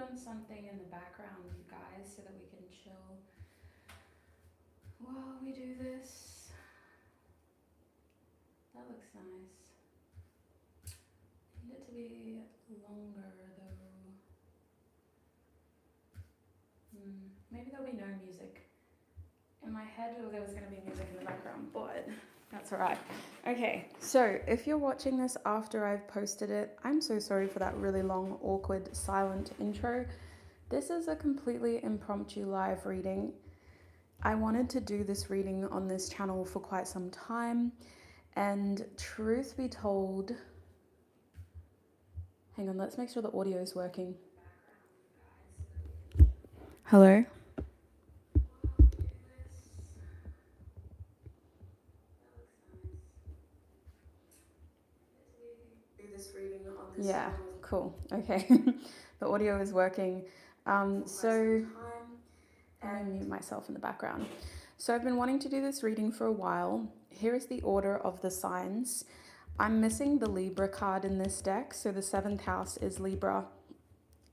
on something in the background, you guys, so that we can chill while we do this. That looks nice. Need it to be longer though. Maybe there'll be no music. In my head, there was going to be music in the background, but that's alright. Okay, so if you're watching this after I've posted it, I'm so sorry for that really long, awkward, silent intro. This is a completely impromptu live reading. I wanted to do this reading on this channel for quite some time, and truth be told, hang on, let's make sure the audio is working. Hello? Yeah, cool. Okay. The audio is working. So I'm going to mute myself in the background. So I've been wanting to do this reading for a while. Here is the order of the signs. I'm missing the Libra card in this deck, so the 7th house is Libra.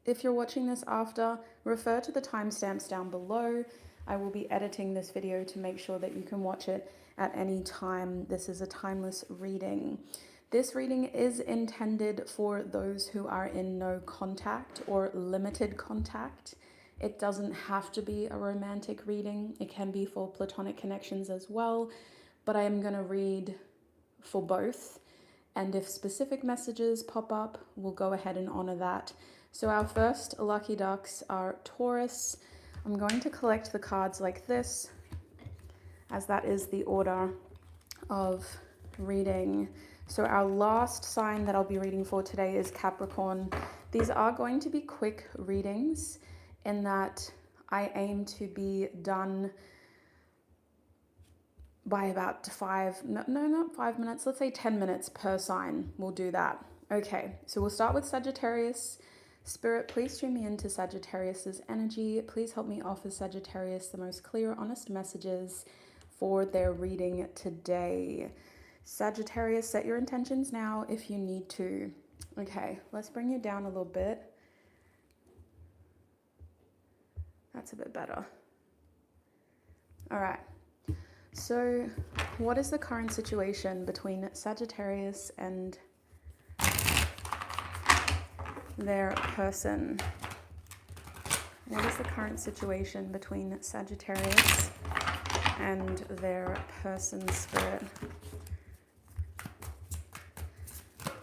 If you're watching this after, refer to the timestamps down below. I will be editing this video to make sure that you can watch it at any time. This is a timeless reading. This reading is intended for those who are in no contact or limited contact. It doesn't have to be a romantic reading. It can be for platonic connections as well, but I am going to read for both. And if specific messages pop up, we'll go ahead and honor that. So our first lucky ducks are Taurus. I'm going to collect the cards like this, as that is the order of reading. So our last sign that I'll be reading for today is Capricorn. These are going to be quick readings in that I aim to be done by about not 5 minutes, let's say 10 minutes per sign. We'll do that. Okay, so we'll start with Sagittarius. Spirit, please tune me into Sagittarius's energy. Please help me offer Sagittarius the most clear, honest messages for their reading today. Sagittarius, set your intentions now if you need to. Okay, let's bring you down a little bit. That's a bit better. All right. So what is the current situation between Sagittarius and their person? What is the current situation between Sagittarius and their person, Spirit?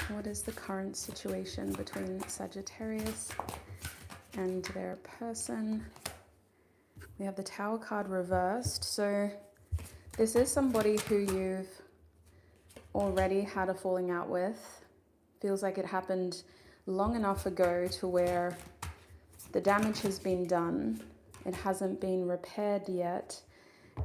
What is the current situation between Sagittarius and their person? We have the Tower card reversed. So this is somebody who you've already had a falling out with. Feels like it happened long enough ago to where the damage has been done. It hasn't been repaired yet.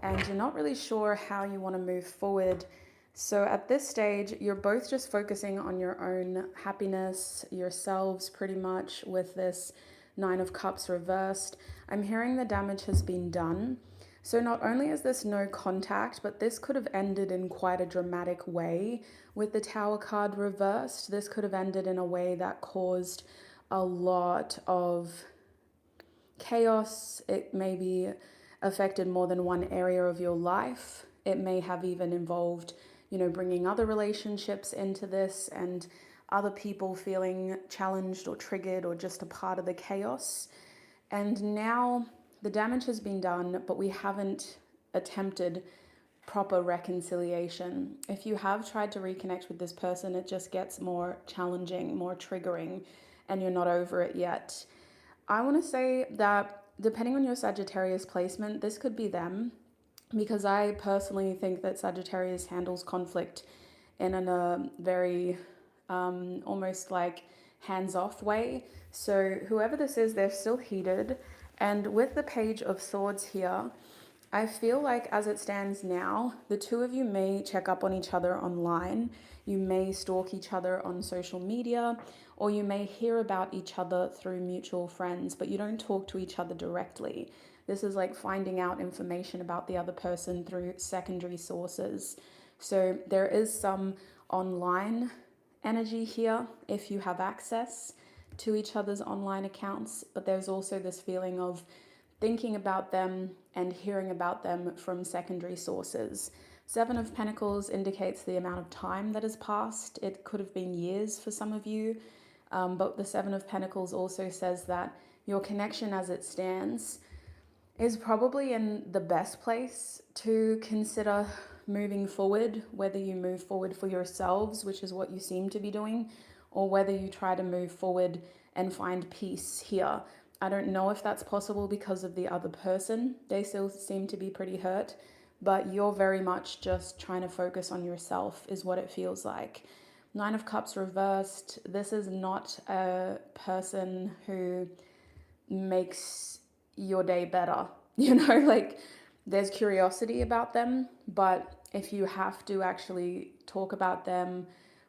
And you're not really sure how you want to move forward. So at this stage, you're both just focusing on your own happiness, yourselves pretty much, with this 9 of Cups reversed. I'm hearing the damage has been done. So not only is this no contact, but this could have ended in quite a dramatic way. With the Tower card reversed, this could have ended in a way that caused a lot of chaos. It may be affected more than one area of your life. It may have even involved, bringing other relationships into this and other people feeling challenged or triggered or just a part of the chaos. And now the damage has been done, but we haven't attempted proper reconciliation. If you have tried to reconnect with this person, it just gets more challenging, more triggering, and you're not over it yet. I want to say that depending on your Sagittarius placement, this could be them, because I personally think that Sagittarius handles conflict in a very almost like hands-off way. So whoever this is, they're still heated. And with the Page of Swords here, I feel like as it stands now, the two of you may check up on each other online. You may stalk each other on social media, or you may hear about each other through mutual friends, but you don't talk to each other directly. This is like finding out information about the other person through secondary sources. So there is some online energy here if you have access to each other's online accounts, but there's also this feeling of thinking about them and hearing about them from secondary sources. Seven of Pentacles indicates the amount of time that has passed. It could have been years for some of you, but the Seven of Pentacles also says that your connection as it stands is probably in the best place to consider moving forward, whether you move forward for yourselves, which is what you seem to be doing, or whether you try to move forward and find peace here. I don't know if that's possible because of the other person. They still seem to be pretty hurt, but you're very much just trying to focus on yourself is what it feels like. Nine of Cups reversed. This is not a person who makes your day better. You know, like there's curiosity about them, but if you have to actually talk about them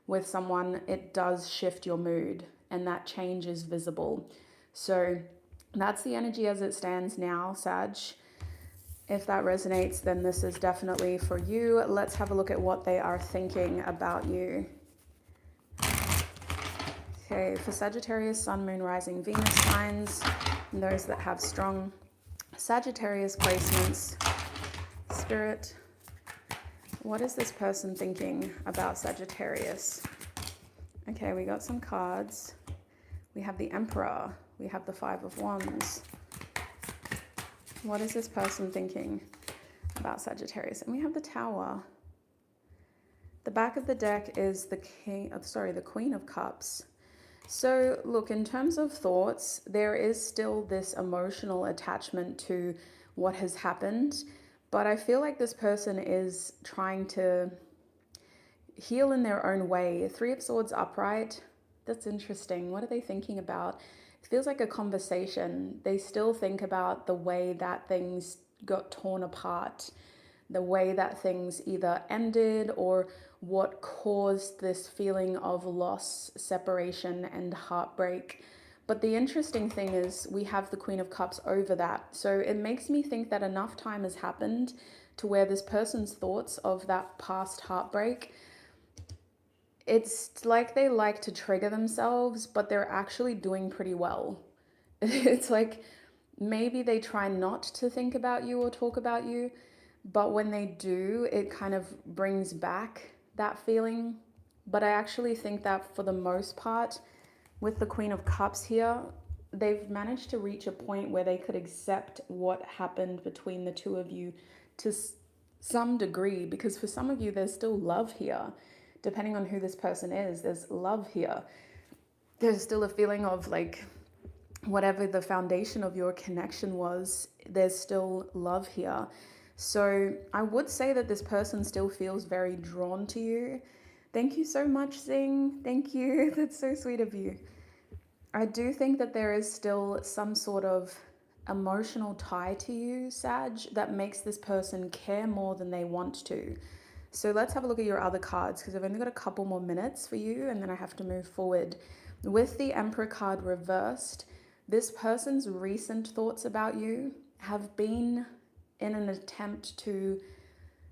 with someone, it does shift your mood and that change is visible. So that's the energy as it stands now, Sag. If that resonates, then this is definitely for you. Let's have a look at what they are thinking about you. Okay, for Sagittarius, Sun, Moon, Rising, Venus signs, and those that have strong Sagittarius placements, Spirit, what is this person thinking about Sagittarius? Okay, we got some cards. We have the Emperor. We have the Five of Wands. What is this person thinking about Sagittarius? And we have the Tower. The back of the deck is the Queen of Cups. So look, in terms of thoughts, there is still this emotional attachment to what has happened, but I feel like this person is trying to heal in their own way. Three of Swords upright. That's interesting. What are they thinking about? It feels like a conversation. They still think about the way that things got torn apart, the way that things either ended or what caused this feeling of loss, separation, and heartbreak. But the interesting thing is we have the Queen of Cups over that. So it makes me think that enough time has happened to where this person's thoughts of that past heartbreak, it's like they like to trigger themselves, but they're actually doing pretty well. It's like maybe they try not to think about you or talk about you, but when they do, it kind of brings back that feeling. But I actually think that for the most part, with the Queen of Cups here, they've managed to reach a point where they could accept what happened between the two of you to some degree, because for some of you, there's still love here. Depending on who this person is, there's love here. There's still a feeling of like, whatever the foundation of your connection was, there's still love here. So I would say that this person still feels very drawn to you. Thank you so much, Zing. Thank you. That's so sweet of you. I do think that there is still some sort of emotional tie to you, Sag, that makes this person care more than they want to. So let's have a look at your other cards, because I've only got a couple more minutes for you and then I have to move forward. With the Emperor card reversed, this person's recent thoughts about you have been in an attempt to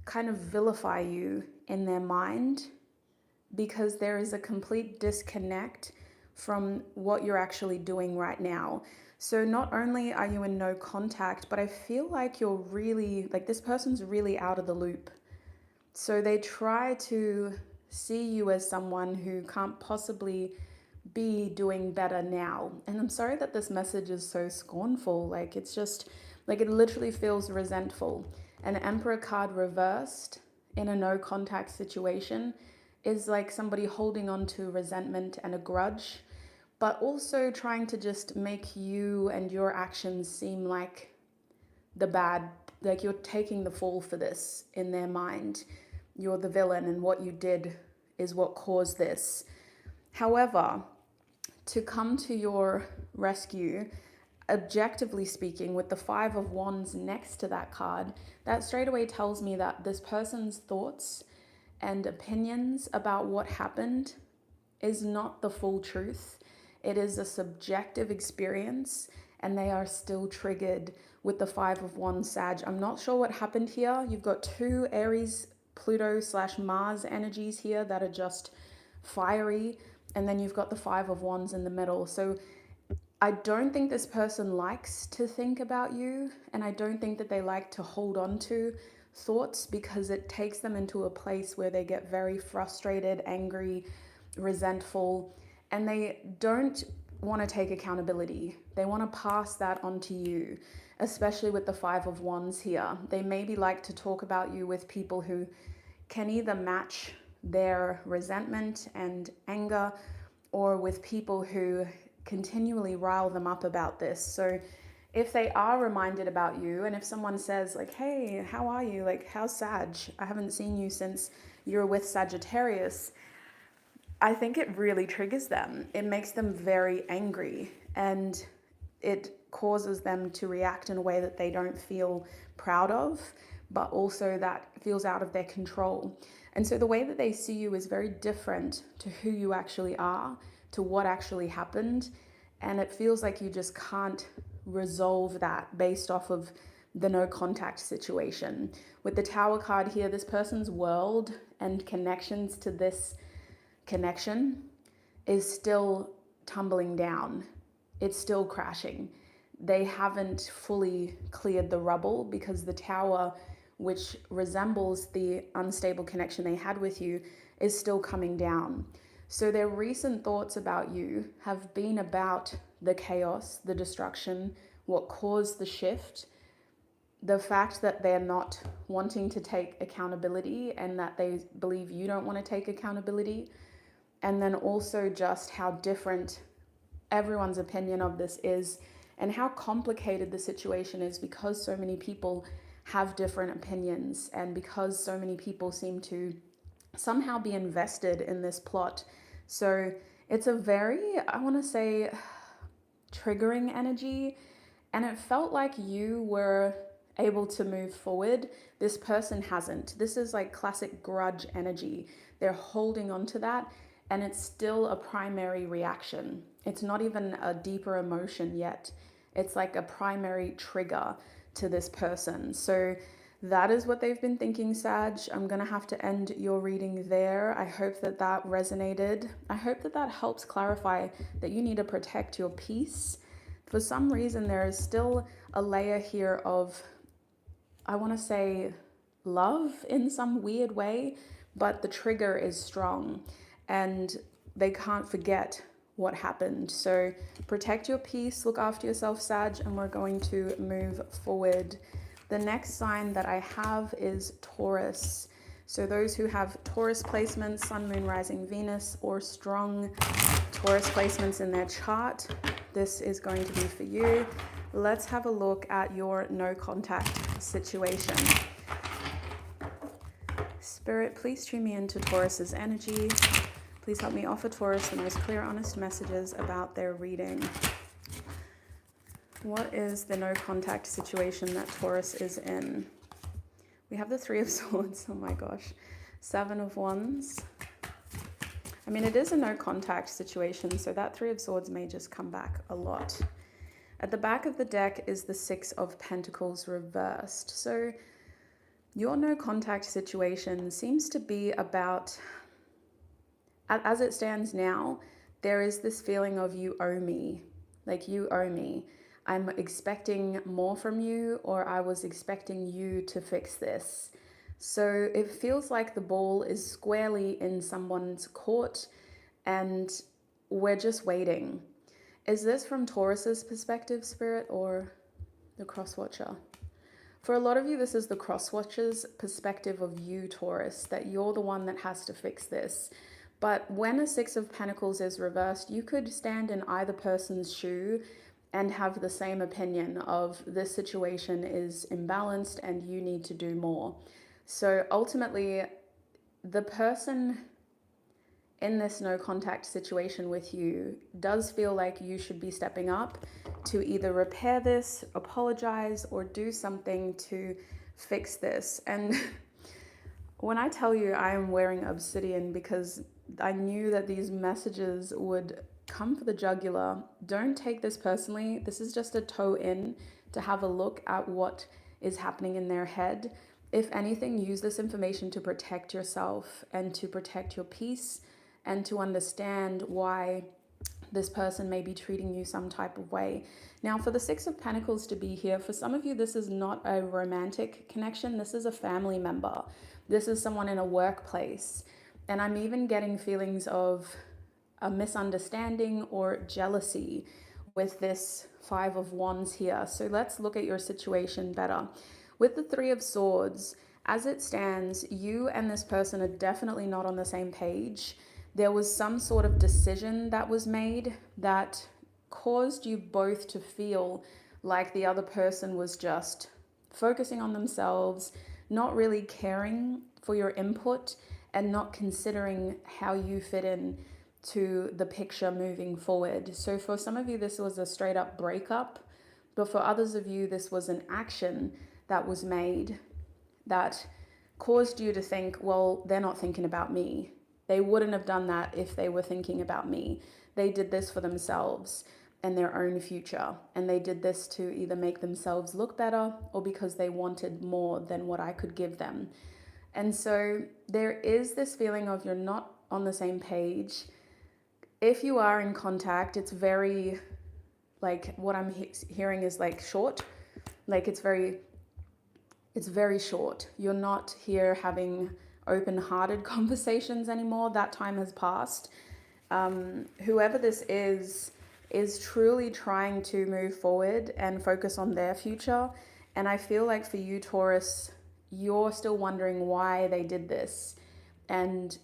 kind of vilify you in their mind, because there is a complete disconnect from what you're actually doing right now. So not only are you in no contact, but I feel like you're really, like this person's really out of the loop. So they try to see you as someone who can't possibly be doing better now. And I'm sorry that this message is so scornful. Like it's just, like it literally feels resentful. An Emperor card reversed in a no contact situation is like somebody holding on to resentment and a grudge, but also trying to just make you and your actions seem like the bad, like you're taking the fall for this in their mind. You're the villain and what you did is what caused this. However, to come to your rescue, objectively speaking, with the Five of Wands next to that card, that straight away tells me that this person's thoughts and opinions about what happened is not the full truth. It is a subjective experience and they are still triggered with the Five of Wands, Sag. I'm not sure what happened here. You've got two Aries, Pluto / Mars energies here that are just fiery. And then you've got the Five of Wands in the middle. So I don't think this person likes to think about you, and I don't think that they like to hold on to thoughts, because it takes them into a place where they get very frustrated, angry, resentful, and they don't want to take accountability. They want to pass that on to you, especially with the Five of Wands here. They maybe like to talk about you with people who can either match their resentment and anger, or with people who continually rile them up about this. So if they are reminded about you, and if someone says like, hey, how are you? Like, how's Sag? I haven't seen you since you were with Sagittarius. I think it really triggers them. It makes them very angry, and it causes them to react in a way that they don't feel proud of, but also that feels out of their control. And so the way that they see you is very different to who you actually are, to what actually happened. And it feels like you just can't resolve that based off of the no contact situation. With the Tower card here, this person's world and connections to this connection is still tumbling down. It's still crashing. They haven't fully cleared the rubble, because the Tower, which resembles the unstable connection they had with you, is still coming down. So their recent thoughts about you have been about the chaos, the destruction, what caused the shift, the fact that they're not wanting to take accountability, and that they believe you don't want to take accountability. And then also just how different everyone's opinion of this is, and how complicated the situation is, because so many people have different opinions, and because so many people seem to somehow be invested in this plot. So it's a very, I want to say, triggering energy, and it felt like you were able to move forward. This person hasn't. This is like classic grudge energy. They're holding on to that, and it's still a primary reaction. It's not even a deeper emotion yet. It's like a primary trigger to this person. So that is what they've been thinking, Sag. I'm going to have to end your reading there. I hope that that resonated. I hope that that helps clarify that you need to protect your peace. For some reason, there is still a layer here of, I want to say, love in some weird way, but the trigger is strong, and they can't forget what happened. So protect your peace, look after yourself, Sag, and we're going to move forward. The next sign that I have is Taurus. So those who have Taurus placements, Sun, Moon, Rising, Venus, or strong Taurus placements in their chart, this is going to be for you. Let's have a look at your no contact situation. Spirit, please tune me into Taurus's energy. Please help me offer Taurus the most clear, honest messages about their reading. What is the no contact situation that Taurus is in? We have the Three of Swords. Oh my gosh. Seven of Wands. I mean, it is a no contact situation, so that Three of Swords may just come back a lot. At the back of the deck is the Six of Pentacles reversed. So your no contact situation seems to be about, as it stands now, there is this feeling of you owe me. Like, you owe me. I'm expecting more from you, or I was expecting you to fix this. So it feels like the ball is squarely in someone's court, and we're just waiting. Is this from Taurus's perspective, Spirit, or the cross-watcher? For a lot of you, this is the cross-watcher's perspective of you, Taurus, that you're the one that has to fix this. But when a Six of Pentacles is reversed, you could stand in either person's shoe and have the same opinion of this situation is imbalanced and you need to do more. So ultimately, the person in this no contact situation with you does feel like you should be stepping up to either repair this, apologize, or do something to fix this. And when I tell you I am wearing obsidian because I knew that these messages would come for the jugular, don't take this personally. This is just a toe in to have a look at what is happening in their head. If anything, use this information to protect yourself and to protect your peace and to understand why this person may be treating you some type of way. Now, for the Six of Pentacles to be here, for some of you, this is not a romantic connection. This is a family member. This is someone in a workplace. And I'm even getting feelings of a misunderstanding or jealousy with this Five of Wands here. So let's look at your situation better. With the Three of Swords, as it stands, you and this person are definitely not on the same page. There was some sort of decision that was made that caused you both to feel like the other person was just focusing on themselves, not really caring for your input, and not considering how you fit in to the picture moving forward. So for some of you, this was a straight up breakup, but for others of you, this was an action that was made that caused you to think, well, they're not thinking about me. They wouldn't have done that if they were thinking about me. They did this for themselves and their own future. And they did this to either make themselves look better or because they wanted more than what I could give them. And so there is this feeling of you're not on the same page. If you are in contact, it's very, like, what I'm hearing is like short. Like it's very short. You're not here having open-hearted conversations anymore. That time has passed. Whoever this is truly trying to move forward and focus on their future. And I feel like for you, Taurus, you're still wondering why they did this. And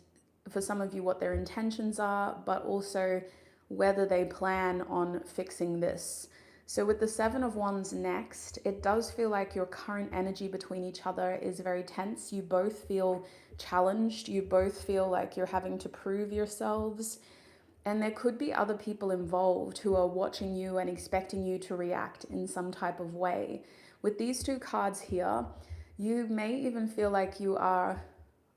for some of you, what their intentions are, but also whether they plan on fixing this. So with the Seven of Wands next, it does feel like your current energy between each other is very tense. You both feel challenged. You both feel like you're having to prove yourselves. And there could be other people involved who are watching you and expecting you to react in some type of way. With these two cards here, you may even feel like you are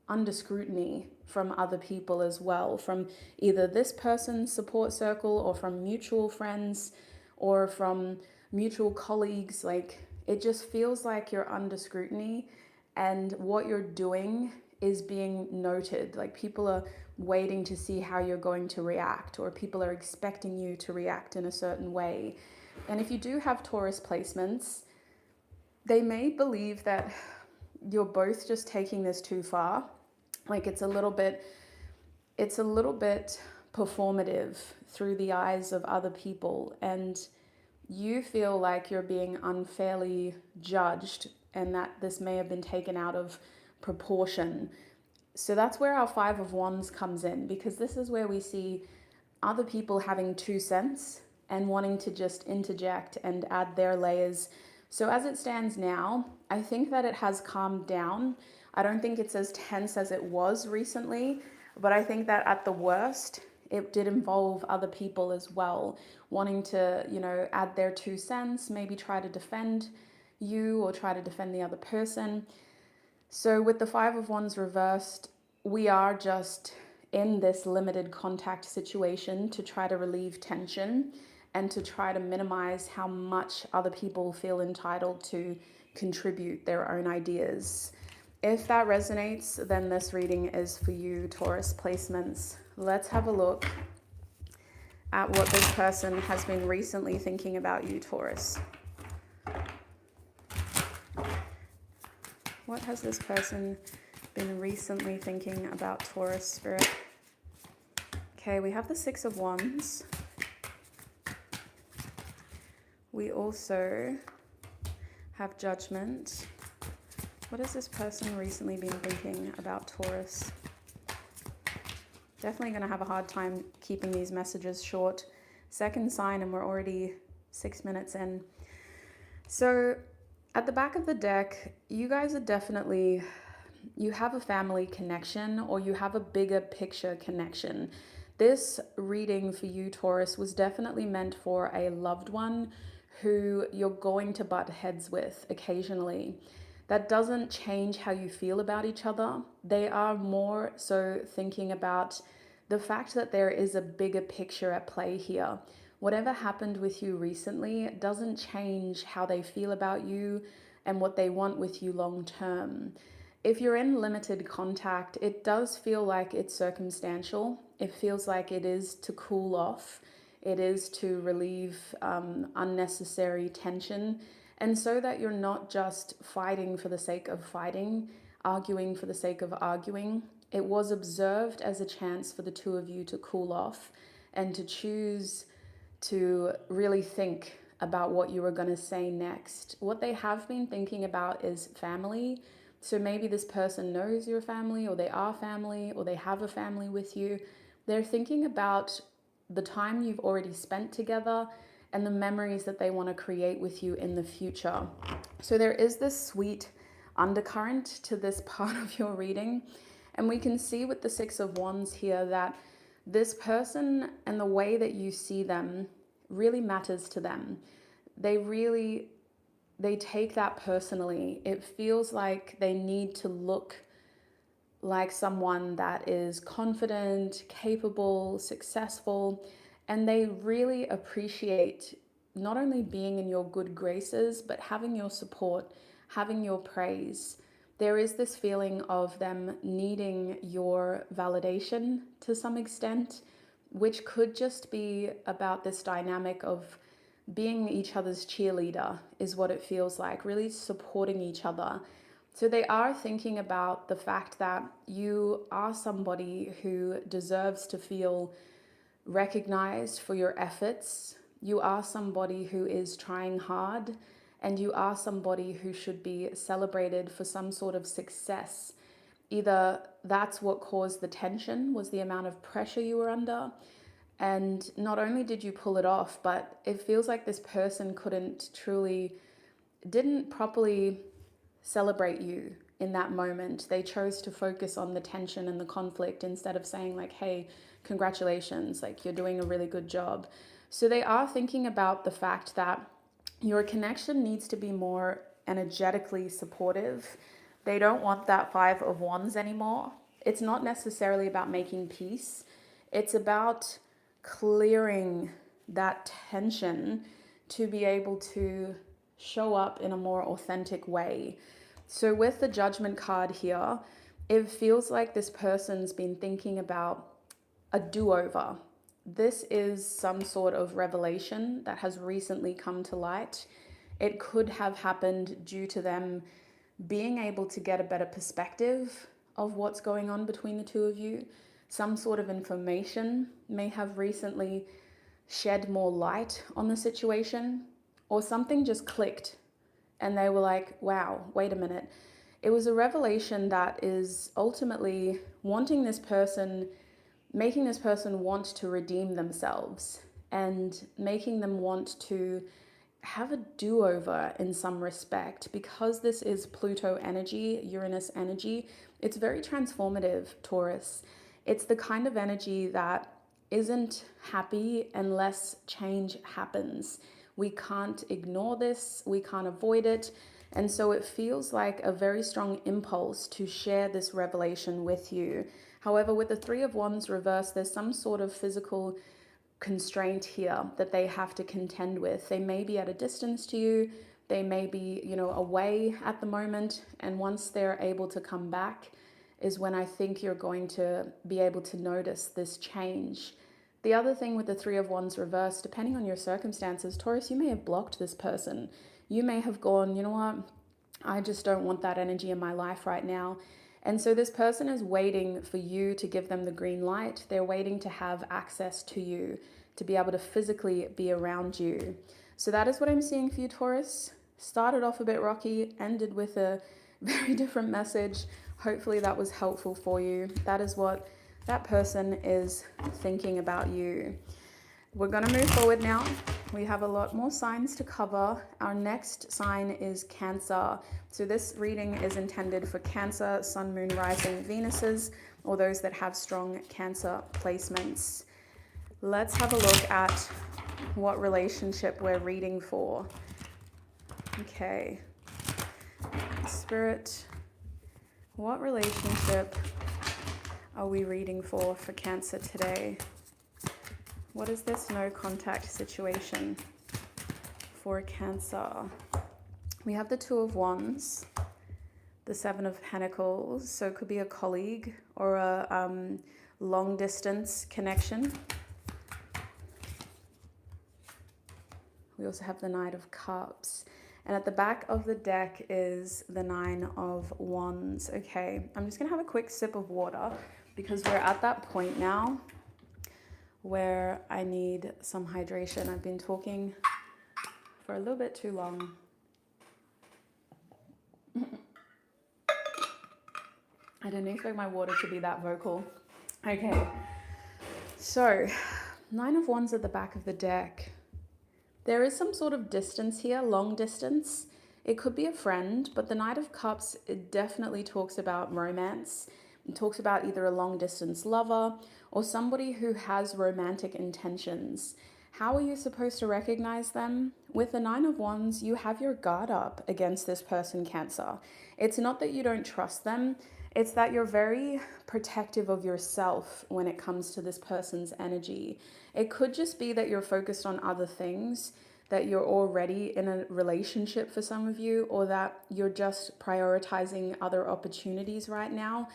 under scrutiny from other people as well, from either this person's support circle or from mutual friends or from mutual colleagues. Like, it just feels like you're under scrutiny and what you're doing is being noted. Like, people are waiting to see how you're going to react, or people are expecting you to react in a certain way. And if you do have Taurus placements, they may believe that you're both just taking this too far. Like it's a little bit performative through the eyes of other people, and you feel like you're being unfairly judged and that this may have been taken out of proportion. So that's where our Five of Wands comes in, because this is where we see other people having 2 cents and wanting to just interject and add their layers. So as it stands now, I think that it has calmed down. I don't think it's as tense as it was recently, but I think that at the worst, it did involve other people as well, wanting to, add their 2 cents, maybe try to defend you or try to defend the other person. So with the Five of Wands reversed, we are just in this limited contact situation to try to relieve tension and to try to minimize how much other people feel entitled to contribute their own ideas. If that resonates, then this reading is for you, Taurus placements. Let's have a look at what this person has been recently thinking about you, Taurus. What has this person been recently thinking about Taurus, Spirit? Okay, we have the Six of Wands. We also have Judgment. What has this person recently been thinking about Taurus? Definitely going to have a hard time keeping these messages short. Second sign, and we're already 6 minutes in. So at the back of the deck, you guys are definitely, you have a family connection or you have a bigger picture connection. This reading for you, Taurus, was definitely meant for a loved one who you're going to butt heads with occasionally. That doesn't change how you feel about each other. They are more so thinking about the fact that there is a bigger picture at play here. Whatever happened with you recently doesn't change how they feel about you and what they want with you long term. If you're in limited contact, it does feel like it's circumstantial. It feels like it is to cool off. It is to relieve unnecessary tension. And so that you're not just fighting for the sake of fighting, arguing for the sake of arguing. It was observed as a chance for the two of you to cool off and to choose to really think about what you were going to say next. What they have been thinking about is family. So maybe this person knows your family, or they are family, or they have a family with you. They're thinking about the time you've already spent together and the memories that they want to create with you in the future. So there is this sweet undercurrent to this part of your reading. And we can see with the Six of Wands here that this person and the way that you see them really matters to them. They take that personally. It feels like they need to look like someone that is confident, capable, successful, and they really appreciate not only being in your good graces, but having your support, having your praise. There is this feeling of them needing your validation to some extent, which could just be about this dynamic of being each other's cheerleader, is what it feels like, really supporting each other. So they are thinking about the fact that you are somebody who deserves to feel recognized for your efforts. You are somebody who is trying hard, and you are somebody who should be celebrated for some sort of success. Either that's what caused the tension, was the amount of pressure you were under, and not only did you pull it off, but it feels like this person didn't properly celebrate you in that moment. They chose to focus on the tension and the conflict instead of saying like, hey, congratulations, like you're doing a really good job. So they are thinking about the fact that your connection needs to be more energetically supportive. They don't want that Five of Wands anymore. It's not necessarily about making peace. It's about clearing that tension to be able to show up in a more authentic way. So with the Judgment card here, it feels like this person's been thinking about a do-over. This is some sort of revelation that has recently come to light. It could have happened due to them being able to get a better perspective of what's going on between the two of you. Some sort of information may have recently shed more light on the situation, or something just clicked and they were like, wow, wait a minute. It was a revelation that is ultimately making this person want to redeem themselves and making them want to have a do-over in some respect. Because this is Pluto energy, Uranus energy, it's very transformative, Taurus. It's the kind of energy that isn't happy unless change happens. We can't ignore this, we can't avoid it. And so it feels like a very strong impulse to share this revelation with you. However, with the Three of Wands reversed, there's some sort of physical constraint here that they have to contend with. They may be at a distance to you, they may be, away at the moment, and once they're able to come back is when I think you're going to be able to notice this change. The other thing with the Three of Wands reversed, depending on your circumstances, Taurus, you may have blocked this person. You may have gone, you know what, I just don't want that energy in my life right now. And so this person is waiting for you to give them the green light. They're waiting to have access to you, to be able to physically be around you. So that is what I'm seeing for you, Taurus. Started off a bit rocky, ended with a very different message. Hopefully that was helpful for you. That is what that person is thinking about you. We're going to move forward now. We have a lot more signs to cover. Our next sign is Cancer. So this reading is intended for Cancer, Sun, Moon, Rising, Venuses, or those that have strong Cancer placements. Let's have a look at what relationship we're reading for. Okay. Spirit, what relationship are we reading for Cancer today? What is this no contact situation for Cancer? We have the Two of Wands, the Seven of Pentacles. So it could be a colleague or a long distance connection. We also have the Knight of Cups. And at the back of the deck is the Nine of Wands. Okay, I'm just gonna have a quick sip of water because we're at that point now where I need some hydration. I've been talking for a little bit too long. I didn't expect my water to be that vocal. Okay, so Nine of Wands at the back of the deck. There is some sort of distance here, long distance. It could be a friend, but the Knight of Cups, it definitely talks about romance. It talks about either a long distance lover or somebody who has romantic intentions. How are you supposed to recognize them? With the Nine of Wands, you have your guard up against this person, Cancer. It's not that you don't trust them. It's that you're very protective of yourself when it comes to this person's energy. It could just be that you're focused on other things, that you're already in a relationship for some of you, or that you're just prioritizing other opportunities right now.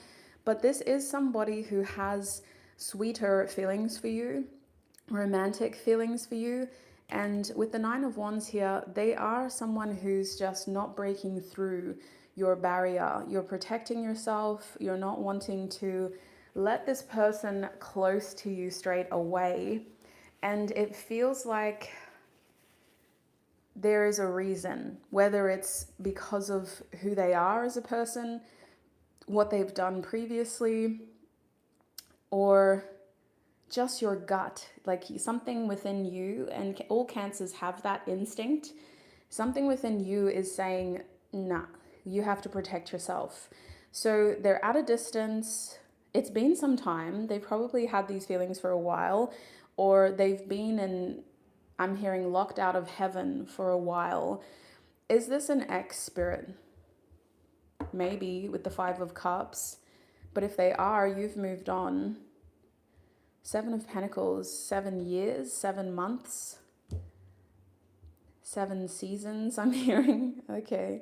But this is somebody who has sweeter feelings for you, romantic feelings for you. And with the Nine of Wands here, they are someone who's just not breaking through your barrier. You're protecting yourself. You're not wanting to let this person close to you straight away. And it feels like there is a reason, whether it's because of who they are as a person, what they've done previously, or just your gut, like something within you, and all Cancers have that instinct. Something within you is saying, nah, you have to protect yourself. So they're at a distance. It's been some time. They've probably had these feelings for a while, or they've been in, I'm hearing, locked out of heaven for a while. Is this an ex spirit? Maybe with the Five of Cups. But if they are, you've moved on. Seven of Pentacles, 7 years, 7 months, 7 seasons, I'm hearing. Okay.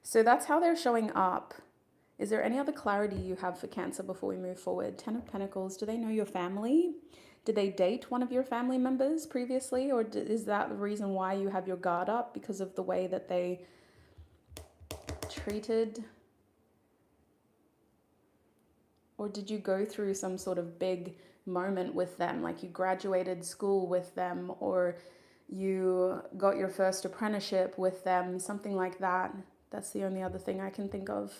So that's how they're showing up. Is there any other clarity you have for Cancer before we move forward? 10 of Pentacles, do they know your family? Did they date one of your family members previously? Or is that the reason why you have your guard up, because of the way that they treated? Or did you go through some sort of big moment with them, like you graduated school with them, or you got your first apprenticeship with them, something like that? That's the only other thing I can think of.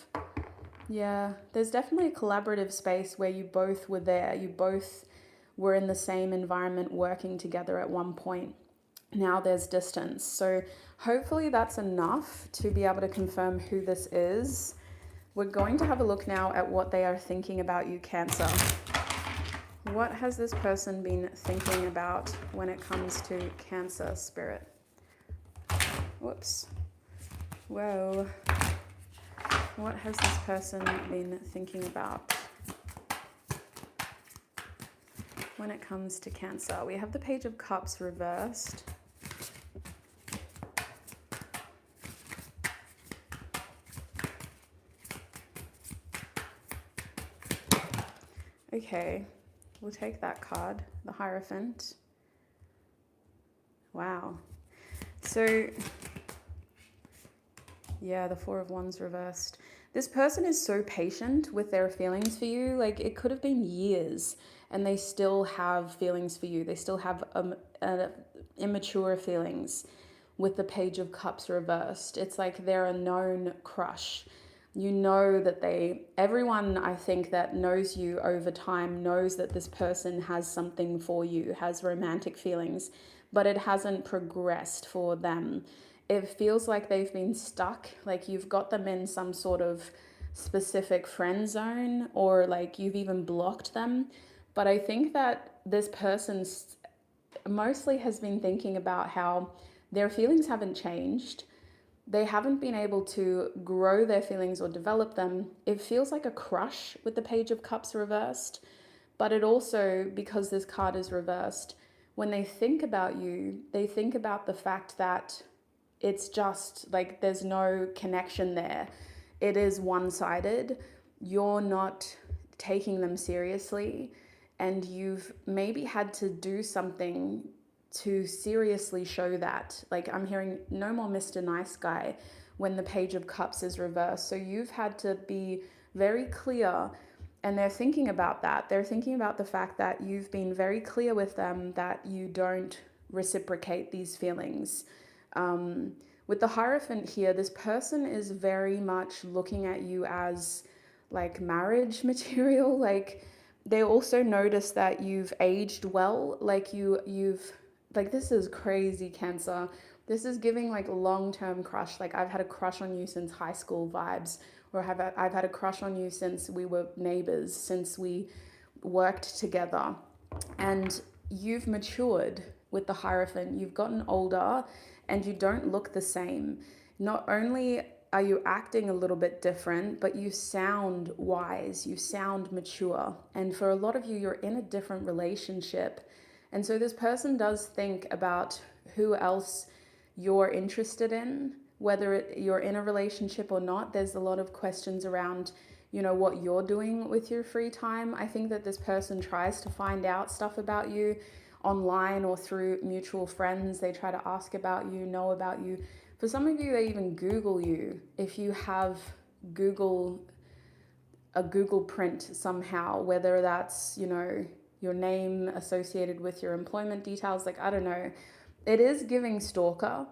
Yeah, there's definitely a collaborative space where you both were there. You both were in the same environment working together at one point. Now there's distance. So hopefully that's enough to be able to confirm who this is. We're going to have a look now at what they are thinking about you, Cancer. What has this person been thinking about when it comes to Cancer spirit? Whoops. Whoa. What has this person been thinking about when it comes to Cancer? We have the Page of Cups reversed. Okay, we'll take that card, the Hierophant. Wow. So, yeah, the Four of Wands reversed. This person is so patient with their feelings for you. Like, it could have been years and they still have feelings for you. They still have immature feelings with the Page of Cups reversed. It's like they're a known crush. You know that everyone I think that knows you over time knows that this person has something for you, has romantic feelings, but it hasn't progressed for them. It feels like they've been stuck, like you've got them in some sort of specific friend zone, or like you've even blocked them. But I think that this person mostly has been thinking about how their feelings haven't changed. They haven't been able to grow their feelings or develop them. It feels like a crush with the Page of Cups reversed, but it also, because this card is reversed, when they think about you, they think about the fact that it's just like there's no connection there. it is one-sided. You're not taking them seriously, and you've maybe had to do something to seriously show that. Like, I'm hearing no more Mr. Nice Guy when the Page of Cups is reversed. So you've had to be very clear, and they're thinking about that. They're thinking about the fact that you've been very clear with them that you don't reciprocate these feelings. With the Hierophant here, this person is very much looking at you as like marriage material. Like, they also notice that you've aged well. Like you've like, this is crazy, Cancer. This is giving like long-term crush. Like, I've had a crush on you since high school vibes, or I've had a crush on you since we were neighbors, since we worked together. And you've matured with the Hierophant. You've gotten older and you don't look the same. Not only are you acting a little bit different, but you sound wise, you sound mature. And for a lot of you, you're in a different relationship. And so this person does think about who else you're interested in, whether you're in a relationship or not. There's a lot of questions around, you know, what you're doing with your free time. I think that this person tries to find out stuff about you online or through mutual friends. They try to ask about you, know about you. For some of you, they even Google you. If you have a Google print somehow, whether that's, you know, your name associated with your employment details, like, I don't know. It is giving stalker,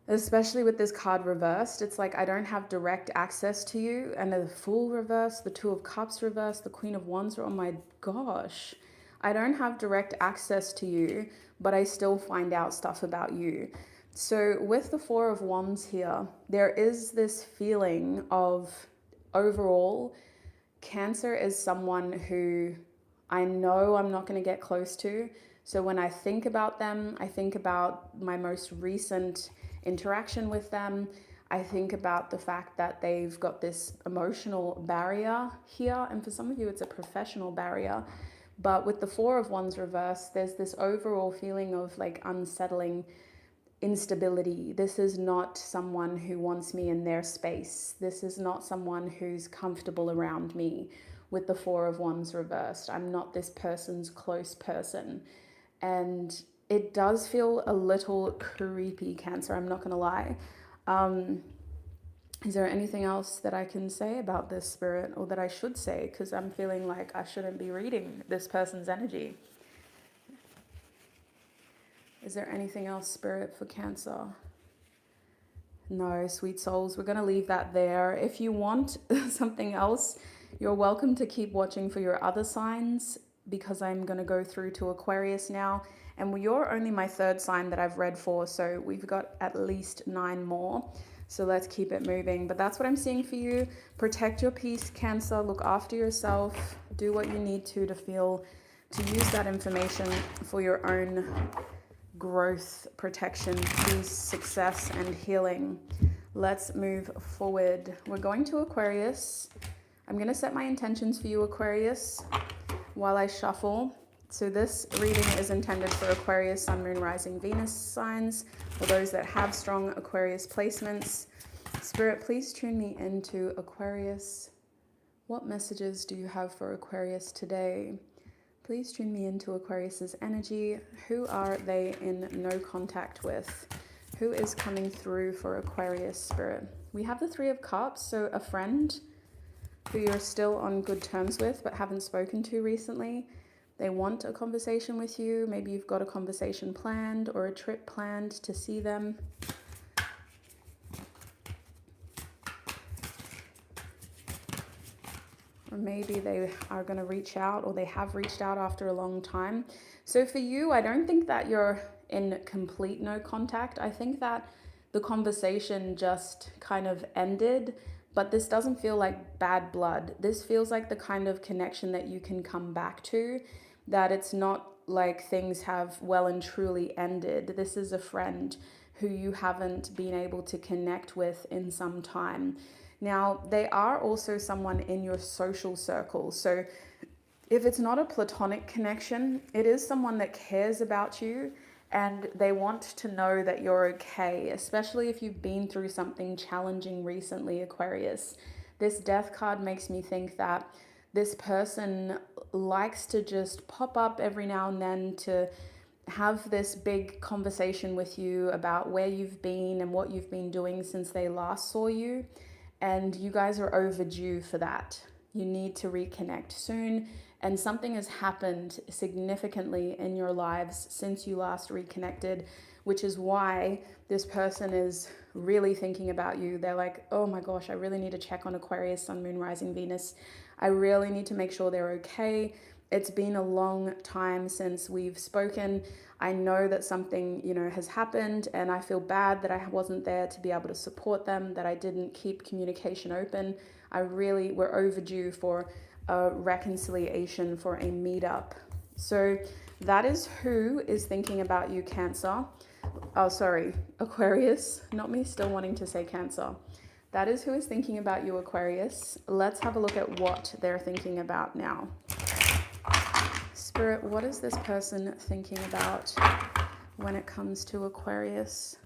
especially with this card reversed. It's like, I don't have direct access to you. And the Fool reversed, the Two of Cups reversed, the Queen of Wands. Oh my gosh. I don't have direct access to you, but I still find out stuff about you. So with the Four of Wands here, there is this feeling of, overall, Cancer is someone who I know I'm not going to get close to. So when I think about them, I think about my most recent interaction with them. I think about the fact that they've got this emotional barrier here. And for some of you, it's a professional barrier. But with the Four of Wands reversed, there's this overall feeling of like unsettling instability. This is not someone who wants me in their space. This is not someone who's comfortable around me. With the Four of Wands reversed, I'm not this person's close person. And it does feel a little creepy, Cancer, I'm not gonna lie. Is there anything else that I can say about this, Spirit, or that I should say? Because I'm feeling like I shouldn't be reading this person's energy. Is there anything else, Spirit, for Cancer? No, sweet souls, we're going to leave that there. If you want something else, you're welcome to keep watching for your other signs, because I'm going to go through to Aquarius now. And you're only my third sign that I've read for, so we've got at least 9 more. So let's keep it moving. But that's what I'm seeing for you. Protect your peace, Cancer. Look after yourself. Do what you need to use that information for your own growth, protection, peace, success, and healing. Let's move forward. We're going to Aquarius. I'm going to set my intentions for you, Aquarius, while I shuffle. So this reading is intended for Aquarius, Sun, Moon, Rising, Venus signs, or those that have strong Aquarius placements. Spirit, please tune me into Aquarius. What messages do you have for Aquarius today? Please tune me into Aquarius's energy. Who are they in no contact with? Who is coming through for Aquarius, Spirit? We have the Three of Cups, so a friend who you're still on good terms with but haven't spoken to recently. They want a conversation with you. Maybe you've got a conversation planned or a trip planned to see them. Or maybe they are going to reach out, or they have reached out after a long time. So for you, I don't think that you're in complete no contact. I think that the conversation just kind of ended, but this doesn't feel like bad blood. This feels like the kind of connection that you can come back to, that it's not like things have well and truly ended. This is a friend who you haven't been able to connect with in some time. Now, they are also someone in your social circle. So if it's not a platonic connection, it is someone that cares about you and they want to know that you're okay, especially if you've been through something challenging recently, Aquarius. This death card makes me think that this person likes to just pop up every now and then to have this big conversation with you about where you've been and what you've been doing since they last saw you. And you guys are overdue for that. You need to reconnect soon. And something has happened significantly in your lives since you last reconnected, which is why this person is really thinking about you. They're like, oh my gosh, I really need to check on Aquarius, Sun, Moon, Rising, Venus. I really need to make sure they're okay. It's been a long time since we've spoken. I know that something, has happened, and I feel bad that I wasn't there to be able to support them, that I didn't keep communication open. We're overdue for a reconciliation, for a meetup. So that is who is thinking about you, Cancer. Oh, sorry, Aquarius, not me still wanting to say Cancer. That is who is thinking about you, Aquarius. Let's have a look at what they're thinking about now. Spirit, what is this person thinking about when it comes to Aquarius?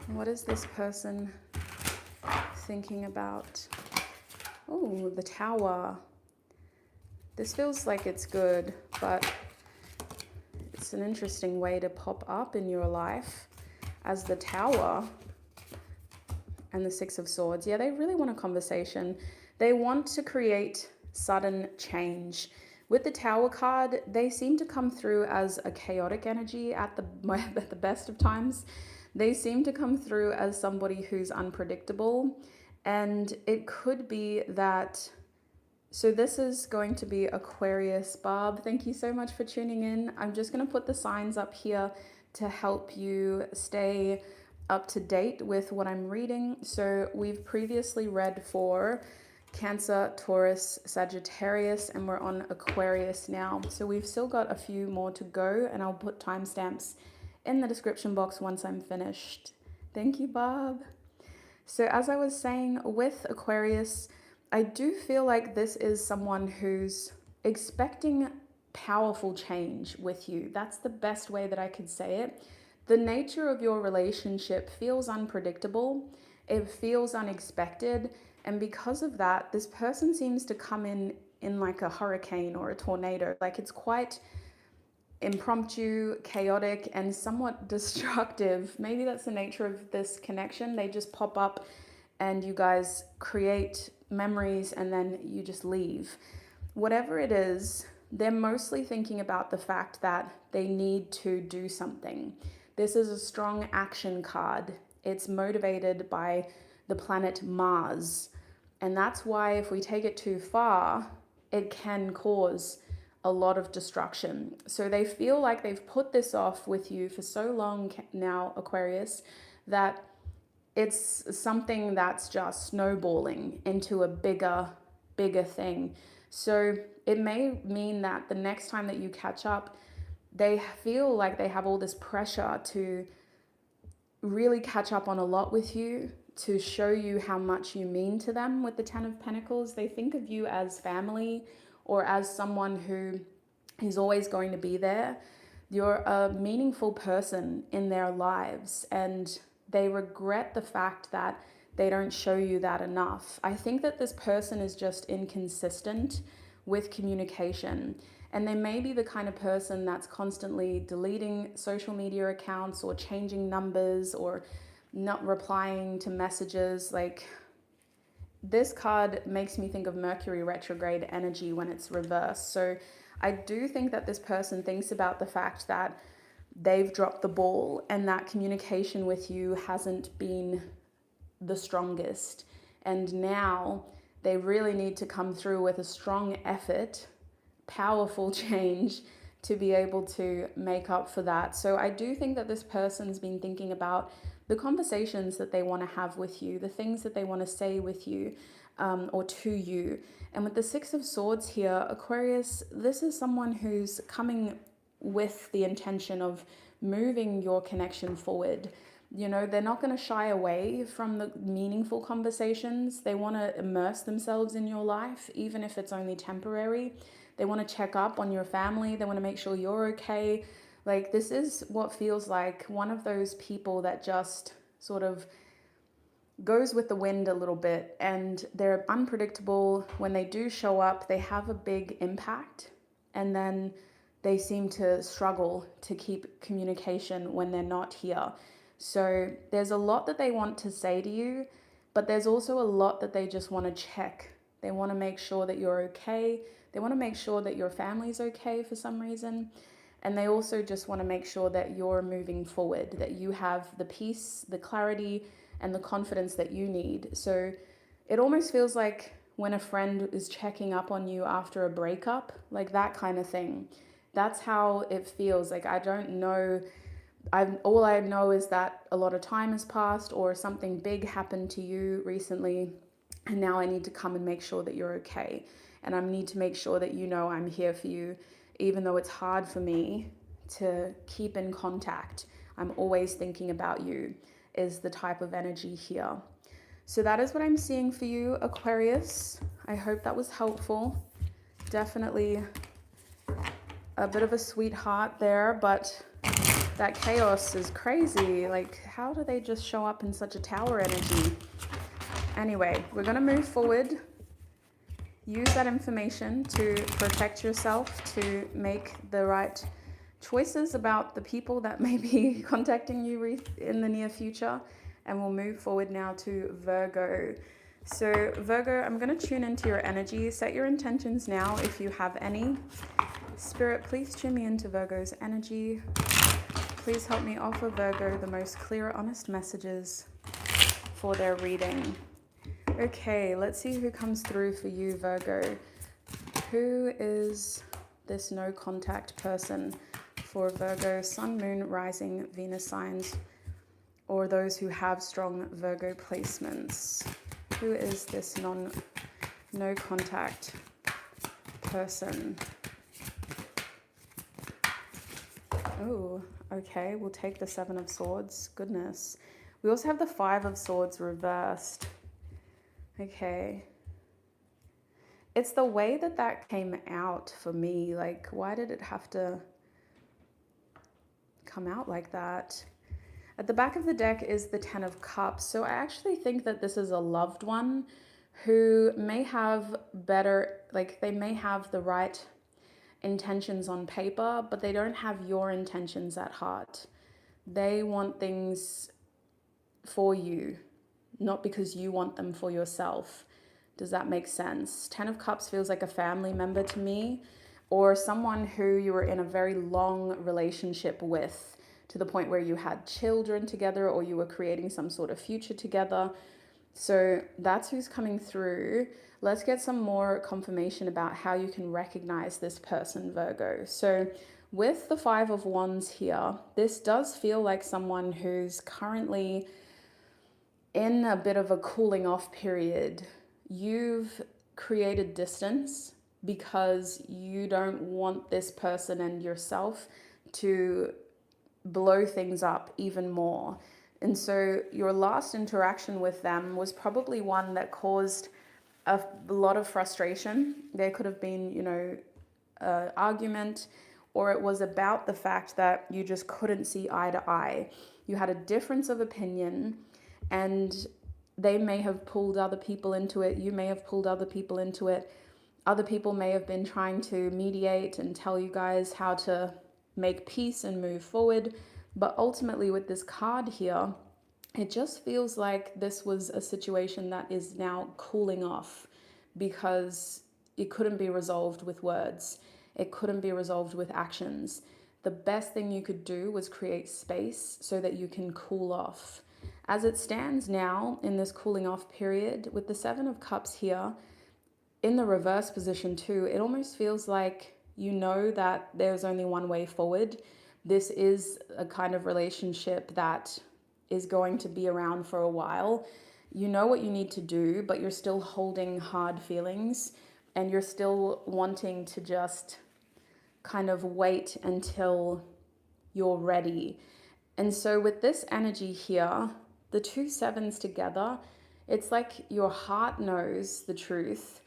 What is this person thinking about? Oh, the Tower. This feels like it's good, but it's an interesting way to pop up in your life as the Tower and the Six of Swords. Yeah, they really want a conversation. They want to create sudden change. With the Tower card, they seem to come through as a chaotic energy at the best of times. They seem to come through as somebody who's unpredictable. And it could be that, so this is going to be Aquarius. Barb, thank you so much for tuning in. I'm just going to put the signs up here to help you stay up to date with what I'm reading. So we've previously read for Cancer, Taurus, Sagittarius, and we're on Aquarius now. So we've still got a few more to go, and I'll put timestamps in the description box once I'm finished. Thank you, Barb. So as I was saying, with Aquarius, I do feel like this is someone who's expecting powerful change with you. That's the best way that I could say it. The nature of your relationship feels unpredictable. It feels unexpected. And because of that, this person seems to come in like a hurricane or a tornado. Like, it's quite impromptu, chaotic, and somewhat destructive. Maybe that's the nature of this connection. They just pop up and you guys create memories and then you just leave. Whatever it is, they're mostly thinking about the fact that they need to do something. This is a strong action card. It's motivated by the planet Mars. And that's why if we take it too far, it can cause a lot of destruction. So they feel like they've put this off with you for so long now, Aquarius, that it's something that's just snowballing into a bigger thing. So it may mean that the next time that you catch up, they feel like they have all this pressure to really catch up on a lot with you, to show you how much you mean to them. With the Ten of Pentacles, they think of you as family or as someone who is always going to be there. You're a meaningful person in their lives, and they regret the fact that they don't show you that enough. I think that this person is just inconsistent with communication, and they may be the kind of person that's constantly deleting social media accounts or changing numbers or not replying to messages. Like, this card makes me think of Mercury retrograde energy when it's reversed. So I do think that this person thinks about the fact that they've dropped the ball and that communication with you hasn't been the strongest. And now they really need to come through with a strong effort, powerful change to be able to make up for that. So I do think that this person's been thinking about the conversations that they want to have with you, the things that they want to say with you or to you. And with the Six of Swords here, Aquarius, this is someone who's coming with the intention of moving your connection forward. You know, they're not going to shy away from the meaningful conversations. They want to immerse themselves in your life, even if it's only temporary. They want to check up on your family. They want to make sure you're okay. Like, this is what feels like one of those people that just sort of goes with the wind a little bit, and they're unpredictable. When they do show up, they have a big impact, and then they seem to struggle to keep communication when they're not here. So there's a lot that they want to say to you, but there's also a lot that they just want to check. They want to make sure that you're okay. They want to make sure that your family's okay for some reason. And they also just want to make sure that you're moving forward, that you have the peace, the clarity, and the confidence that you need. So it almost feels like when a friend is checking up on you after a breakup, like that kind of thing. That's how it feels. Like, I don't know. All I know is that a lot of time has passed, or something big happened to you recently, and now I need to come and make sure that you're okay. And I need to make sure that you know I'm here for you, even though it's hard for me to keep in contact. I'm always thinking about you, is the type of energy here. So that is what I'm seeing for you, Aquarius. I hope that was helpful. Definitely a bit of a sweetheart there, but that chaos is crazy. Like, how do they just show up in such a tower energy? Anyway, we're going to move forward. Use that information to protect yourself, to make the right choices about the people that may be contacting you in the near future. And we'll move forward now to Virgo. So Virgo, I'm going to tune into your energy. Set your intentions now if you have any. Spirit, please tune me into Virgo's energy. Please help me offer Virgo the most clear, honest messages for their reading. Okay, let's see who comes through for you, Virgo. Who is this no contact person for Virgo, Sun, Moon, Rising, Venus signs, or those who have strong Virgo placements? Who is this no contact person? Oh, okay, we'll take the Seven of Swords. Goodness. We also have the Five of Swords reversed. Okay. It's the way that that came out for me. Like, why did it have to come out like that? At the back of the deck is the Ten of Cups. So I actually think that this is a loved one who may have they may have the right intentions on paper, but they don't have your intentions at heart. They want things for you, not because you want them for yourself. Does that make sense? Ten of Cups feels like a family member to me, or someone who you were in a very long relationship with, to the point where you had children together, or you were creating some sort of future together. So that's who's coming through. Let's get some more confirmation about how you can recognize this person, Virgo. So with the Five of Wands here, this does feel like someone who's currently in a bit of a cooling off period. You've created distance because you don't want this person and yourself to blow things up even more. And so your last interaction with them was probably one that caused a lot of frustration. There could have been, an argument, or it was about the fact that you just couldn't see eye to eye. You had a difference of opinion, and they may have pulled other people into it. You may have pulled other people into it. Other people may have been trying to mediate and tell you guys how to make peace and move forward. But ultimately with this card here, it just feels like this was a situation that is now cooling off because it couldn't be resolved with words. It couldn't be resolved with actions. The best thing you could do was create space so that you can cool off. As it stands now in this cooling off period, with the Seven of Cups here, in the reverse position too, it almost feels like you know that there's only one way forward. This is a kind of relationship that is going to be around for a while. You know what you need to do, but you're still holding hard feelings, and you're still wanting to just kind of wait until you're ready. And so with this energy here, the two sevens together, it's like your heart knows the truth,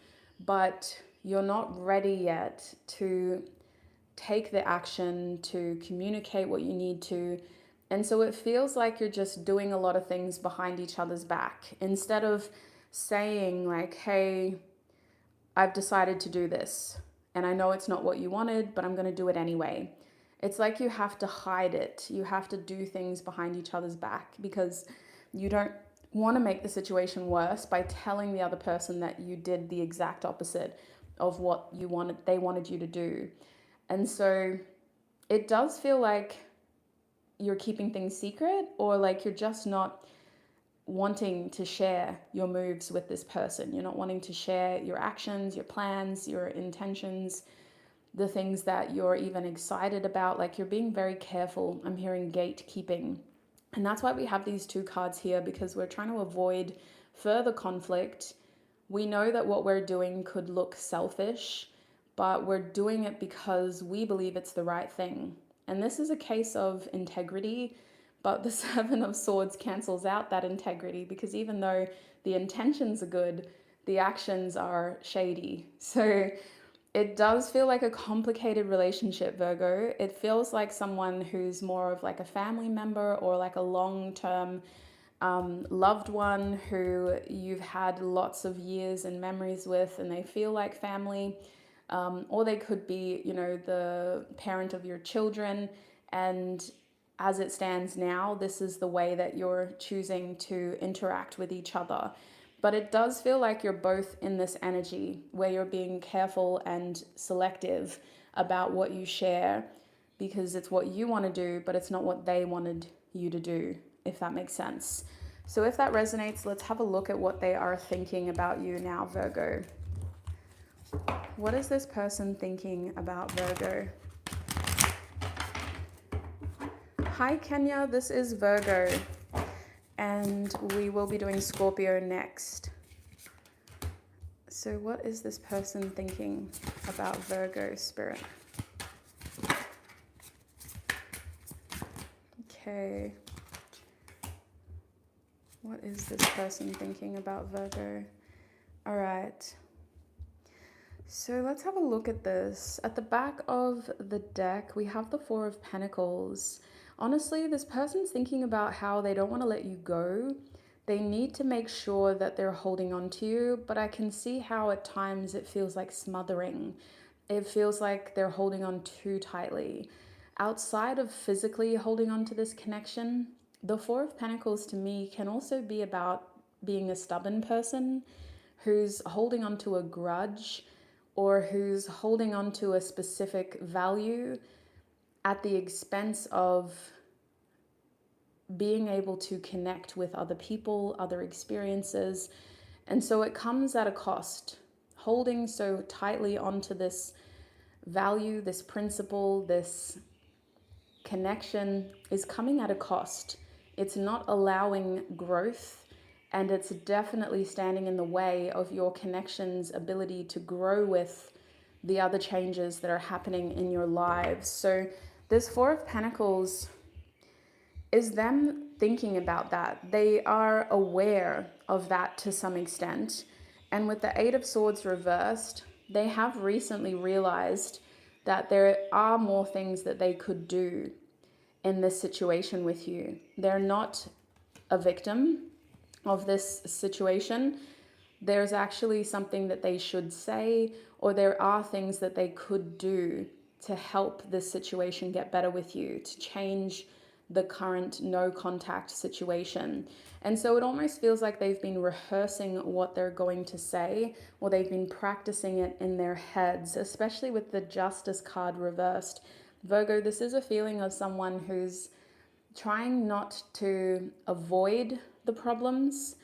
but you're not ready yet to take the action, to communicate what you need to. And so it feels like you're just doing a lot of things behind each other's back instead of saying like, hey, I've decided to do this and I know it's not what you wanted, but I'm going to do it anyway. It's like you have to hide it. You have to do things behind each other's back because you don't want to make the situation worse by telling the other person that you did the exact opposite of what you wanted, they wanted you to do. And so it does feel like you're keeping things secret, or like you're just not wanting to share your moves with this person. You're not wanting to share your actions, your plans, your intentions, the things that you're even excited about. Like you're being very careful. I'm hearing gatekeeping. And that's why we have these two cards here, because we're trying to avoid further conflict. We know that what we're doing could look selfish, but we're doing it because we believe it's the right thing. And this is a case of integrity, but the Seven of Swords cancels out that integrity, because even though the intentions are good, the actions are shady. So it does feel like a complicated relationship, Virgo. It feels like someone who's more of like a family member or like a long-term loved one who you've had lots of years and memories with, and they feel like family. Or they could be, you know, the parent of your children. And as it stands now, this is the way that you're choosing to interact with each other. But it does feel like you're both in this energy where you're being careful and selective about what you share, because it's what you want to do, but it's not what they wanted you to do, if that makes sense. So if that resonates, let's have a look at what they are thinking about you now, Virgo. What is this person thinking about Virgo? Hi, Kenya. This is Virgo. And we will be doing Scorpio next. So what is this person thinking about Virgo, Spirit? Okay. What is this person thinking about Virgo? All right. So let's have a look at this. At the back of the deck, we have the Four of Pentacles. Honestly, this person's thinking about how they don't want to let you go. They need to make sure that they're holding on to you, but I can see how at times it feels like smothering. It feels like they're holding on too tightly. Outside of physically holding on to this connection, the Four of Pentacles to me can also be about being a stubborn person who's holding on to a grudge, or who's holding on to a specific value at the expense of being able to connect with other people, other experiences. And so it comes at a cost. Holding so tightly onto this value, this principle, this connection is coming at a cost. It's not allowing growth. And it's definitely standing in the way of your connection's ability to grow with the other changes that are happening in your lives. So this Four of Pentacles is them thinking about that. They are aware of that to some extent. And with the Eight of Swords reversed, they have recently realized that there are more things that they could do in this situation with you. They're not a victim of this situation. There's actually something that they should say, or there are things that they could do to help this situation get better with you, to change the current no contact situation. And so it almost feels like they've been rehearsing what they're going to say, or they've been practicing it in their heads, especially with the Justice card reversed. Virgo, this is a feeling of someone who's trying not to avoid the problems,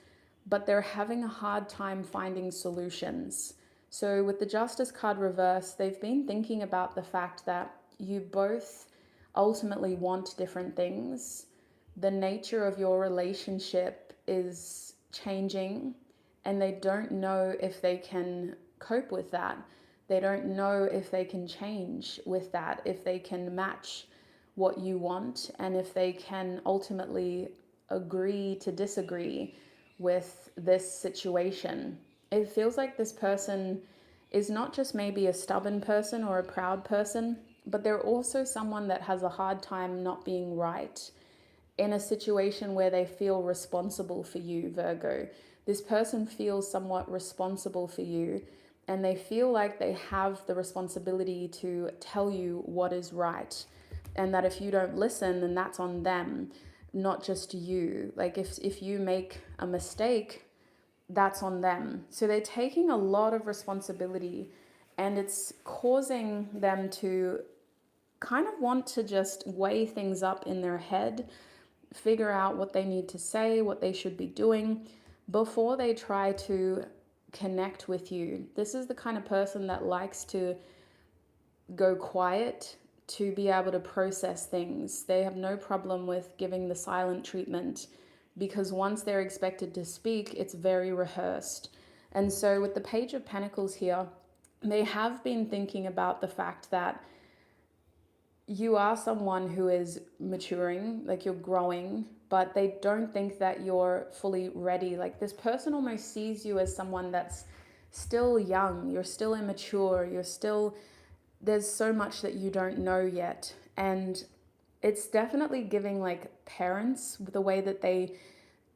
but they're having a hard time finding solutions. So with the Justice card reversed, they've been thinking about the fact that you both ultimately want different things. The nature of your relationship is changing, and they don't know if they can cope with that. They don't know if they can change with that, if they can match what you want, and if they can ultimately agree to disagree with this situation. It feels like this person is not just maybe a stubborn person or a proud person, but they're also someone that has a hard time not being right in a situation where they feel responsible for you, Virgo. This person feels somewhat responsible for you, and they feel like they have the responsibility to tell you what is right, and that if you don't listen, then that's on them, not just you. Like if you make a mistake, that's on them. So they're taking a lot of responsibility, and it's causing them to kind of want to just weigh things up in their head, figure out what they need to say, what they should be doing before they try to connect with you. This is the kind of person that likes to go quiet to be able to process things. They have no problem with giving the silent treatment, because once they're expected to speak, it's very rehearsed. And so with the Page of Pentacles here, they have been thinking about the fact that you are someone who is maturing, like you're growing, but they don't think that you're fully ready. Like this person almost sees you as someone that's still young, you're still immature, there's so much that you don't know yet. And it's definitely giving like parents, the way that they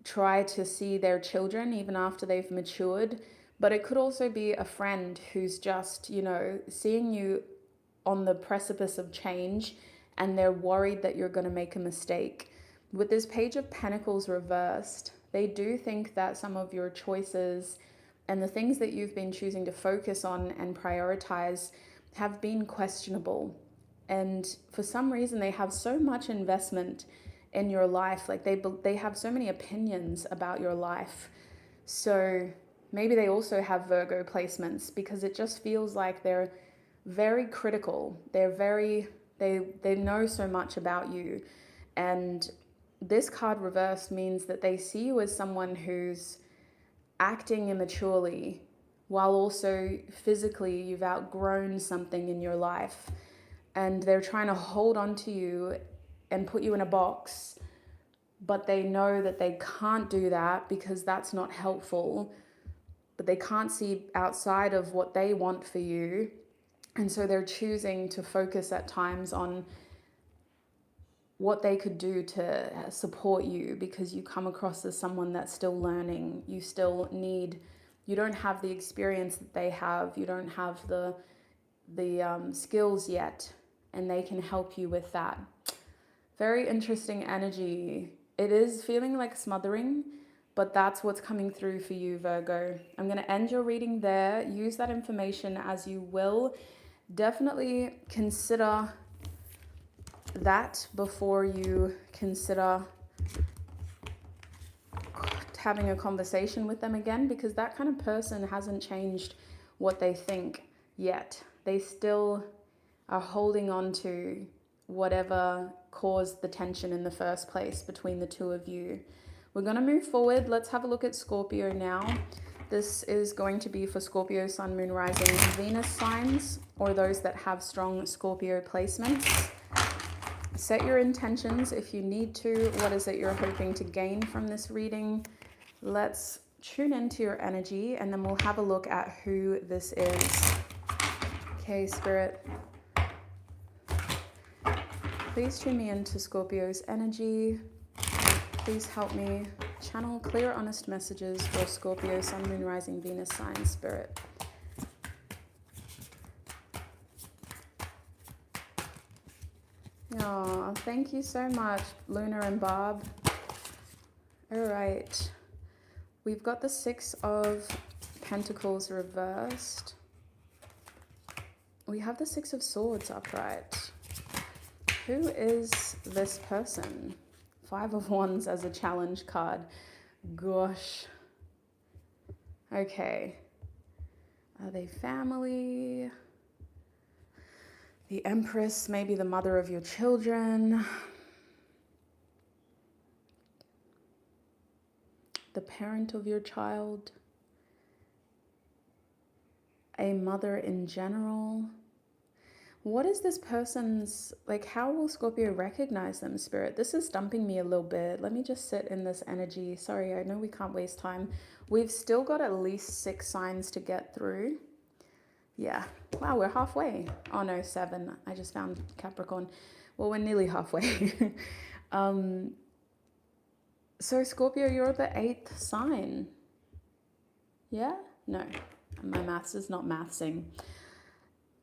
try to see their children even after they've matured. But it could also be a friend who's just, seeing you on the precipice of change, and they're worried that you're going to make a mistake. With this Page of Pentacles reversed, they do think that some of your choices and the things that you've been choosing to focus on and prioritize have been questionable. And for some reason, they have so much investment in your life. Like they have so many opinions about your life. So maybe they also have Virgo placements, because it just feels like they're very critical. They know so much about you. And this card reversed means that they see you as someone who's acting immaturely, while also physically you've outgrown something in your life, and they're trying to hold on to you and put you in a box, but they know that they can't do that because that's not helpful, but they can't see outside of what they want for you. And so they're choosing to focus at times on what they could do to support you, because you come across as someone that's still learning. You don't have the experience that they have. You don't have the skills yet, and they can help you with that. Very interesting energy. It is feeling like smothering, but that's what's coming through for you, Virgo. I'm going to end your reading there. Use that information as you will. Definitely consider that before you consider having a conversation with them again, because that kind of person hasn't changed what they think yet. They still are holding on to whatever caused the tension in the first place between the two of you. We're going to move forward. Let's have a look at Scorpio now. This is going to be for Scorpio, Sun, Moon, Rising, Venus signs, or those that have strong Scorpio placements. Set your intentions if you need to. What is it you're hoping to gain from this reading? Let's tune into your energy, and then we'll have a look at who this is. Okay, Spirit. Please tune me into Scorpio's energy. Please help me channel clear, honest messages for Scorpio, Sun, Moon, Rising, Venus sign, Spirit. Oh, thank you so much, Luna and Barb. All right. We've got the Six of Pentacles reversed. We have the Six of Swords upright. Who is this person? Five of Wands as a challenge card. Gosh. Okay. Are they family? The Empress, maybe the mother of your children. The parent of your child. A mother in general. What is this person's, like, how will Scorpio recognize them, Spirit? This is stumping me a little bit. Let me just sit in this energy. Sorry, I know we can't waste time. We've still got at least 6 signs to get through. Yeah. Wow, we're halfway. Oh no, 7. I just found Capricorn. Well, we're nearly halfway. So Scorpio, you're the 8th sign. Yeah? No, my maths is not mathsing.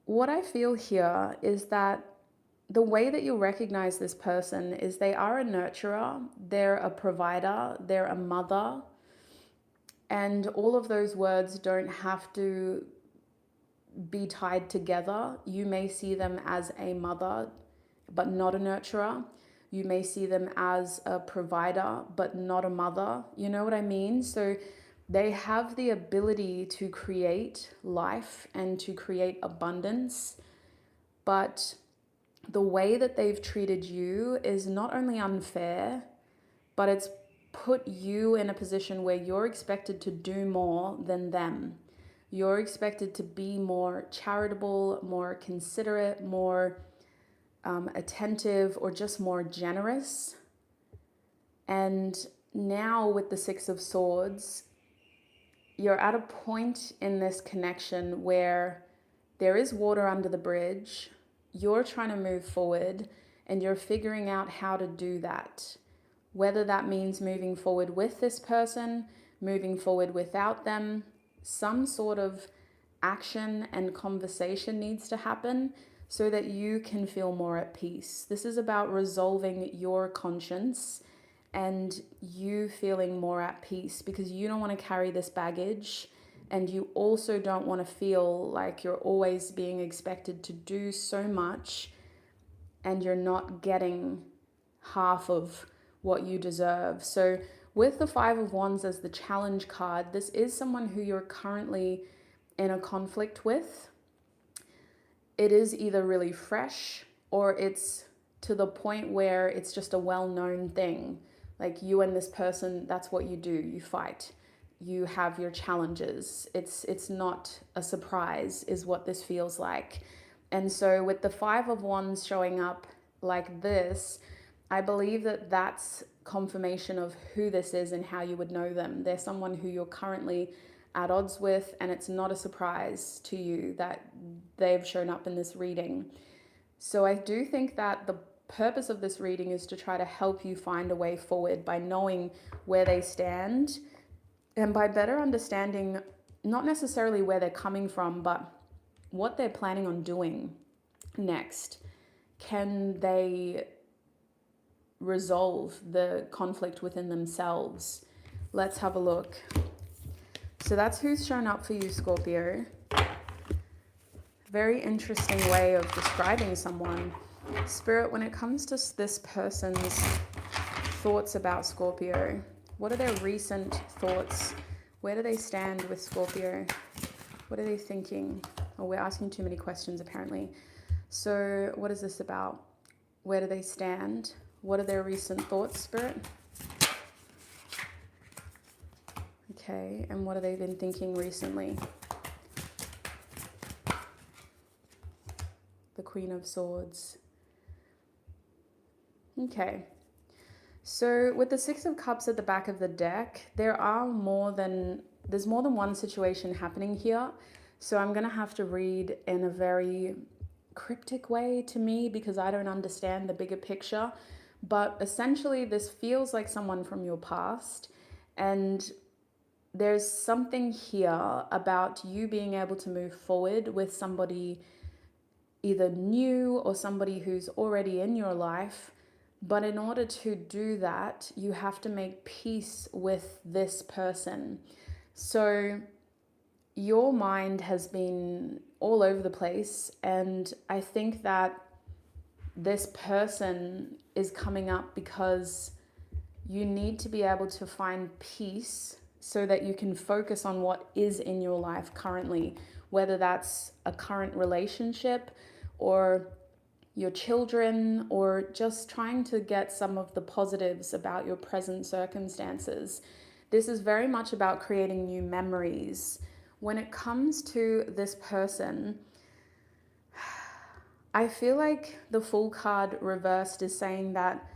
What I feel here is that the way that you'll recognize this person is they are a nurturer, they're a provider, they're a mother, and all of those words don't have to be tied together. You may see them as a mother, but not a nurturer. You may see them as a provider, but not a mother. You know what I mean? So they have the ability to create life and to create abundance, but the way that they've treated you is not only unfair, but it's put you in a position where you're expected to do more than them. You're expected to be more charitable, more considerate, more attentive, or just more generous. And now with the 6 of Swords, you're at a point in this connection where there is water under the bridge. You're trying to move forward and you're figuring out how to do that. Whether that means moving forward with this person, moving forward without them, some sort of action and conversation needs to happen so that you can feel more at peace. This is about resolving your conscience and you feeling more at peace, because you don't want to carry this baggage, and you also don't want to feel like you're always being expected to do so much and you're not getting half of what you deserve. So with the 5 of Wands as the challenge card, this is someone who you're currently in a conflict with. It is either really fresh or it's to the point where it's just a well-known thing. Like you and this person, that's what you do. You fight. You have your challenges. It's not a surprise is what this feels like. And so with the 5 of Wands showing up like this, I believe that that's confirmation of who this is and how you would know them. They're someone who you're currently at odds with, and it's not a surprise to you that they've shown up in this reading. So I do think that the purpose of this reading is to try to help you find a way forward by knowing where they stand and by better understanding not necessarily where they're coming from, but what they're planning on doing next. Can they resolve the conflict within themselves? Let's have a look. So that's who's shown up for you, Scorpio. Very interesting way of describing someone. Spirit, when it comes to this person's thoughts about Scorpio, what are their recent thoughts? Where do they stand with Scorpio? What are they thinking? Oh, we're asking too many questions apparently. So what is this about? Where do they stand? What are their recent thoughts, Spirit? Okay, and what have they been thinking recently? The Queen of Swords. Okay, so with the 6 of Cups at the back of the deck, there's more than one situation happening here. So I'm gonna have to read in a very cryptic way to me because I don't understand the bigger picture. But essentially this feels like someone from your past, and there's something here about you being able to move forward with somebody either new or somebody who's already in your life. But in order to do that, you have to make peace with this person. So your mind has been all over the place, and I think that this person is coming up because you need to be able to find peace so that you can focus on what is in your life currently, whether that's a current relationship or your children, or just trying to get some of the positives about your present circumstances. This is very much about creating new memories. When it comes to this person, I feel like the Fool card reversed is saying that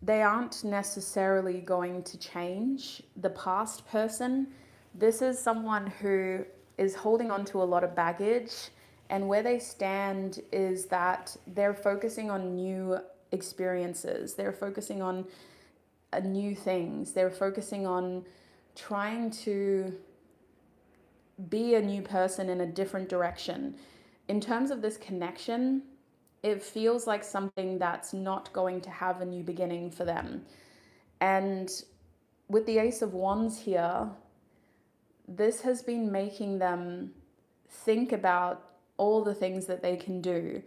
they aren't necessarily going to change the past person. This is someone who is holding on to a lot of baggage, and where they stand is that they're focusing on new experiences. They're focusing on new things. They're focusing on trying to be a new person in a different direction. In terms of this connection, it feels like something that's not going to have a new beginning for them. And with the Ace of Wands here, this has been making them think about all the things that they can do.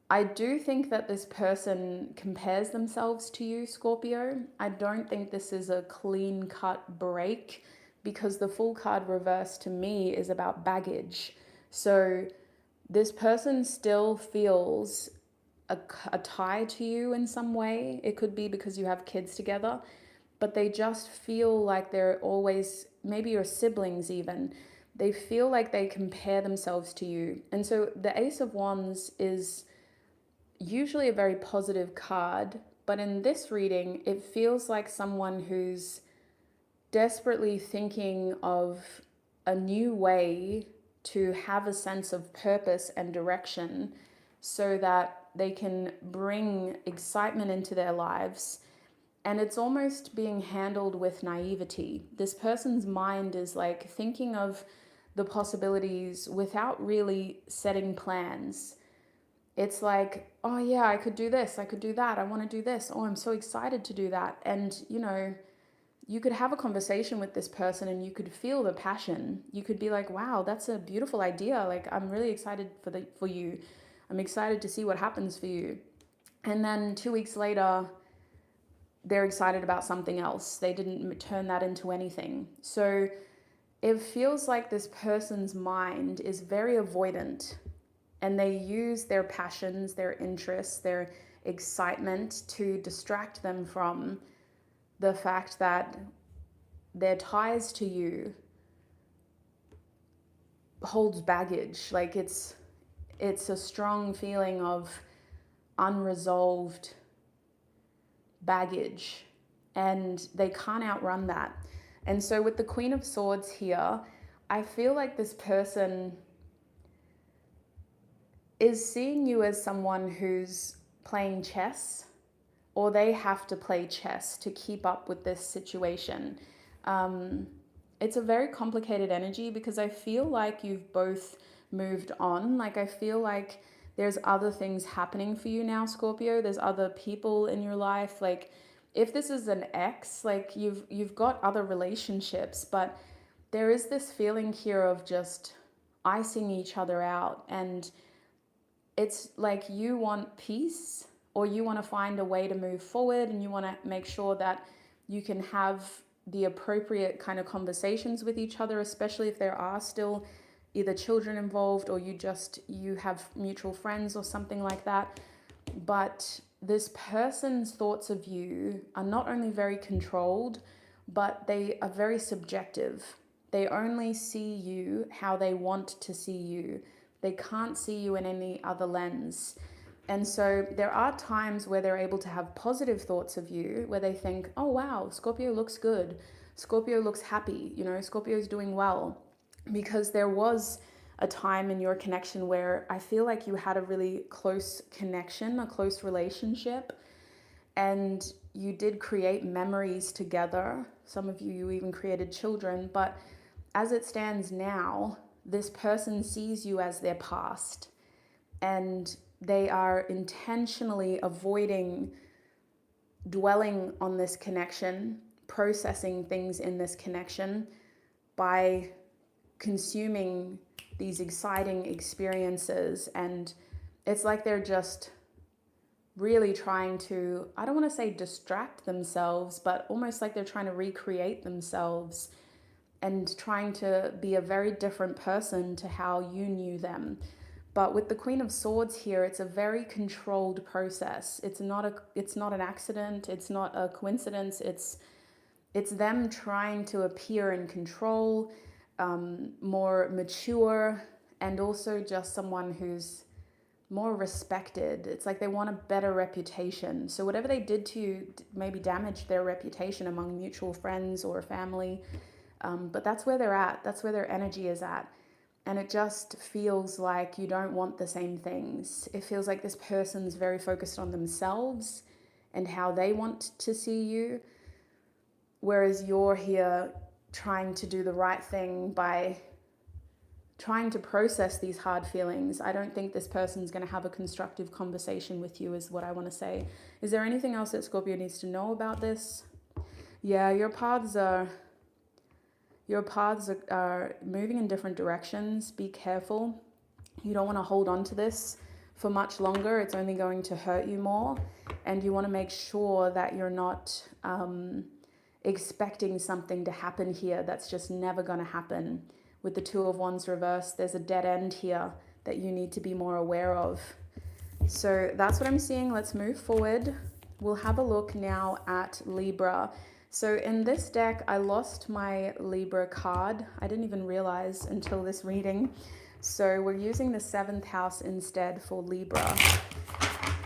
I do think that this person compares themselves to you, Scorpio. I don't think this is a clean-cut break, because the Fool card reversed to me is about baggage. So this person still feels a tie to you in some way. It could be because you have kids together, but they just feel like they're always, maybe your siblings even, they feel like they compare themselves to you. And so the Ace of Wands is usually a very positive card, but in this reading, it feels like someone who's desperately thinking of a new way to have a sense of purpose and direction so that they can bring excitement into their lives. And it's almost being handled with naivety. This person's mind is like thinking of the possibilities without really setting plans. It's like, oh yeah, I could do this, I could do that, I want to do this, oh, I'm so excited to do that. And, you know, you could have a conversation with this person and you could feel the passion. You could be like, wow, that's a beautiful idea. Like, I'm really excited for you. I'm excited to see what happens for you. And then 2 weeks later, they're excited about something else. They didn't turn that into anything. So it feels like this person's mind is very avoidant, and they use their passions, their interests, their excitement to distract them from the fact that their ties to you holds baggage. Like it's a strong feeling of unresolved baggage, and they can't outrun that. And so with the Queen of Swords here, I feel like this person is seeing you as someone who's playing chess, or they have to play chess to keep up with this situation. It's a very complicated energy because I feel like you've both moved on. Like, I feel like there's other things happening for you now, Scorpio. There's other people in your life. Like, if this is an ex, like you've got other relationships, but there is this feeling here of just icing each other out. And it's like you want peace, or you want to find a way to move forward, and you want to make sure that you can have the appropriate kind of conversations with each other, especially if there are still either children involved, or you have mutual friends or something like that. But this person's thoughts of you are not only very controlled, but they are very subjective. They only see you how they want to see you. They can't see you in any other lens. And so there are times where they're able to have positive thoughts of you, where they think, oh wow, Scorpio looks good. Scorpio looks happy. You know, Scorpio's doing well. Because there was a time in your connection where I feel like you had a really close connection, a close relationship, and you did create memories together. Some of you even created children, but as it stands now, this person sees you as their past, and they are intentionally avoiding dwelling on this connection, processing things in this connection by consuming these exciting experiences. And it's like they're just really trying to, I don't want to say distract themselves, but almost like they're trying to recreate themselves and trying to be a very different person to how you knew them. But with the Queen of Swords here, it's a very controlled process. It's not an accident. It's not a coincidence. It's them trying to appear in control, more mature, and also just someone who's more respected. It's like they want a better reputation. So whatever they did to you maybe damaged their reputation among mutual friends or family. But that's where they're at. That's where their energy is at. And it just feels like you don't want the same things. It feels like this person's very focused on themselves and how they want to see you, whereas you're here trying to do the right thing by trying to process these hard feelings. I don't think this person's going to have a constructive conversation with you, is what I want to say. Is there anything else that Scorpio needs to know about this? Yeah, your paths are moving in different directions. Be careful. You don't want to hold on to this for much longer. It's only going to hurt you more. And you want to make sure that you're not expecting something to happen here that's just never going to happen. With the Two of Wands reversed, there's a dead end here that you need to be more aware of. So that's what I'm seeing. Let's move forward. We'll have a look now at Libra. So in this deck, I lost my Libra card. I didn't even realize until this reading. So we're using the 7th house instead for Libra.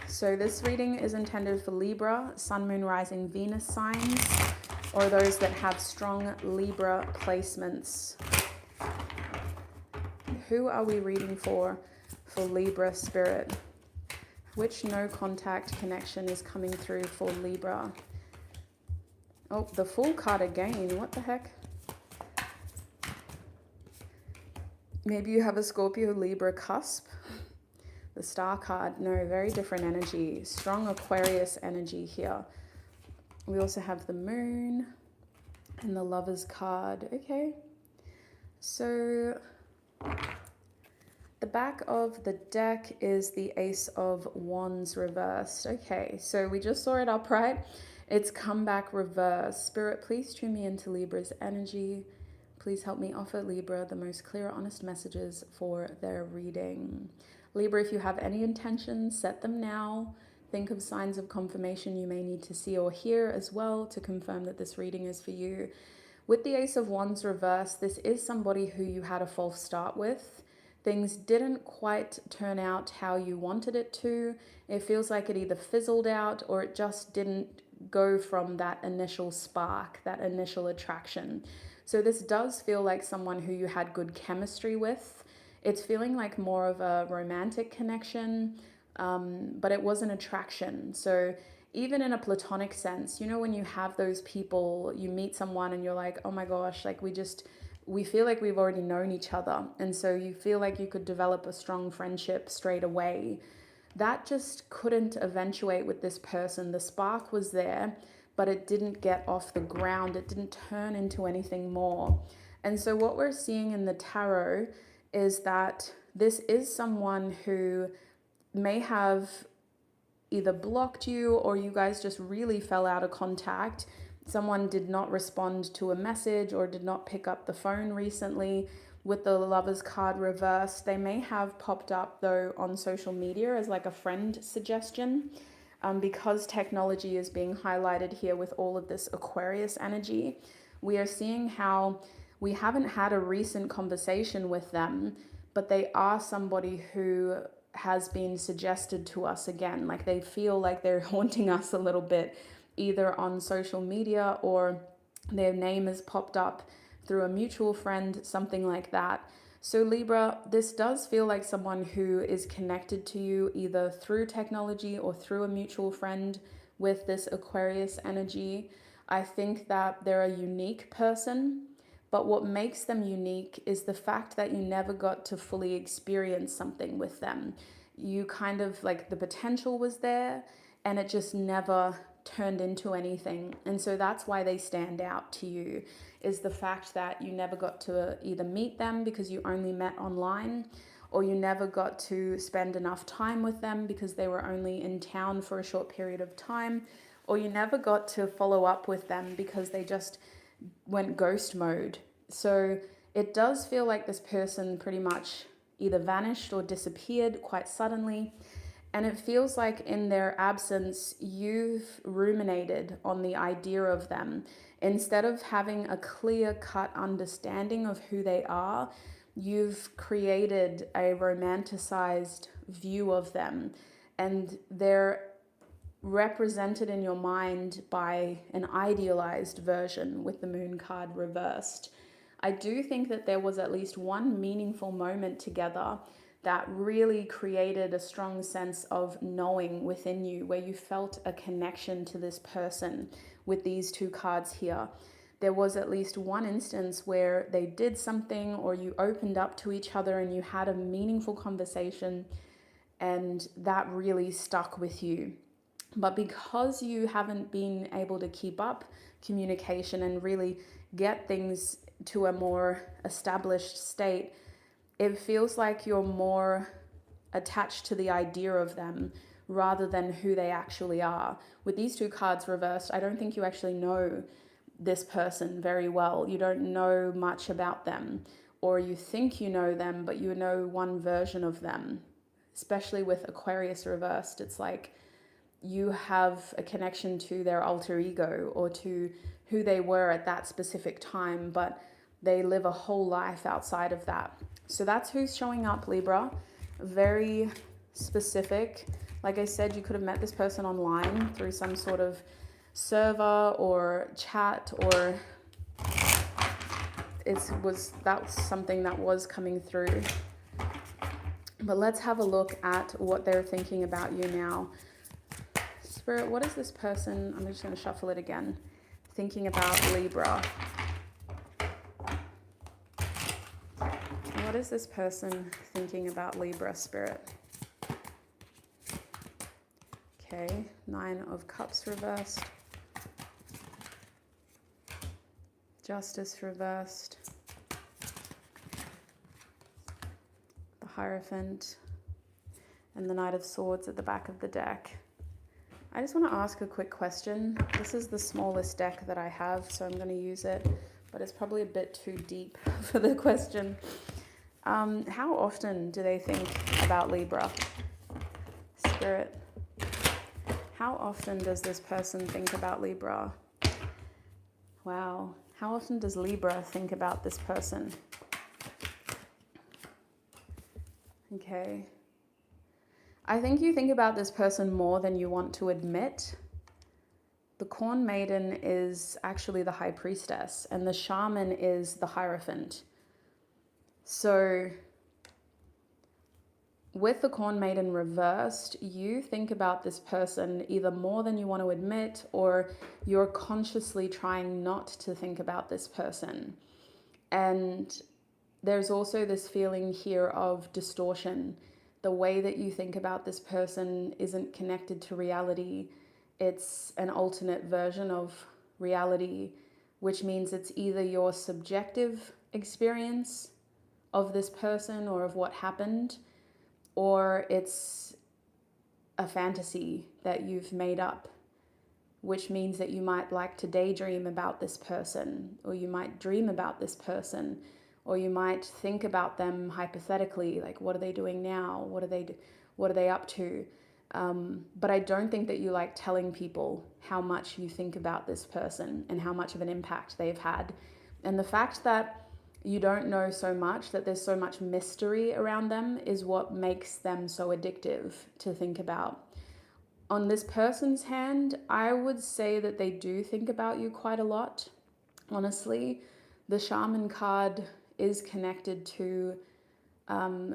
So this reading is intended for Libra, Sun, Moon, Rising, Venus signs, or those that have strong Libra placements. Who are we reading for Libra spirit? Which no contact connection is coming through for Libra? Oh, the Fool card again. What the heck? Maybe you have a Scorpio Libra cusp. The Star card. No, very different energy. Strong Aquarius energy here. We also have the Moon and the Lovers card. Okay. So the back of the deck is the Ace of Wands reversed. Okay, so we just saw it upright. It's come back reversed. Spirit, please tune me into Libra's energy. Please help me offer Libra the most clear, honest messages for their reading. Libra, if you have any intentions, set them now. Think of signs of confirmation you may need to see or hear as well to confirm that this reading is for you. With the Ace of Wands reversed, this is somebody who you had a false start with. Things didn't quite turn out how you wanted it to. It feels like it either fizzled out or it just didn't go from that initial spark, that initial attraction. So this does feel like someone who you had good chemistry with. It's feeling like more of a romantic connection, but it was an attraction. So even in a platonic sense, you know, when you have those people, you meet someone and you're like, oh my gosh, like we feel like we've already known each other. And so you feel like you could develop a strong friendship straight away. That just couldn't eventuate with this person. The spark was there, but it didn't get off the ground. It didn't turn into anything more. And so what we're seeing in the tarot is that this is someone who may have either blocked you or you guys just really fell out of contact. Someone did not respond to a message or did not pick up the phone recently. With the Lovers card reversed, they may have popped up though on social media as like a friend suggestion. Because technology is being highlighted here with all of this Aquarius energy, we are seeing how we haven't had a recent conversation with them, but they are somebody who has been suggested to us again. Like they feel like they're haunting us a little bit, either on social media or their name has popped up through a mutual friend, something like that. So Libra, this does feel like someone who is connected to you either through technology or through a mutual friend with this Aquarius energy. I think that they're a unique person, but what makes them unique is the fact that you never got to fully experience something with them. You kind of like the potential was there and it just never turned into anything. And so that's why they stand out to you, is the fact that you never got to either meet them because you only met online, or you never got to spend enough time with them because they were only in town for a short period of time, or you never got to follow up with them because they just went ghost mode. So it does feel like this person pretty much either vanished or disappeared quite suddenly. And it feels like in their absence, you've ruminated on the idea of them. Instead of having a clear-cut understanding of who they are, you've created a romanticized view of them, and they're represented in your mind by an idealized version with the moon card reversed. I do think that there was at least one meaningful moment together that really created a strong sense of knowing within you, where you felt a connection to this person with these two cards here. There was at least one instance where they did something, or you opened up to each other and you had a meaningful conversation, and that really stuck with you. But because you haven't been able to keep up communication and really get things to a more established state, it feels like you're more attached to the idea of them rather than who they actually are. With these two cards reversed, I don't think you actually know this person very well. You don't know much about them, or you think you know them, but you know one version of them. Especially with Aquarius reversed, it's like you have a connection to their alter ego or to who they were at that specific time, but they live a whole life outside of that. So that's who's showing up, Libra. Very specific. Like I said, you could have met this person online through some sort of server or chat, or that's something that was coming through. But let's have a look at what they're thinking about you now. Spirit, what is this person, I'm just going to shuffle it again, thinking about Libra? What is this person thinking about Libra, Spirit? Okay, 9 of Cups reversed. Justice reversed. The Hierophant. And the Knight of Swords at the back of the deck. I just want to ask a quick question. This is the smallest deck that I have, so I'm going to use it, but it's probably a bit too deep for the question. How often do they think about Libra? Spirit, how often does this person think about Libra? Wow. How often does Libra think about this person? Okay. I think you think about this person more than you want to admit. The Corn Maiden is actually the High Priestess, and the Shaman is the Hierophant. So with the Corn Maiden reversed, you think about this person either more than you want to admit, or you're consciously trying not to think about this person. And there's also this feeling here of distortion. The way that you think about this person isn't connected to reality. It's an alternate version of reality, which means it's either your subjective experience of this person or of what happened, or it's a fantasy that you've made up, which means that you might like to daydream about this person, or you might dream about this person, or you might think about them hypothetically, like, what are they doing now? What are they up to? But I don't think that you like telling people how much you think about this person and how much of an impact they've had. And the fact that you don't know so much, that there's so much mystery around them, is what makes them so addictive to think about. On this person's hand, I would say that they do think about you quite a lot. Honestly, the Shaman card is connected to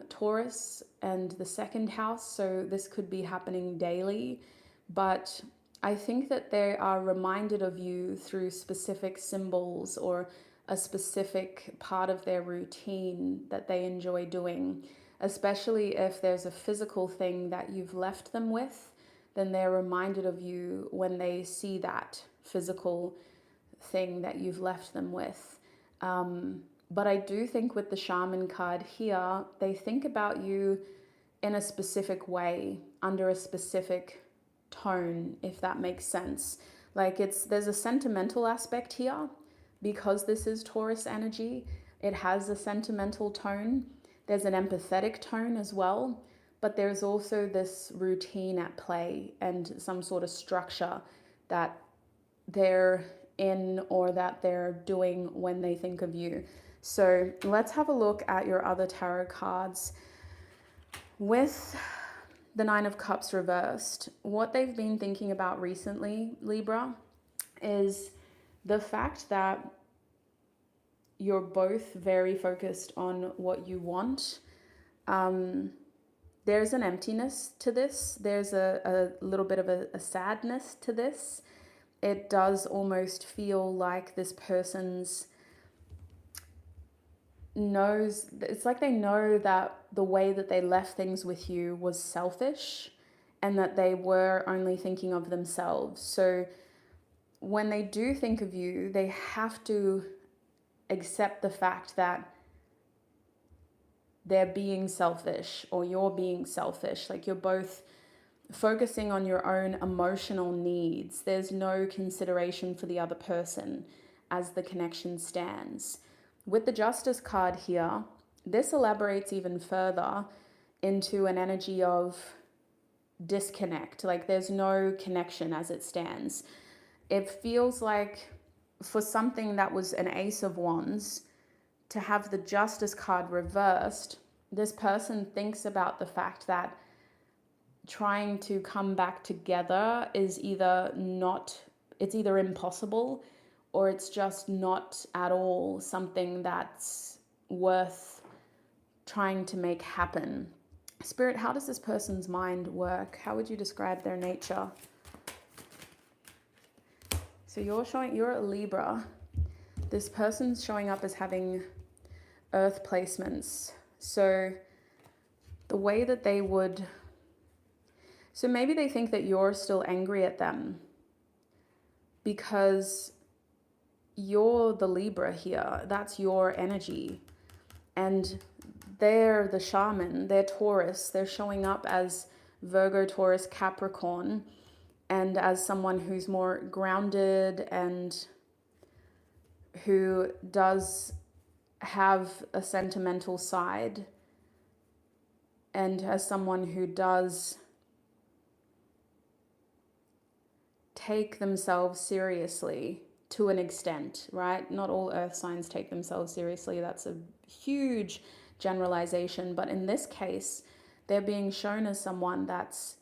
Taurus and the second house, so this could be happening daily. But I think that they are reminded of you through specific symbols or a specific part of their routine that they enjoy doing, especially if there's a physical thing that you've left them with, then they're reminded of you when they see that physical thing that you've left them with. But I do think with the Shaman card here, they think about you in a specific way, under a specific tone, if that makes sense. Like there's a sentimental aspect here. Because this is Taurus energy, it has a sentimental tone. There's an empathetic tone as well, but there's also this routine at play and some sort of structure that they're in or that they're doing when they think of you. So let's have a look at your other tarot cards. With the Nine of Cups reversed, what they've been thinking about recently, Libra, is the fact that you're both very focused on what you want. There's an emptiness to this. There's a little bit of a sadness to this. It does almost feel like this person's knows, it's like they know that the way that they left things with you was selfish and that they were only thinking of themselves. So when they do think of you, they have to accept the fact that they're being selfish or you're being selfish. Like you're both focusing on your own emotional needs. There's no consideration for the other person as the connection stands. With the Justice card here, this elaborates even further into an energy of disconnect. Like there's no connection as it stands. It feels like for something that was an Ace of Wands, to have the Justice card reversed, this person thinks about the fact that trying to come back together is either impossible or it's just not at all something that's worth trying to make happen. Spirit, how does this person's mind work? How would you describe their nature? So you're a Libra. This person's showing up as having earth placements. So the way that they would, so maybe they think that you're still angry at them because you're the Libra here. That's your energy. And they're the shaman, they're Taurus. They're showing up as Virgo, Taurus, Capricorn, and as someone who's more grounded and who does have a sentimental side, and as someone who does take themselves seriously to an extent, right? Not all earth signs take themselves seriously. That's a huge generalization. But in this case, they're being shown as someone that's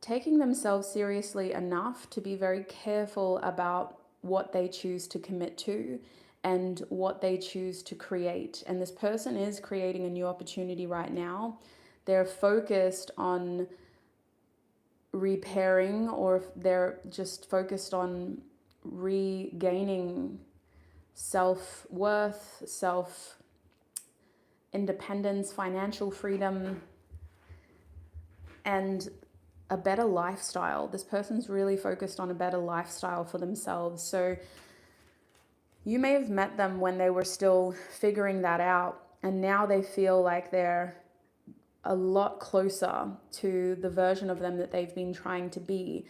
taking themselves seriously enough to be very careful about what they choose to commit to and what they choose to create. And this person is creating a new opportunity right now. They're focused on repairing, or they're just focused on regaining self-worth, self-independence, financial freedom, and a better lifestyle. This person's really focused on a better lifestyle for themselves. So you may have met them when they were still figuring that out, and now they feel like they're a lot closer to the version of them that they've been trying to be.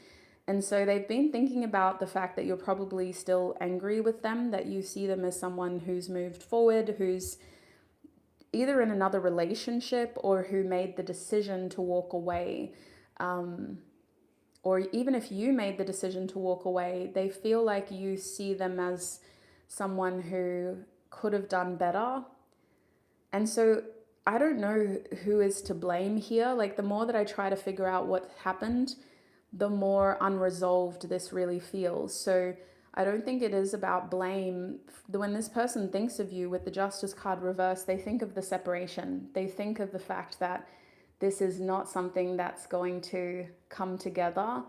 And so they've been thinking about the fact that you're probably still angry with them, that you see them as someone who's moved forward, who's either in another relationship or who made the decision to walk away. Or even if you made the decision to walk away, they feel like you see them as someone who could have done better. And so I don't know who is to blame here. Like the more that I try to figure out what happened, the more unresolved this really feels. So I don't think it is about blame. When this person thinks of you with the Justice card reversed, they think of the separation. They think of the fact that this is not something that's going to come together.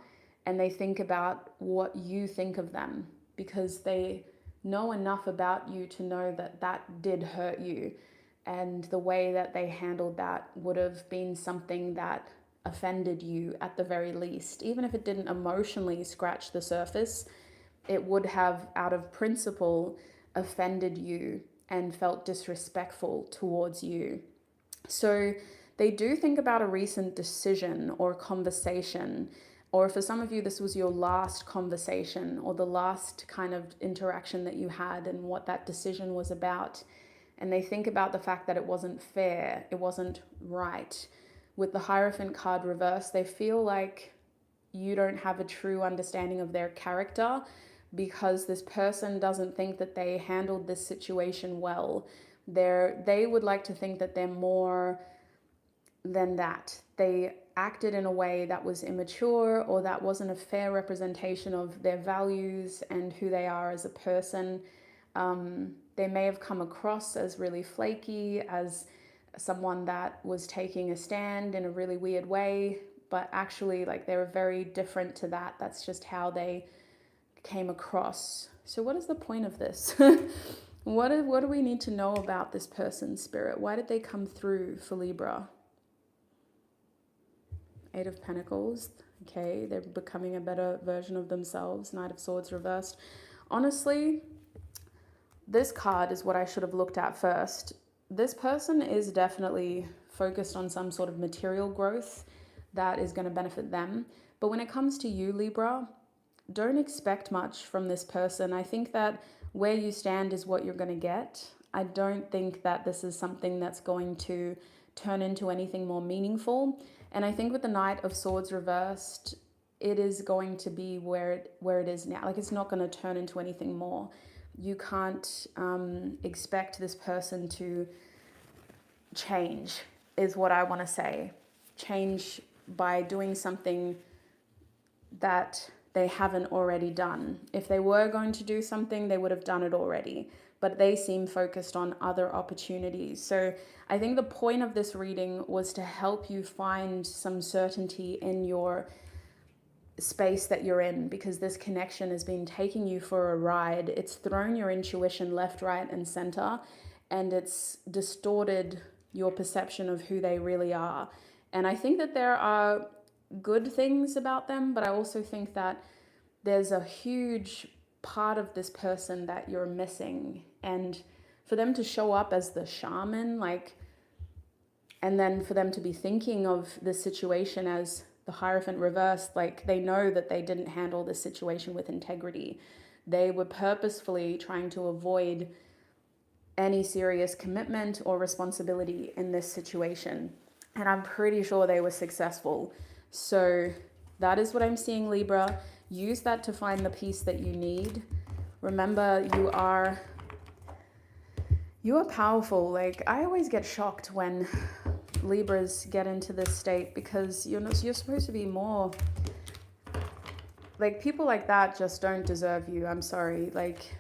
And they think about what you think of them, because they know enough about you to know that that did hurt you. And the way that they handled that would have been something that offended you at the very least. Even if it didn't emotionally scratch the surface, it would have, out of principle, offended you and felt disrespectful towards you. So they do think about a recent decision or conversation, or for some of you, this was your last conversation or the last kind of interaction that you had and what that decision was about. And they think about the fact that it wasn't fair, it wasn't right. With the Hierophant card reversed, they feel like you don't have a true understanding of their character, because this person doesn't think that they handled this situation well. They would like to think that they're more then that. They acted in a way that was immature, or that wasn't a fair representation of their values and who they are as a person. They may have come across as really flaky, as someone that was taking a stand in a really weird way, but actually, like, they were very different to that. That's just how they came across. So what is the point of this? What do we need to know about this person's spirit? Why did they come through for Libra? Eight of Pentacles. Okay, they're becoming a better version of themselves. Knight of Swords reversed. Honestly, this card is what I should have looked at first. This person is definitely focused on some sort of material growth that is going to benefit them. But when it comes to you, Libra, don't expect much from this person. I think that where you stand is what you're going to get. I don't think that this is something that's going to turn into anything more meaningful. And I think with the Knight of Swords reversed, it is going to be where it is now. Like, it's not going to turn into anything more. You can't expect this person to change, is what I want to say. Change by doing something that they haven't already done. If they were going to do something, they would have done it already. But they seem focused on other opportunities. So I think the point of this reading was to help you find some certainty in your space that you're in, because this connection has been taking you for a ride. It's thrown your intuition left, right, and center, and it's distorted your perception of who they really are. And I think that there are good things about them, but I also think that there's a huge part of this person that you're missing. And for them to show up as the shaman, like, and then for them to be thinking of the situation as the Hierophant reversed, like, they know that they didn't handle this situation with integrity. They were purposefully trying to avoid any serious commitment or responsibility in this situation. And I'm pretty sure they were successful. So that is what I'm seeing, Libra. Use that to find the peace that you need. Remember, you are powerful. Like, I always get shocked when Libras get into this state, because you're supposed to be more, like, people like that just don't deserve you. I'm sorry. Like,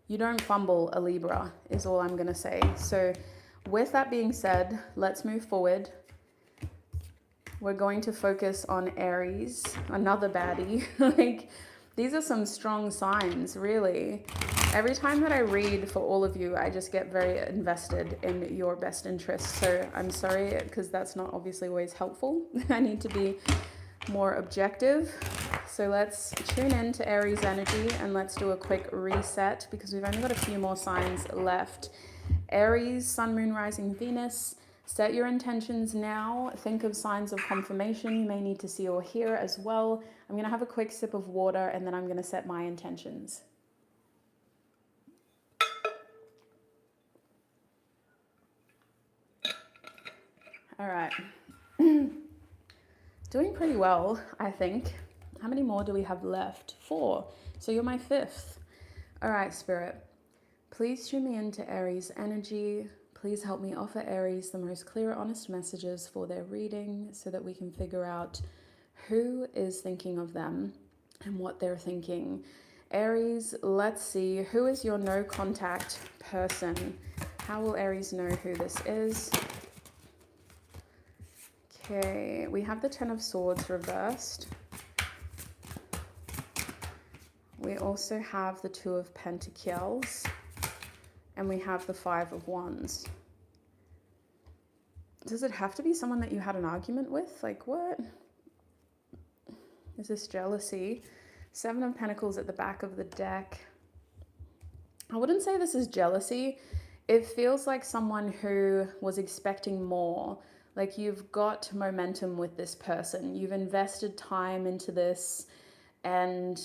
you don't fumble a Libra, is all I'm gonna say. So with that being said, let's move forward. We're going to focus on Aries, another baddie. Like, these are some strong signs, really. Every time that I read for all of you, I just get very invested in your best interests. So I'm sorry, because that's not obviously always helpful. I need to be more objective. So let's tune in to Aries energy and let's do a quick reset, because we've only got a few more signs left. Aries, Sun, Moon, Rising, Venus. Set your intentions now. Think of signs of confirmation you may need to see or hear as well. I'm going to have a quick sip of water and then I'm going to set my intentions. All right. Doing pretty well, I think. How many more do we have left? 4. So you're my 5th. All right, Spirit. Please tune me into Aries energy. Please help me offer Aries the most clear, honest messages for their reading so that we can figure out who is thinking of them and what they're thinking. Aries, let's see. Who is your no contact person? How will Aries know who this is? Okay, we have the 10 of Swords reversed. We also have the 2 of Pentacles. And we have the 5 of Wands. Does it have to be someone that you had an argument with? Like, what? Is this jealousy? 7 of Pentacles at the back of the deck. I wouldn't say this is jealousy. It feels like someone who was expecting more. Like, you've got momentum with this person. You've invested time into this. And,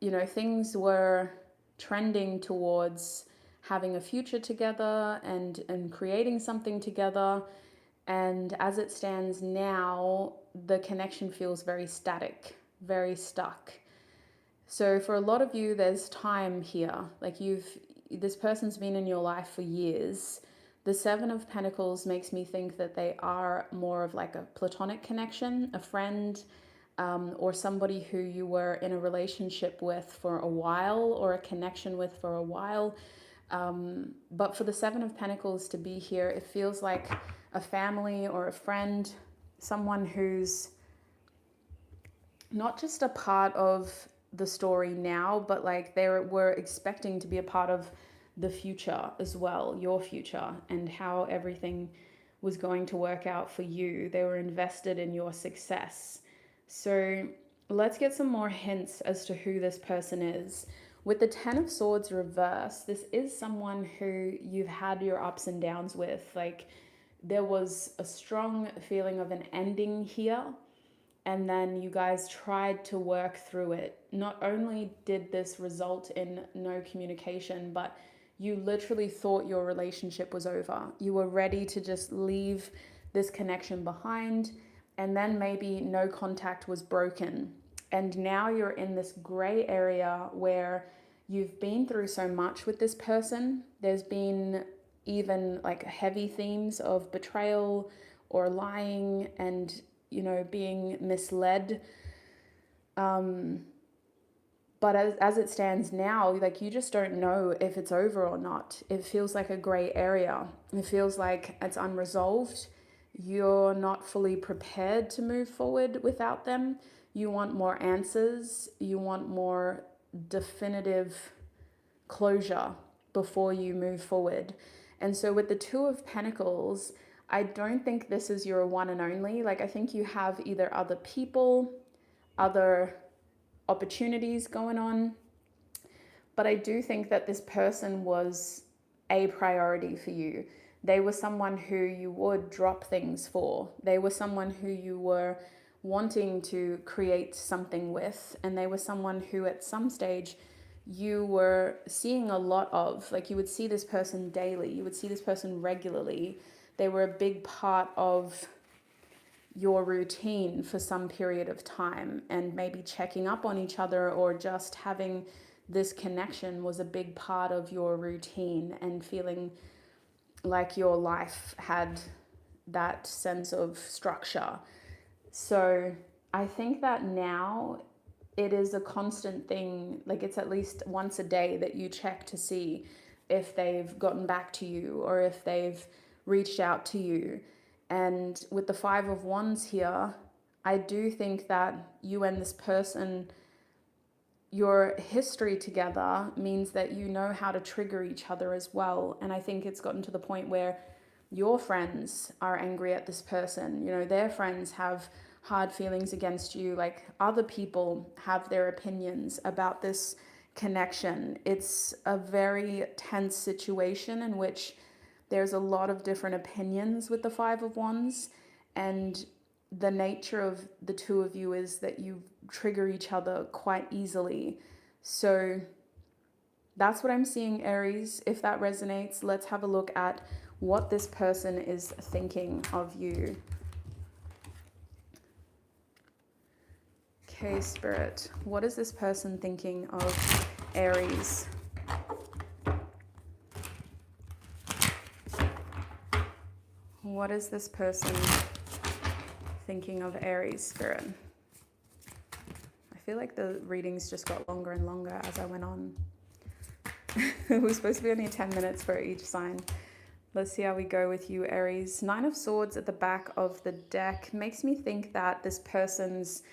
you know, things were trending towards having a future together and creating something together. And as it stands now, the connection feels very static, very stuck. So for a lot of you, there's time here. Like, this person's been in your life for years. The Seven of Pentacles makes me think that they are more of like a platonic connection, a friend, or somebody who you were in a relationship with for a while or a connection with for a while. But for the Seven of Pentacles to be here, it feels like a family or a friend, someone who's not just a part of the story now, but like they were expecting to be a part of the future as well, your future, and how everything was going to work out for you. They were invested in your success. So let's get some more hints as to who this person is. With the Ten of Swords reversed, this is someone who you've had your ups and downs with. Like there was a strong feeling of an ending here, and then you guys tried to work through it. Not only did this result in no communication, but you literally thought your relationship was over. You were ready to just leave this connection behind, and then maybe no contact was broken. And now you're in this gray area where you've been through so much with this person. There's been even like heavy themes of betrayal or lying and, you know, being misled. But as it stands now, like you just don't know if it's over or not. It feels like a gray area. It feels like it's unresolved. You're not fully prepared to move forward without them. You want more answers. You want more definitive closure before you move forward. And so with the Two of Pentacles, I don't think this is your one and only. Like I think you have either other people, other opportunities going on, but I do think that this person was a priority for you. They were someone who you would drop things for. They were someone who you were wanting to create something with, and they were someone who at some stage you were seeing a lot of. Like you would see this person daily, you would see this person regularly. They were a big part of your routine for some period of time, and maybe checking up on each other or just having this connection was a big part of your routine, and feeling like your life had that sense of structure. So I think that now it is a constant thing. Like it's at least once a day that you check to see if they've gotten back to you or if they've reached out to you. And with the Five of Wands here, I do think that you and this person, your history together means that you know how to trigger each other as well. And I think it's gotten to the point where your friends are angry at this person. You know, their friends have hard feelings against you. Like other people have their opinions about this connection. It's a very tense situation in which there's a lot of different opinions with the Five of Wands, and the nature of the two of you is that you trigger each other quite easily. So that's what I'm seeing, Aries. If that resonates, let's have a look at what this person is thinking of you. Okay, Spirit, what is this person thinking of Aries? What is this person thinking of Aries, Spirit? I feel like the readings just got longer and longer as I went on. It was supposed to be only 10 minutes for each sign. Let's see how we go with you, Aries. Nine of Swords at the back of the deck makes me think that this person's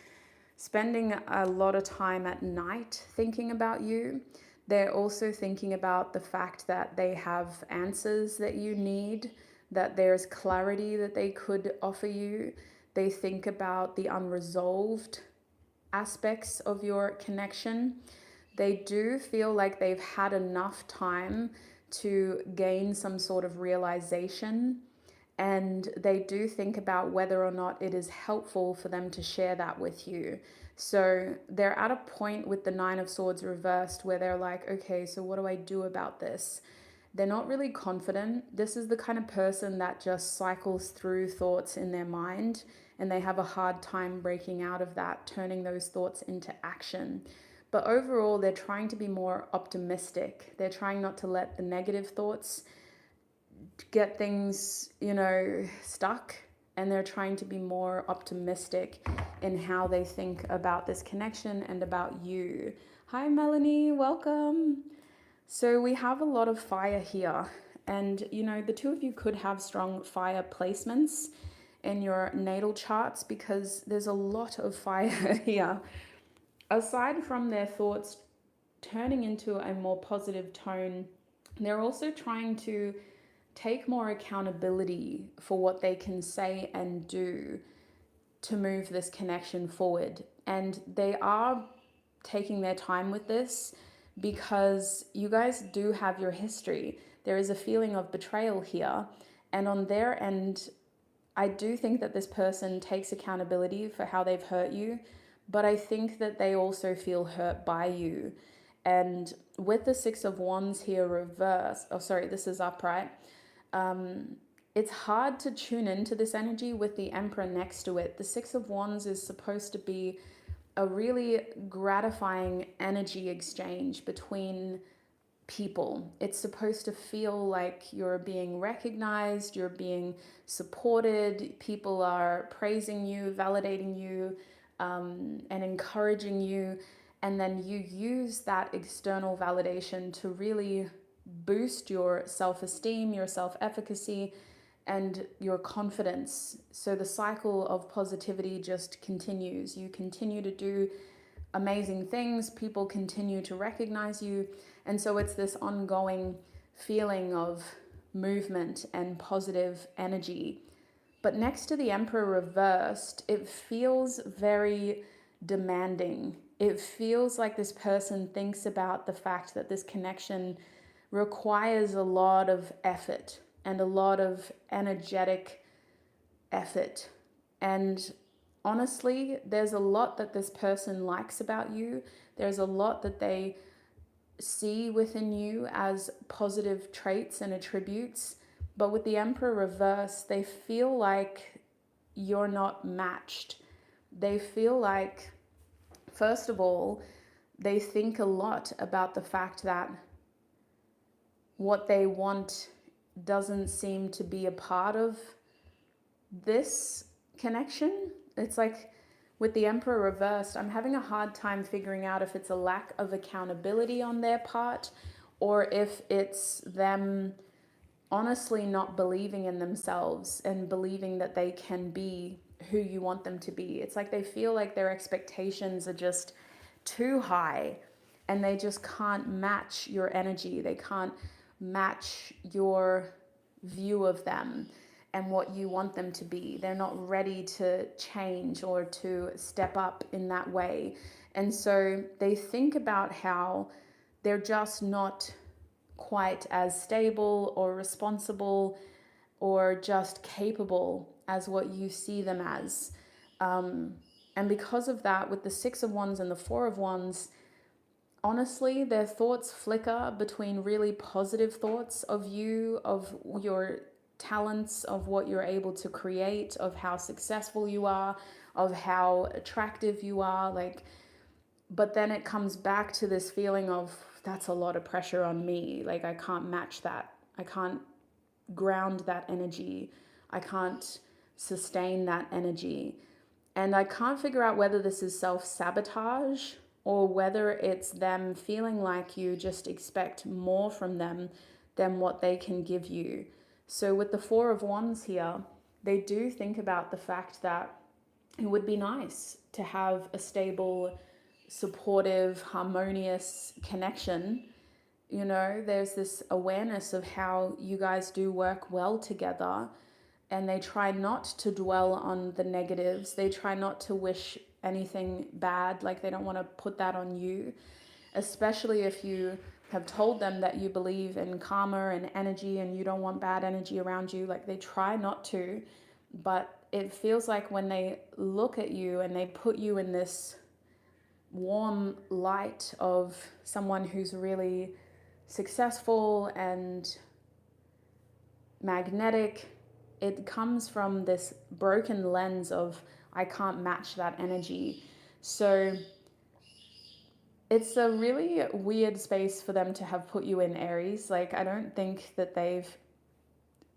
spending a lot of time at night thinking about you. They're also thinking about the fact that they have answers that you need, that there's clarity that they could offer you. They think about the unresolved aspects of your connection. They do feel like they've had enough time to gain some sort of realization, and they do think about whether or not it is helpful for them to share that with you. So they're at a point with the Nine of Swords reversed where they're like, okay, so what do I do about this? They're not really confident. This is the kind of person that just cycles through thoughts in their mind, and they have a hard time breaking out of that, turning those thoughts into action. But overall, they're trying to be more optimistic. They're trying not to let the negative thoughts get things, you know, stuck, and they're trying to be more optimistic in how they think about this connection and about you. Hi, Melanie, welcome. So we have a lot of fire here, and you know, the two of you could have strong fire placements in your natal charts because there's a lot of fire here. Aside from their thoughts turning into a more positive tone, they're also trying to take more accountability for what they can say and do to move this connection forward. And they are taking their time with this because you guys do have your history. There is a feeling of betrayal here. And on their end, I do think that this person takes accountability for how they've hurt you, but I think that they also feel hurt by you. And with the Six of Wands here reversed, oh, sorry, this is upright. It's hard to tune into this energy with the Emperor next to it. The Six of Wands is supposed to be a really gratifying energy exchange between people. It's supposed to feel like you're being recognized, you're being supported, people are praising you, validating you, and encouraging you. And then you use that external validation to really boost your self-esteem, your self-efficacy, and your confidence. So the cycle of positivity just continues. You continue to do amazing things, people continue to recognize you, and so it's this ongoing feeling of movement and positive energy. But next to the Emperor reversed, it feels very demanding. It feels like this person thinks about the fact that this connection requires a lot of effort and a lot of energetic effort. And honestly, there's a lot that this person likes about you. There's a lot that they see within you as positive traits and attributes. But with the Emperor reverse, they feel like you're not matched. They feel like, first of all, they think a lot about the fact that what they want doesn't seem to be a part of this connection. It's like with the Emperor reversed, I'm having a hard time figuring out if it's a lack of accountability on their part or if it's them honestly not believing in themselves and believing that they can be who you want them to be. It's like they feel like their expectations are just too high and they just can't match your energy. They can't match your view of them and what you want them to be. They're not ready to change or to step up in that way. And so they think about how they're just not quite as stable or responsible or just capable as what you see them as. And because of that, with the Six of Wands and the Four of Wands, honestly, their thoughts flicker between really positive thoughts of you, of your talents, of what you're able to create, of how successful you are, of how attractive you are, like, but then it comes back to this feeling of that's a lot of pressure on me. Like, I can't match that. I can't ground that energy. I can't sustain that energy. And I can't figure out whether this is self-sabotage or whether it's them feeling like you just expect more from them than what they can give you. So with the Four of Wands here, they do think about the fact that it would be nice to have a stable, supportive, harmonious connection. You know, there's this awareness of how you guys do work well together, and they try not to dwell on the negatives. They try not to wish anything bad, like they don't want to put that on you, especially if you have told them that you believe in karma and energy and you don't want bad energy around you. Like, they try not to, but it feels like when they look at you and they put you in this warm light of someone who's really successful and magnetic, it comes from this broken lens of I can't match that energy. So it's a really weird space for them to have put you in, Aries. Like, I don't think that they've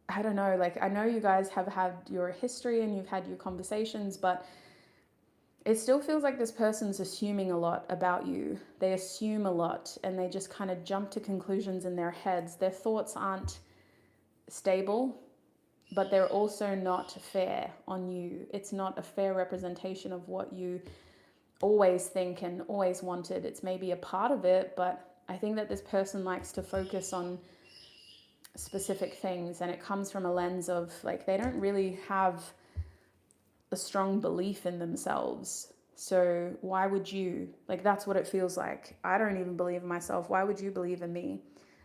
I don't know, like I know you guys have had your history and you've had your conversations, but it still feels like this person's assuming a lot about you. They assume a lot and they just kind of jump to conclusions in their heads. Their thoughts aren't stable, but they're also not fair on you. It's not a fair representation of what you always think and always wanted. It's maybe a part of it, but I think that this person likes to focus on specific things, and it comes from a lens of like they don't really have a strong belief in themselves. So why would you? Like that's what it feels like. I don't even believe in myself. Why would you believe in me?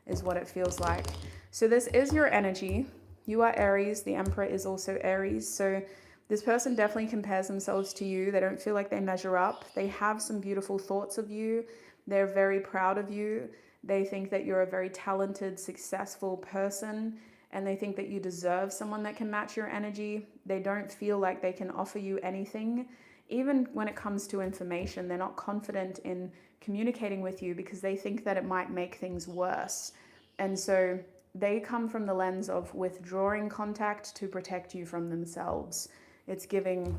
Is what it feels like. So this is your energy. You are Aries. The Emperor is also Aries. So this person definitely compares themselves to you. They don't feel like they measure up. They have some beautiful thoughts of you. They're very proud of you. They think that you're a very talented, successful person, and they think that you deserve someone that can match your energy. They don't feel like they can offer you anything. Even when it comes to information, they're not confident in communicating with you because they think that it might make things worse. And so they come from the lens of withdrawing contact to protect you from themselves. It's giving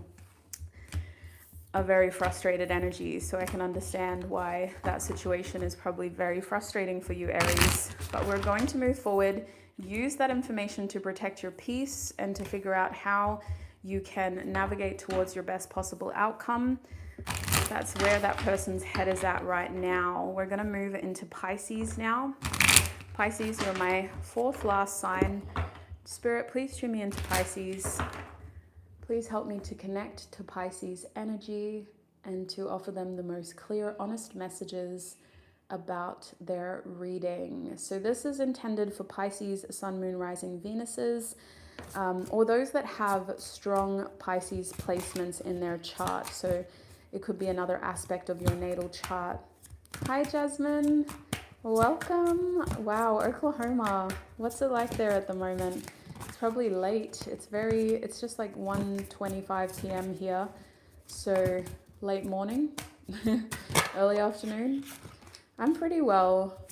a very frustrated energy, so I can understand why that situation is probably very frustrating for you, Aries. But we're going to move forward, use that information to protect your peace and to figure out how you can navigate towards your best possible outcome. That's where that person's head is at right now. We're going to move into Pisces now. Pisces, you're my fourth last sign. Spirit, please tune me into Pisces. Please help me to connect to Pisces energy and to offer them the most clear, honest messages about their reading. So this is intended for Pisces, Sun, Moon, Rising, Venuses, or those that have strong Pisces placements in their chart. So it could be another aspect of your natal chart. Hi, Jasmine. Welcome. Wow, Oklahoma. What's it like there at the moment? It's probably late. It's just like 1:25 p.m. here. So late morning, early afternoon. I'm pretty well.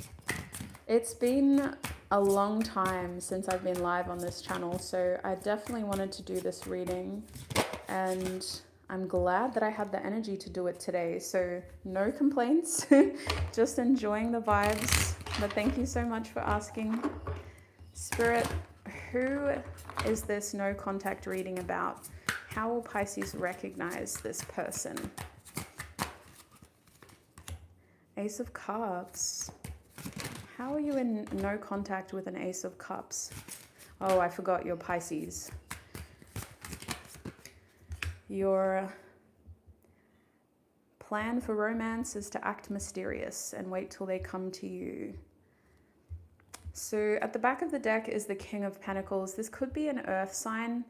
It's been a long time since I've been live on this channel, so I definitely wanted to do this reading, and I'm glad that I had the energy to do it today. So no complaints, just enjoying the vibes. But thank you so much for asking. Spirit, who is this no contact reading about? How will Pisces recognize this person? Ace of Cups. How are you in no contact with an Ace of Cups? Oh, I forgot, you're Pisces. Your plan for romance is to act mysterious and wait till they come to you. So at the back of the deck is the King of Pentacles. This could be an earth sign.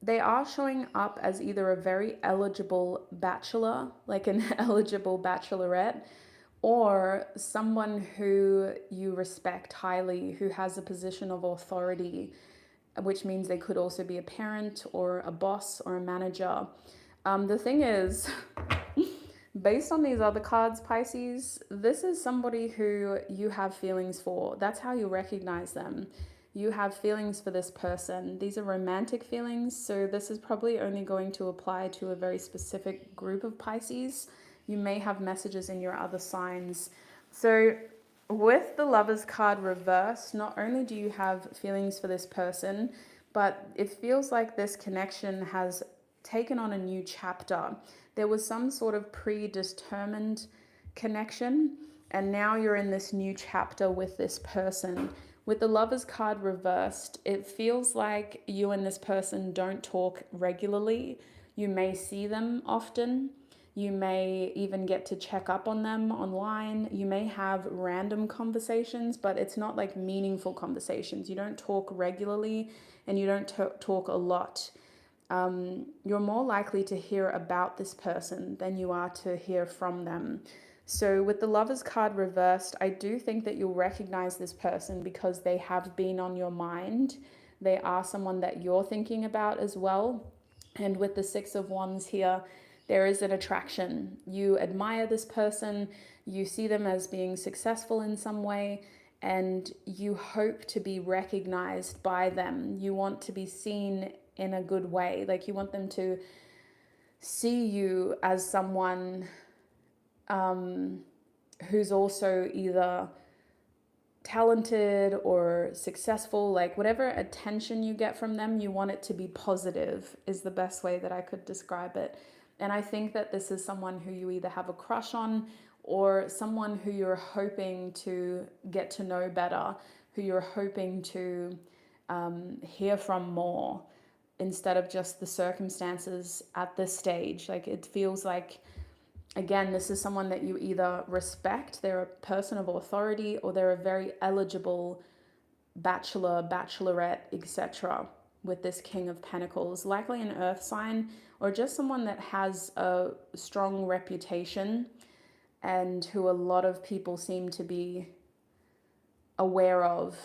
They are showing up as either a very eligible bachelor, like an eligible bachelorette, or someone who you respect highly, who has a position of authority, which means they could also be a parent or a boss or a manager. The thing is, based on these other cards, Pisces, this is somebody who you have feelings for. That's how you recognize them. You have feelings for this person. These are romantic feelings, so this is probably only going to apply to a very specific group of Pisces. You may have messages in your other signs. So with the Lovers card reversed, not only do you have feelings for this person, but it feels like this connection has taken on a new chapter. There was some sort of predetermined connection, and now you're in this new chapter with this person. With the Lovers card reversed, it feels like you and this person don't talk regularly. You may see them often. You may even get to check up on them online. You may have random conversations, but it's not like meaningful conversations. You don't talk regularly and you don't talk a lot. You're more likely to hear about this person than you are to hear from them. So with the Lovers card reversed, I do think that you'll recognize this person because they have been on your mind. They are someone that you're thinking about as well. And with the Six of Wands here, there is an attraction. You admire this person, you see them as being successful in some way, and you hope to be recognized by them. You want to be seen in a good way. Like you want them to see you as someone who's also either talented or successful, like whatever attention you get from them, you want it to be positive, is the best way that I could describe it. And I think that this is someone who you either have a crush on or someone who you're hoping to get to know better, who you're hoping to hear from more instead of just the circumstances at this stage. Like it feels like, again, this is someone that you either respect, they're a person of authority, or they're a very eligible bachelor, bachelorette, etc. with this King of Pentacles, likely an earth sign, or just someone that has a strong reputation and who a lot of people seem to be aware of.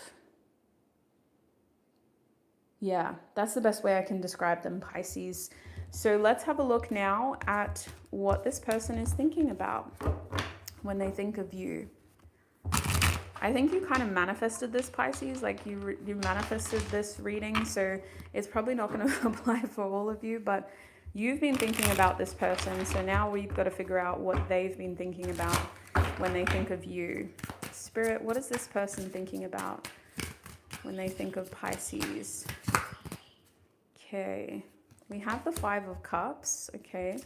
Yeah, that's the best way I can describe them, Pisces. So let's have a look now at what this person is thinking about when they think of you. I think you kind of manifested this, Pisces, like you manifested this reading, so it's probably not going to apply for all of you, but you've been thinking about this person, so now we've got to figure out what they've been thinking about when they think of you. Spirit, what is this person thinking about when they think of Pisces? Okay. We have the Five of Cups, okay.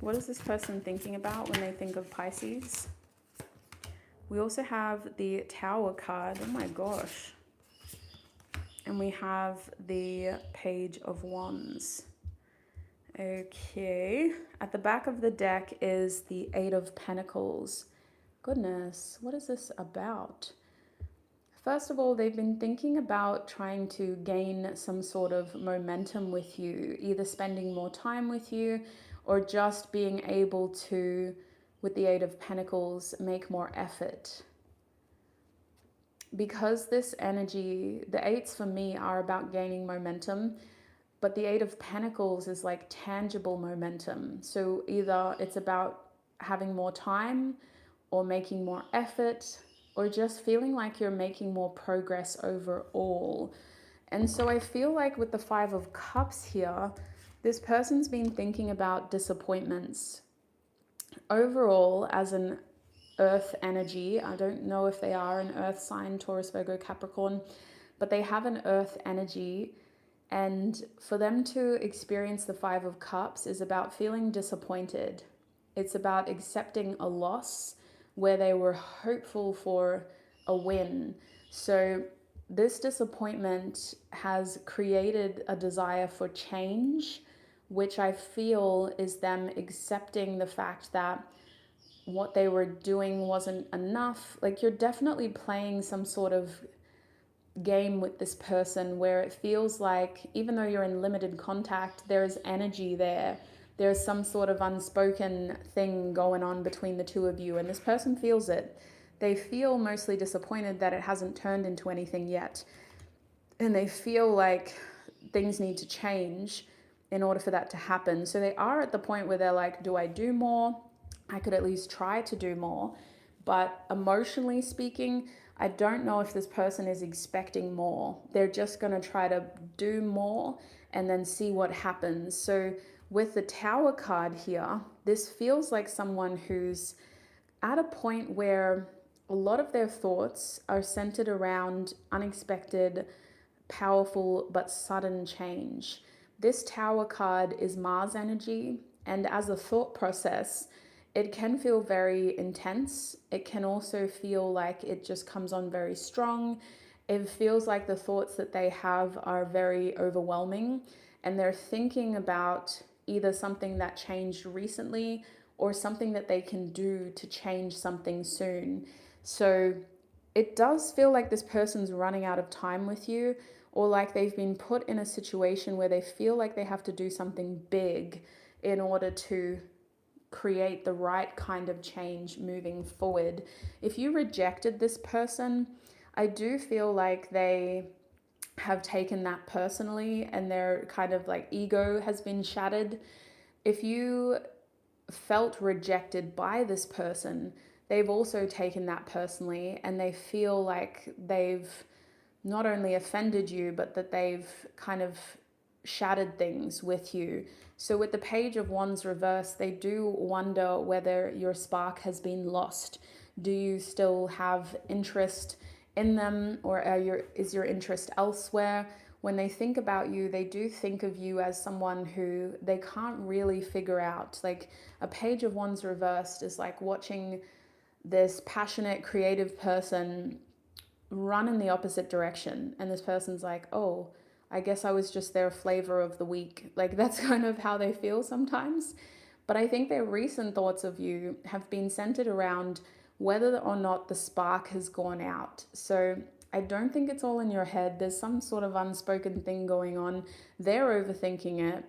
What is this person thinking about when they think of Pisces? We also have the Tower card, oh my gosh. And we have the Page of Wands. Okay, at the back of the deck is the Eight of Pentacles. Goodness, what is this about? First of all, they've been thinking about trying to gain some sort of momentum with you, either spending more time with you or just being able to, with the Eight of Pentacles, make more effort. Because this energy, the eights for me are about gaining momentum, but the Eight of Pentacles is like tangible momentum. So either it's about having more time or making more effort, or just feeling like you're making more progress overall. And so I feel like with the Five of Cups here, this person's been thinking about disappointments. Overall, as an earth energy, I don't know if they are an earth sign, Taurus, Virgo, Capricorn, but they have an earth energy. And for them to experience the Five of Cups is about feeling disappointed. It's about accepting a loss where they were hopeful for a win. So this disappointment has created a desire for change, which I feel is them accepting the fact that what they were doing wasn't enough. Like you're definitely playing some sort of game with this person where it feels like even though you're in limited contact, there's energy there. There's some sort of unspoken thing going on between the two of you, and this person feels it. They feel mostly disappointed that it hasn't turned into anything yet. And they feel like things need to change in order for that to happen. So they are at the point where they're like, do I do more? I could at least try to do more. But emotionally speaking, I don't know if this person is expecting more. They're just going to try to do more and then see what happens. So with the Tower card here, this feels like someone who's at a point where a lot of their thoughts are centered around unexpected, powerful, but sudden change. This Tower card is Mars energy, and as a thought process, it can feel very intense. It can also feel like it just comes on very strong. It feels like the thoughts that they have are very overwhelming, and they're thinking about either something that changed recently or something that they can do to change something soon. So it does feel like this person's running out of time with you, or like they've been put in a situation where they feel like they have to do something big in order to create the right kind of change moving forward. If you rejected this person, I do feel like they have taken that personally and their kind of like ego has been shattered. If you felt rejected by this person, they've also taken that personally, and they feel like they've not only offended you, but that they've kind of shattered things with you. So with the Page of Wands reversed, they do wonder whether your spark has been lost. Do you still have interest in them, or is your interest elsewhere? When they think about you, they do think of you as someone who they can't really figure out. Like a Page of Wands reversed is like watching this passionate, creative person run in the opposite direction. And this person's like, oh, I guess I was just their flavor of the week. Like that's kind of how they feel sometimes. But I think their recent thoughts of you have been centered around whether or not the spark has gone out. So I don't think it's all in your head. There's some sort of unspoken thing going on. They're overthinking it.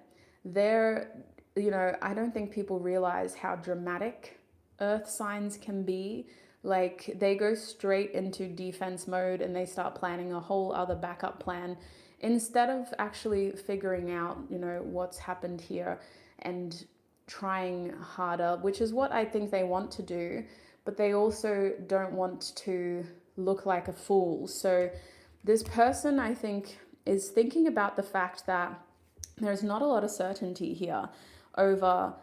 I don't think people realize how dramatic earth signs can be. Like they go straight into defense mode and they start planning a whole other backup plan instead of actually figuring out, what's happened here and trying harder, which is what I think they want to do, but they also don't want to look like a fool. So this person, I think, is thinking about the fact that there's not a lot of certainty here over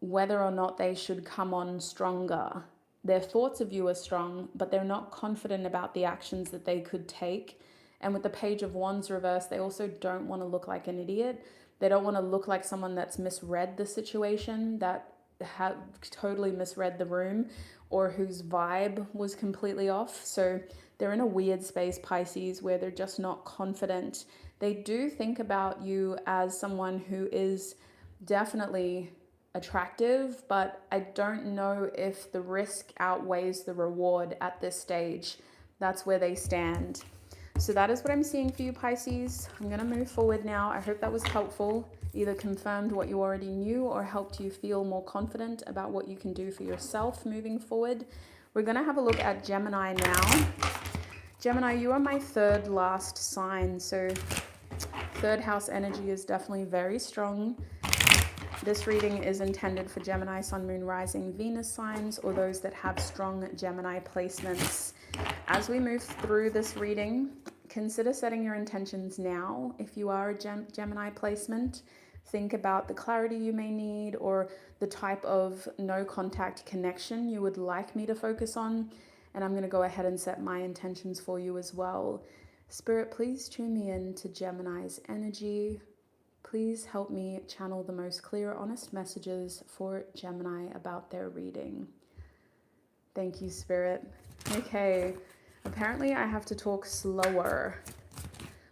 whether or not they should come on stronger. Their thoughts of you are strong, but they're not confident about the actions that they could take. And with the Page of Wands reversed, they also don't want to look like an idiot. They don't want to look like someone that's misread the situation, that have totally misread the room, or whose vibe was completely off. So they're in a weird space, Pisces, where they're just not confident. They do think about you as someone who is definitely attractive, but I don't know if the risk outweighs the reward at this stage. That's where they stand. So that is what I'm seeing for you, Pisces. I'm going to move forward now. I hope that was helpful, either confirmed what you already knew or helped you feel more confident about what you can do for yourself moving forward. We're going to have a look at Gemini now. Gemini, you are my third last sign. So third house energy is definitely very strong. This reading is intended for Gemini, Sun, Moon, Rising, Venus signs, or those that have strong Gemini placements. As we move through this reading, consider setting your intentions now. If you are a Gemini placement, think about the clarity you may need or the type of no contact connection you would like me to focus on. And I'm going to go ahead and set my intentions for you as well. Spirit, please tune me in to Gemini's energy. Please help me channel the most clear, honest messages for Gemini about their reading. Thank you, Spirit. Okay, apparently I have to talk slower,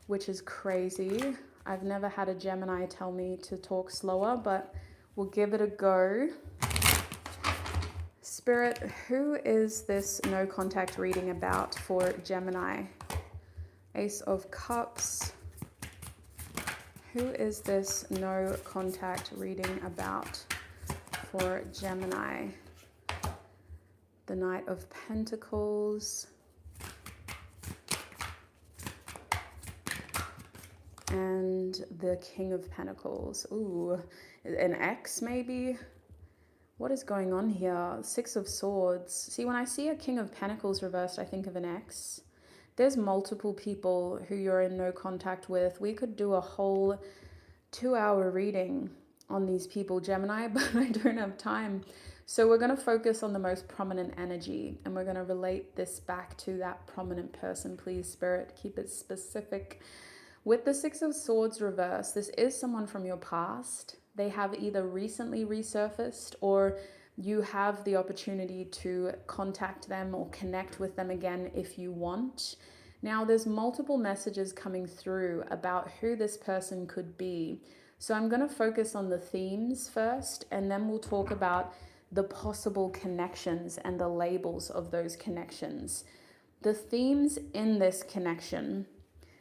which is crazy. I've never had a Gemini tell me to talk slower, but we'll give it a go. Spirit, who is this no contact reading about for Gemini? Ace of Cups. Who is this no contact reading about for Gemini? The Knight of Pentacles. And the King of Pentacles. Ooh, an X maybe? What is going on here? Six of Swords. See, when I see a King of Pentacles reversed, I think of an X. There's multiple people who you're in no contact with. We could do a whole 2-hour reading on these people, Gemini, but I don't have time. So we're going to focus on the most prominent energy, and we're going to relate this back to that prominent person. Please, Spirit, keep it specific. With the Six of Swords reversed, this is someone from your past. They have either recently resurfaced, or you have the opportunity to contact them or connect with them again if you want. Now, there's multiple messages coming through about who this person could be. So I'm going to focus on the themes first, and then we'll talk about the possible connections and the labels of those connections. The themes in this connection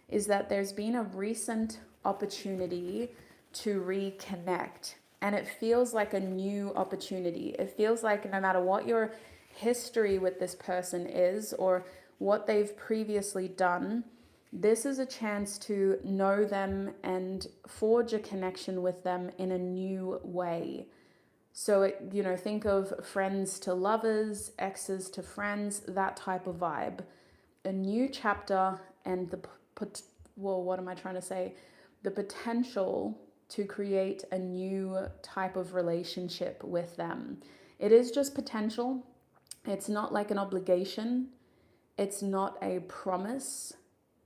is that there's been a recent opportunity to reconnect. And it feels like a new opportunity. It feels like no matter what your history with this person is or what they've previously done, this is a chance to know them and forge a connection with them in a new way. So, you know, think of friends to lovers, exes to friends, that type of vibe. A new chapter and what am I trying to say? The potential to create a new type of relationship with them. It is just potential. It's not like an obligation. It's not a promise.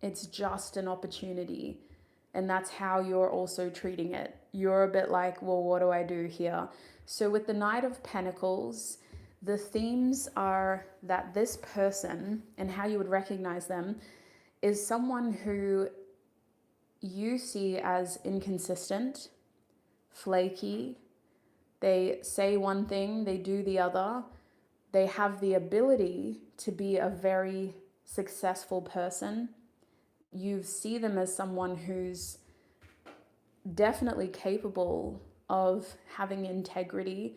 It's just an opportunity. And that's how you're also treating it. You're a bit like, well, what do I do here? So with the Knight of Pentacles, the themes are that this person, and how you would recognize them, is someone who you see as inconsistent, flaky. They say one thing, they do the other. They have the ability to be a very successful person. You see them as someone who's definitely capable of having integrity,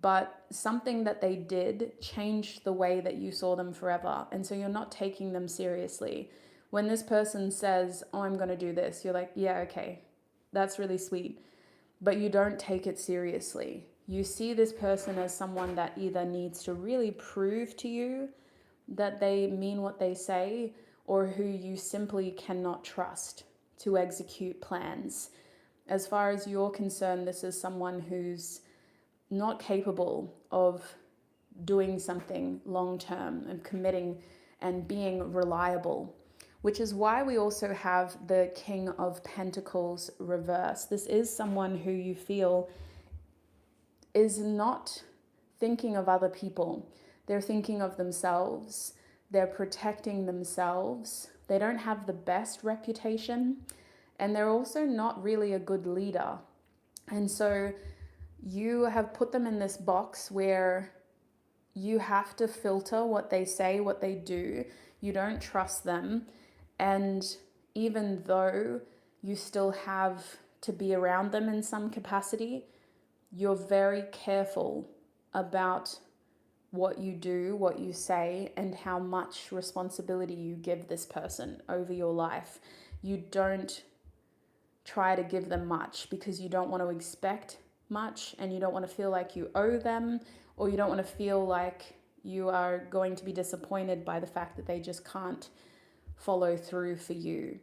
but something that they did changed the way that you saw them forever. And so you're not taking them seriously. When this person says, oh, I'm going to do this, you're like, yeah, okay, that's really sweet. But you don't take it seriously. You see this person as someone that either needs to really prove to you that they mean what they say, or who you simply cannot trust to execute plans. As far as you're concerned, this is someone who's not capable of doing something long term and committing and being reliable, which is why we also have the King of Pentacles reverse. This is someone who you feel is not thinking of other people. They're thinking of themselves. They're protecting themselves. They don't have the best reputation, and they're also not really a good leader. And so you have put them in this box where you have to filter what they say, what they do. You don't trust them. And even though you still have to be around them in some capacity, you're very careful about what you do, what you say, and how much responsibility you give this person over your life. You don't try to give them much because you don't want to expect much, and you don't want to feel like you owe them, or you don't want to feel like you are going to be disappointed by the fact that they just can't follow through for you.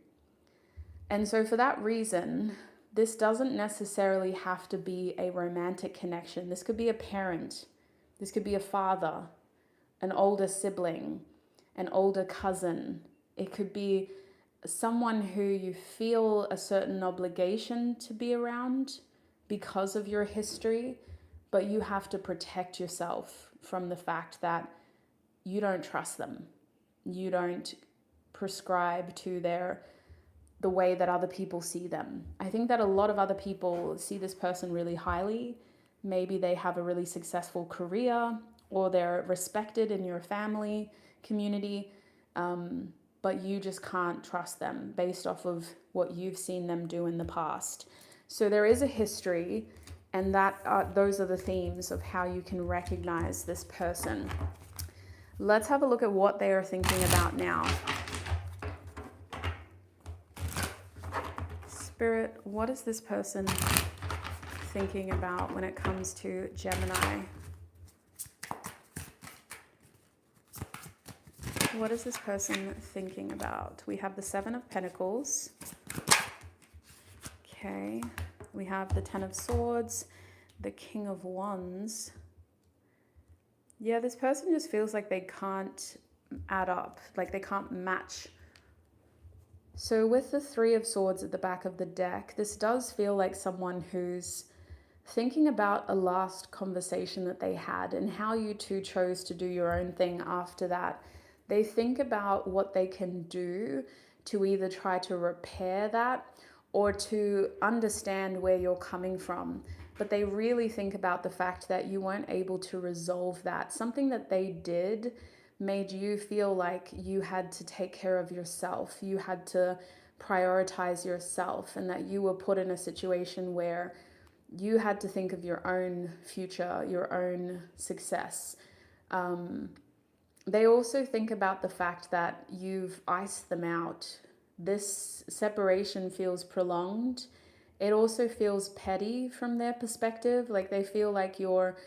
And so for that reason, this doesn't necessarily have to be a romantic connection. This could be a parent. This could be a father, an older sibling, an older cousin. It could be someone who you feel a certain obligation to be around because of your history, but you have to protect yourself from the fact that you don't trust them. You don't prescribe to the way that other people see them. I think that a lot of other people see this person really highly. Maybe they have a really successful career, or they're respected in your family, community, but you just can't trust them based off of what you've seen them do in the past. So there is a history, and those are the themes of how you can recognize this person. Let's have a look at what they are thinking about now. Spirit, what is this person thinking about when it comes to Gemini? What is this person thinking about? We have the Seven of Pentacles. Okay. We have the Ten of Swords, the King of Wands. Yeah, this person just feels like they can't add up, like they can't match. So with the Three of Swords at the back of the deck, this does feel like someone who's thinking about a last conversation that they had and how you two chose to do your own thing after that. They think about what they can do to either try to repair that or to understand where you're coming from. But they really think about the fact that you weren't able to resolve that. Something that they did made you feel like you had to take care of yourself. You had to prioritize yourself, and that you were put in a situation where you had to think of your own future, your own success. They also think about the fact that you've iced them out. This separation feels prolonged, It also feels petty from their perspective. Like they feel like you're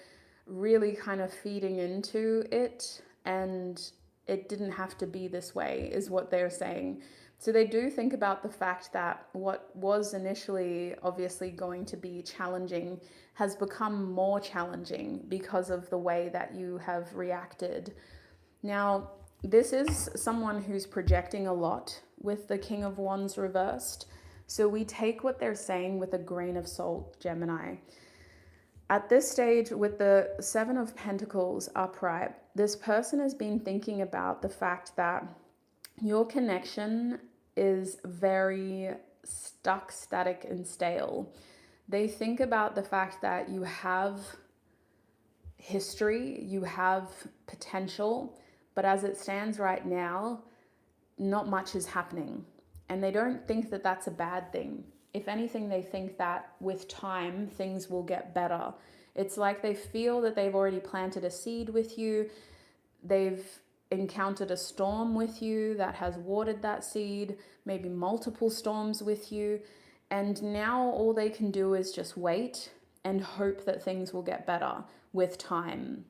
really kind of feeding into it, and it didn't have to be this way, is what they're saying. So they do think about the fact that what was initially obviously going to be challenging has become more challenging because of the way that you have reacted. Now, this is someone who's projecting a lot with the King of Wands reversed. So we take what they're saying with a grain of salt, Gemini. At this stage, with the Seven of Pentacles upright, this person has been thinking about the fact that your connection is very stuck, static, and stale. They think about the fact that you have history, you have potential, but as it stands right now, not much is happening. And they don't think that that's a bad thing. If anything, they think that with time, things will get better. It's like they feel that they've already planted a seed with you. They've encountered a storm with you that has watered that seed, maybe multiple storms with you. And now all they can do is just wait and hope that things will get better with time.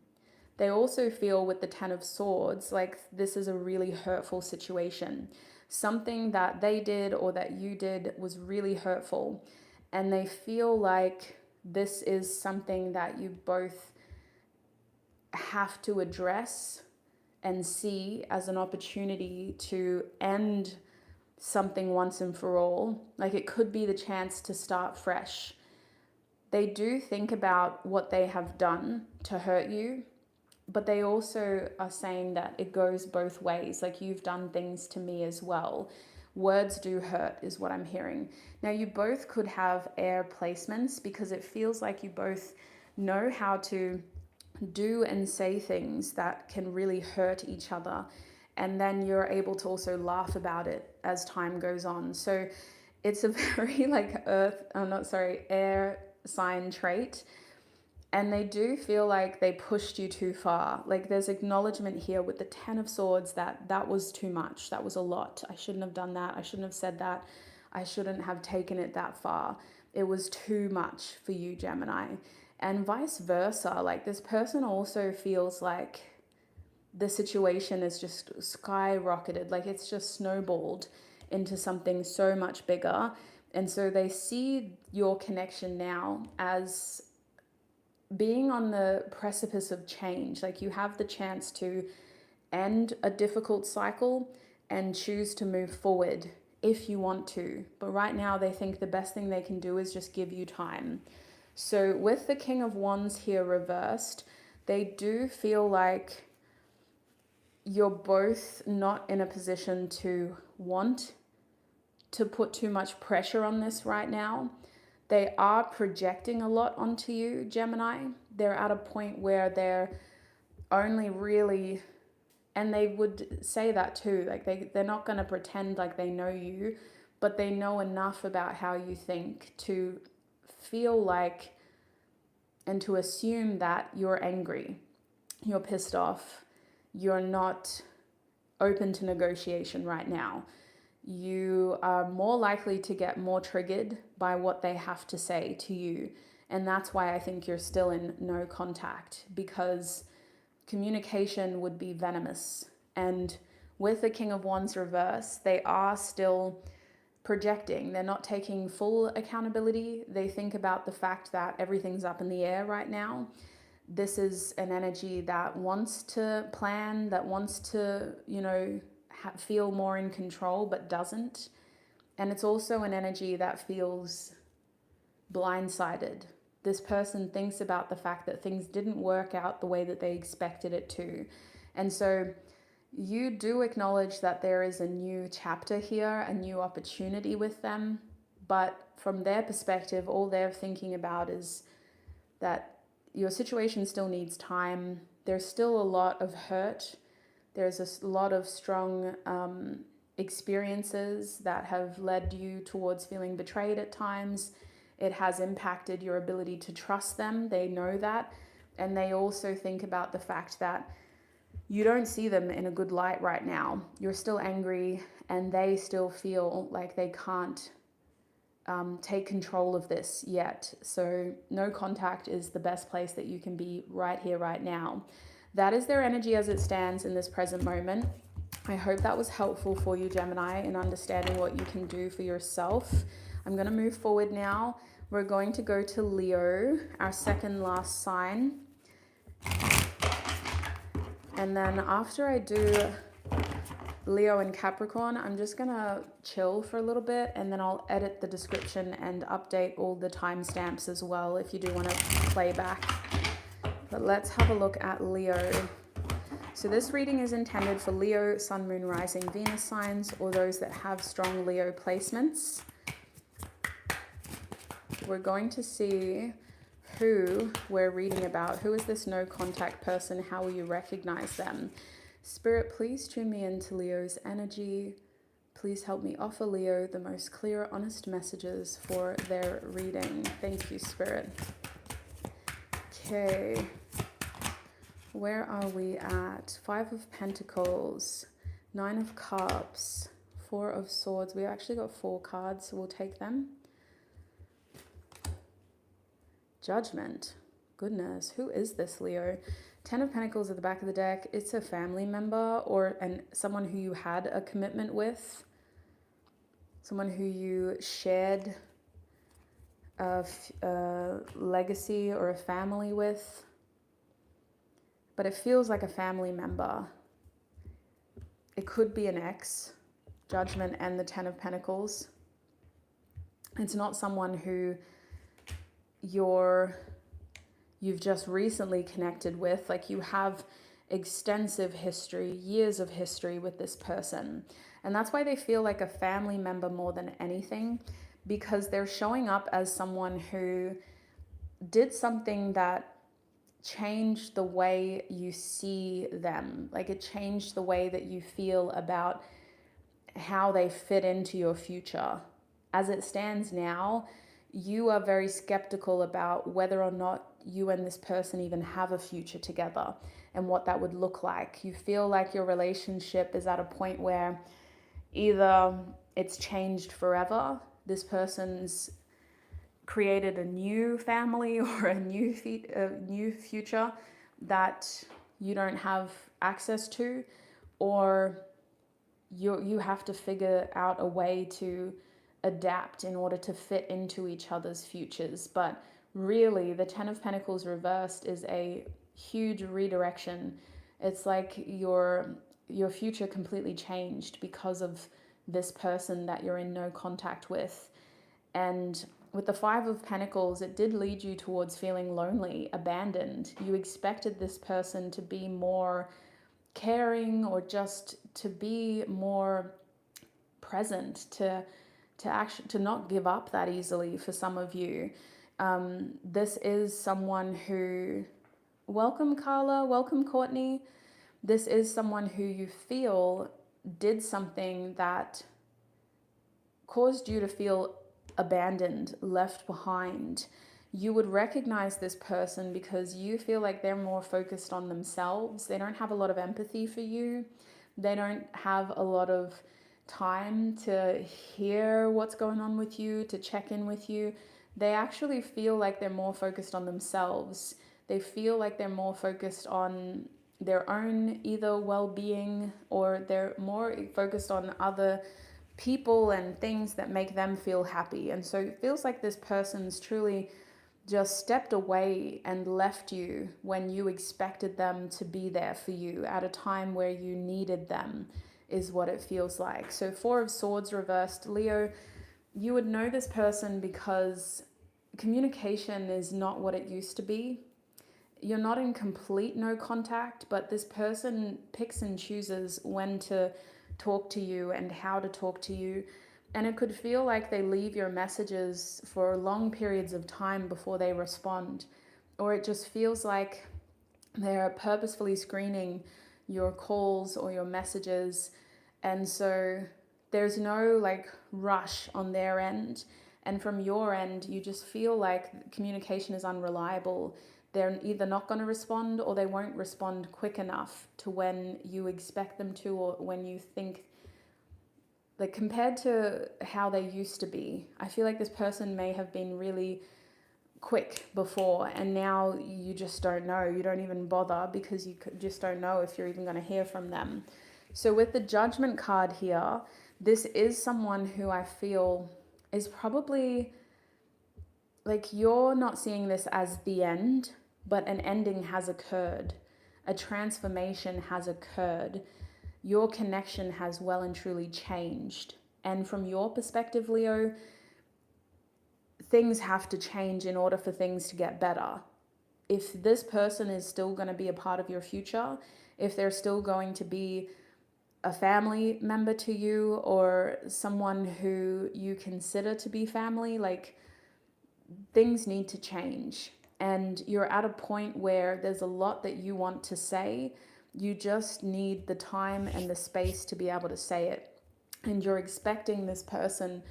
They also feel with the Ten of Swords like this is a really hurtful situation. Something that they did or that you did was really hurtful. And they feel like this is something that you both have to address and see as an opportunity to end something once and for all. Like it could be the chance to start fresh. They do think about what they have done to hurt you, but they also are saying that it goes both ways. Like you've done things to me as well. Words do hurt is what I'm hearing. Now you both could have air placements because it feels like you both know how to do and say things that can really hurt each other. And then you're able to also laugh about it as time goes on. So it's a very like air sign trait. And they do feel like they pushed you too far. Like there's acknowledgement here with the Ten of Swords that was too much. That was a lot. I shouldn't have done that. I shouldn't have said that. I shouldn't have taken it that far. It was too much for you, Gemini. And vice versa. Like this person also feels like the situation is just skyrocketed. Like it's just snowballed into something so much bigger. And so they see your connection now as being on the precipice of change. Like you have the chance to end a difficult cycle and choose to move forward if you want to. But right now they think the best thing they can do is just give you time. So with the King of Wands here reversed, they do feel like you're both not in a position to want to put too much pressure on this right now. They are projecting a lot onto you, Gemini. They're at a point where they're only really, and they would say that too, like they're not going to pretend like they know you, but they know enough about how you think to feel like and to assume that you're angry, you're pissed off, you're not open to negotiation right now. You are more likely to get more triggered by what they have to say to you. And that's why I think you're still in no contact, because communication would be venomous. And with the King of Wands reverse, they are still projecting. They're not taking full accountability. They think about the fact that everything's up in the air right now. This is an energy that wants to plan, that wants to, feel more in control, but doesn't. And it's also an energy that feels blindsided. This person thinks about the fact that things didn't work out the way that they expected it to. And so you do acknowledge that there is a new chapter here, a new opportunity with them. But from their perspective, all they're thinking about is that your situation still needs time. There's still a lot of hurt. There's a lot of strong experiences that have led you towards feeling betrayed at times. It has impacted your ability to trust them. They know that. And they also think about the fact that you don't see them in a good light right now. You're still angry and they still feel like they can't take control of this yet. So no contact is the best place that you can be right here, right now. That is their energy as it stands in this present moment. I hope that was helpful for you, Gemini, in understanding what you can do for yourself. I'm going to move forward now. We're going to go to Leo, our second last sign. And then after I do Leo and Capricorn, I'm just going to chill for a little bit, and then I'll edit the description and update all the timestamps as well if you do want to play back. But let's have a look at Leo. So this reading is intended for Leo, Sun, Moon, Rising, Venus signs, or those that have strong Leo placements. We're going to see who we're reading about. Who is this no contact person? How will you recognize them? Spirit, please tune me into Leo's energy. Please help me offer Leo the most clear, honest messages for their reading. Thank you, Spirit. Okay. Where are we at? 5 of Pentacles, 9 of Cups, 4 of Swords. We actually got 4 cards, so we'll take them. Judgment. Goodness, who is this, Leo? 10 of Pentacles at the back of the deck. It's a family member or someone who you had a commitment with. Someone who you shared a legacy or a family with. But it feels like a family member. It could be an ex. Judgment and the 10 of Pentacles. It's not someone who you've just recently connected with. Like, you have extensive history, years of history with this person. And that's why they feel like a family member more than anything, because they're showing up as someone who did something that changed the way you see them. Like, it changed the way that you feel about how they fit into your future. As it stands now, you are very skeptical about whether or not you and this person even have a future together and what that would look like. You feel like your relationship is at a point where either it's changed forever, this person's created a new family or a new future that you don't have access to, or you have to figure out a way to adapt in order to fit into each other's futures. But really, the 10 of Pentacles reversed is a huge redirection. It's like your future completely changed because of this person that you're in no contact with. And with the 5 of Pentacles, it did lead you towards feeling lonely, abandoned. You expected this person to be more caring, or just to be more present, to not give up that easily for some of you. This is someone who, welcome Carla, welcome Courtney. This is someone who you feel did something that caused you to feel abandoned, left behind. You would recognize this person because you feel like they're more focused on themselves. They don't have a lot of empathy for you. They don't have a lot of time to hear what's going on with you, to check in with you. They actually feel like they're more focused on themselves. They feel like they're more focused on their own either well-being, or they're more focused on other people and things that make them feel happy. And so it feels like this person's truly just stepped away and left you when you expected them to be there for you at a time where you needed them, is what it feels like. So 4 of Swords reversed. Leo, you would know this person because communication is not what it used to be. You're not in complete no contact, but this person picks and chooses when to talk to you and how to talk to you. And it could feel like they leave your messages for long periods of time before they respond. Or it just feels like they're purposefully screening your calls or your messages. And so there's no rush on their end. And from your end, you just feel like communication is unreliable. They're either not going to respond, or they won't respond quick enough to when you expect them to, or when you think like compared to how they used to be. I feel like this person may have been really quick before, and now you just don't know. You don't even bother because you just don't know if you're even going to hear from them. So with the Judgment card here, this is someone who I feel is probably like, you're not seeing this as the end, but an ending has occurred. A transformation has occurred. Your connection has well and truly changed. And from your perspective, Leo, things have to change in order for things to get better. If this person is still going to be a part of your future, if they're still going to be a family member to you or someone who you consider to be family, like, things need to change. And you're at a point where there's a lot that you want to say. You just need the time and the space to be able to say it. And you're expecting this person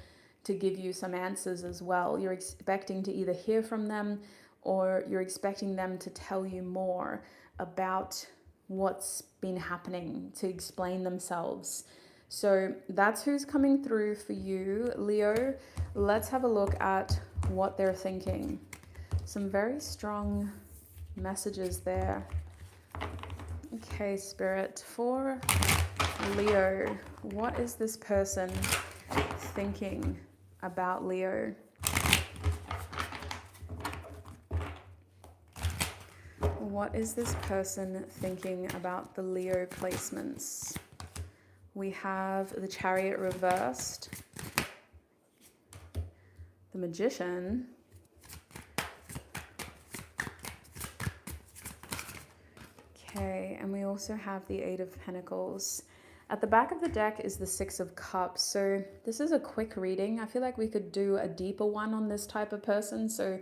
to give you some answers as well. You're expecting to either hear from them or you're expecting them to tell you more about what's been happening, to explain themselves. So that's who's coming through for you, Leo. Let's have a look at what they're thinking. Some very strong messages there. Okay, Spirit, for Leo, what is this person thinking about Leo? What is this person thinking about the Leo placements? We have the Chariot reversed, the Magician, okay, and we also have the Eight of Pentacles. At the back of the deck is the Six of Cups. So this is a quick reading. I feel like we could do a deeper one on this type of person. So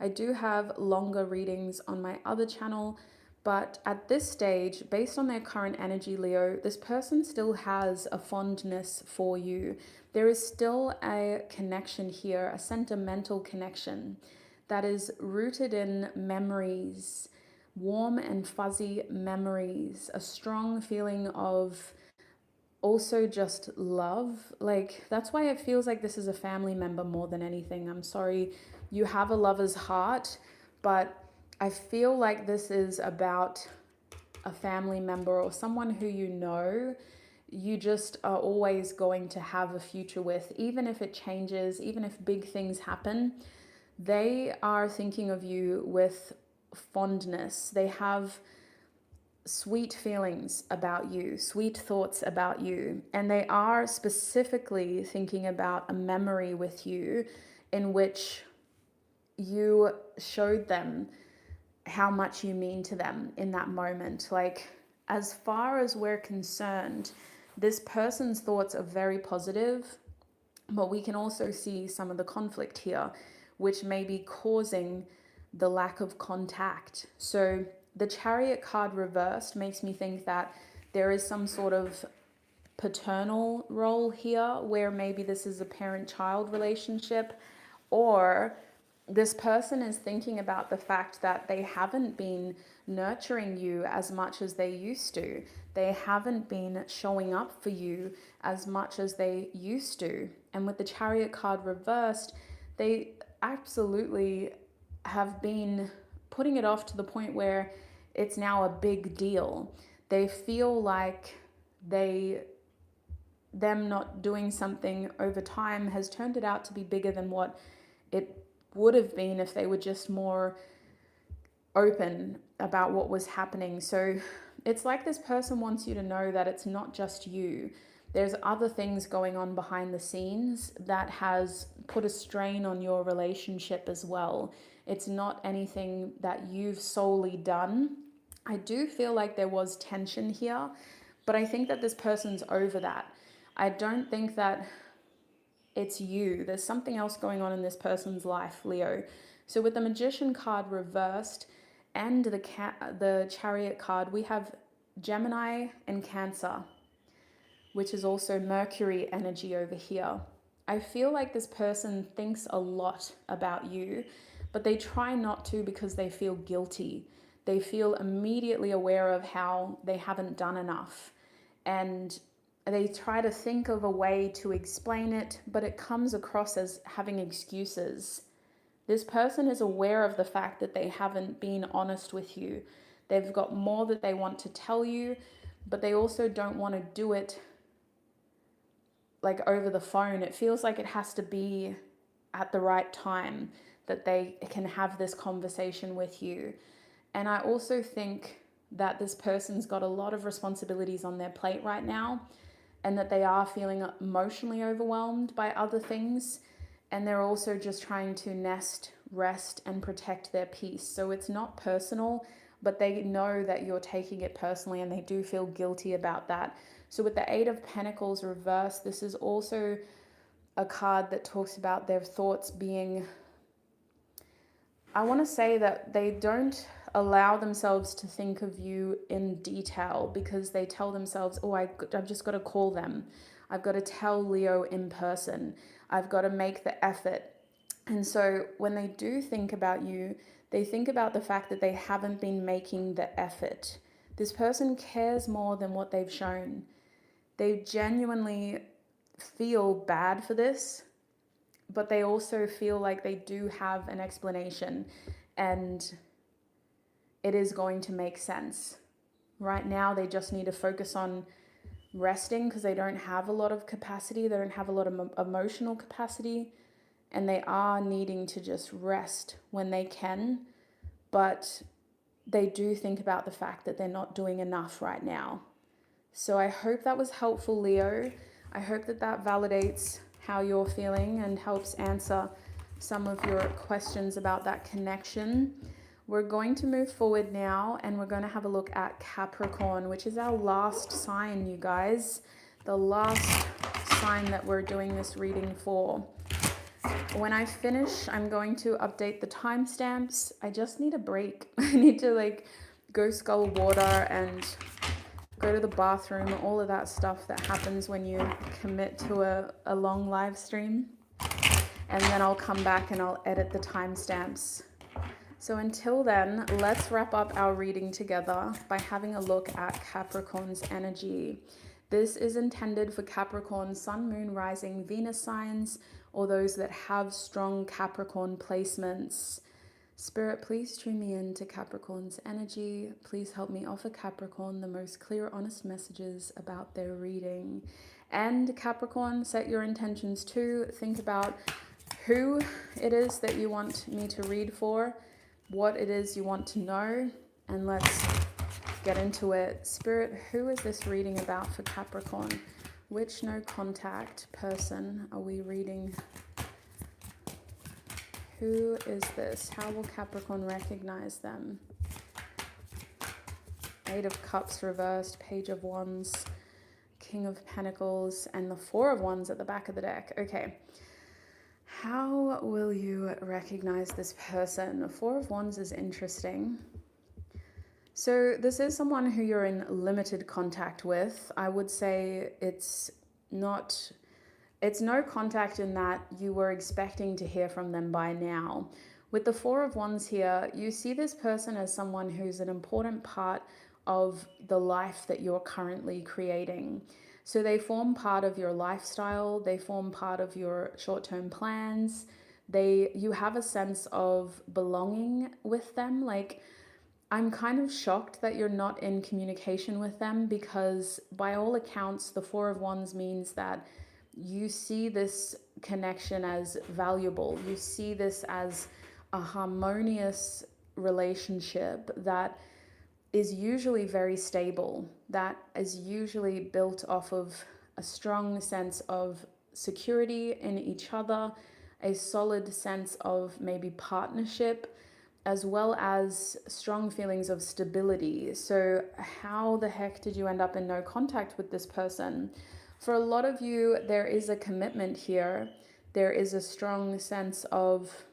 I do have longer readings on my other channel, but at this stage, based on their current energy, Leo, this person still has a fondness for you. There is still a connection here, a sentimental connection that is rooted in memories, warm and fuzzy memories, a strong feeling of also just love. Like, that's why it feels like this is a family member more than anything. I'm sorry, you have a lover's heart, but I feel like this is about a family member or someone who you just are always going to have a future with. Even if it changes, even if big things happen, they are thinking of you with fondness. They have sweet feelings about you, sweet thoughts about you, and they are specifically thinking about a memory with you in which you showed them how much you mean to them in that moment. Like, as far as we're concerned, this person's thoughts are very positive, but we can also see some of the conflict here, which may be causing the lack of contact. So the Chariot card reversed makes me think that there is some sort of paternal role here, where maybe this is a parent-child relationship, or this person is thinking about the fact that they haven't been nurturing you as much as they used to. They haven't been showing up for you as much as they used to. And with the Chariot card reversed, they absolutely have been putting it off to the point where it's now a big deal. They feel like them not doing something over time has turned it out to be bigger than what it would have been if they were just more open about what was happening. So it's like this person wants you to know that it's not just you. There's other things going on behind the scenes that has put a strain on your relationship as well. It's not anything that you've solely done. I do feel like there was tension here, but I think that this person's over that. I don't think that it's you. There's something else going on in this person's life, Leo. So with the Magician card reversed and the Chariot card, we have Gemini and Cancer, which is also Mercury energy over here. I feel like this person thinks a lot about you, but they try not to because they feel guilty. They feel immediately aware of how they haven't done enough. And they try to think of a way to explain it, but it comes across as having excuses. This person is aware of the fact that they haven't been honest with you. They've got more that they want to tell you, but they also don't want to do it like over the phone. It feels like it has to be at the right time that they can have this conversation with you. And I also think that this person's got a lot of responsibilities on their plate right now, and that they are feeling emotionally overwhelmed by other things. And they're also just trying to nest, rest, and protect their peace. So it's not personal, but they know that you're taking it personally, and they do feel guilty about that. So with the Eight of Pentacles reversed, this is also a card that talks about their thoughts being, I want to say that they don't allow themselves to think of you in detail, because they tell themselves, oh, I've just got to call them. I've got to tell Leo in person. I've got to make the effort. And so when they do think about you, they think about the fact that they haven't been making the effort. This person cares more than what they've shown. They genuinely feel bad for this, but they also feel like they do have an explanation, and it is going to make sense. Right now, they just need to focus on resting, because they don't have a lot of capacity. They don't have a lot of emotional capacity, and they are needing to just rest when they can. But they do think about the fact that they're not doing enough right now. So I hope that was helpful, Leo. I hope that that validates how you're feeling and helps answer some of your questions about that connection. We're going to move forward now, and we're going to have a look at Capricorn, which is our last sign, you guys. The last sign that we're doing this reading for. When I finish, I'm going to update the timestamps. I just need a break. I need to go scull water and go to the bathroom, all of that stuff that happens when you commit to a long live stream. And then I'll come back and I'll edit the timestamps. So until then, let's wrap up our reading together by having a look at Capricorn's energy. This is intended for Capricorn, Sun, Moon, Rising, Venus signs, or those that have strong Capricorn placements. Spirit, please tune me in to Capricorn's energy. Please help me offer Capricorn the most clear, honest messages about their reading. And Capricorn, set your intentions too. Think about who it is that you want me to read for, what it is you want to know, and let's get into it. Spirit, who is this reading about for Capricorn? Which no contact person are we reading? Who is this? How will Capricorn recognize them? Eight of Cups reversed, Page of Wands, King of Pentacles, and the Four of Wands at the back of the deck. Okay. How will you recognize this person? The Four of Wands is interesting. So this is someone who you're in limited contact with. I would say it's no contact in that you were expecting to hear from them by now. With the Four of Wands here, you see this person as someone who's an important part of the life that you're currently creating. So they form part of your lifestyle, they form part of your short-term plans. You have a sense of belonging with them. I'm kind of shocked that you're not in communication with them, because by all accounts, the Four of Wands means that you see this connection as valuable. You see this as a harmonious relationship that is usually very stable, that is usually built off of a strong sense of security in each other, a solid sense of maybe partnership, as well as strong feelings of stability. So how the heck did you end up in no contact with this person? For a lot of you, there is a commitment here. There is a strong sense of,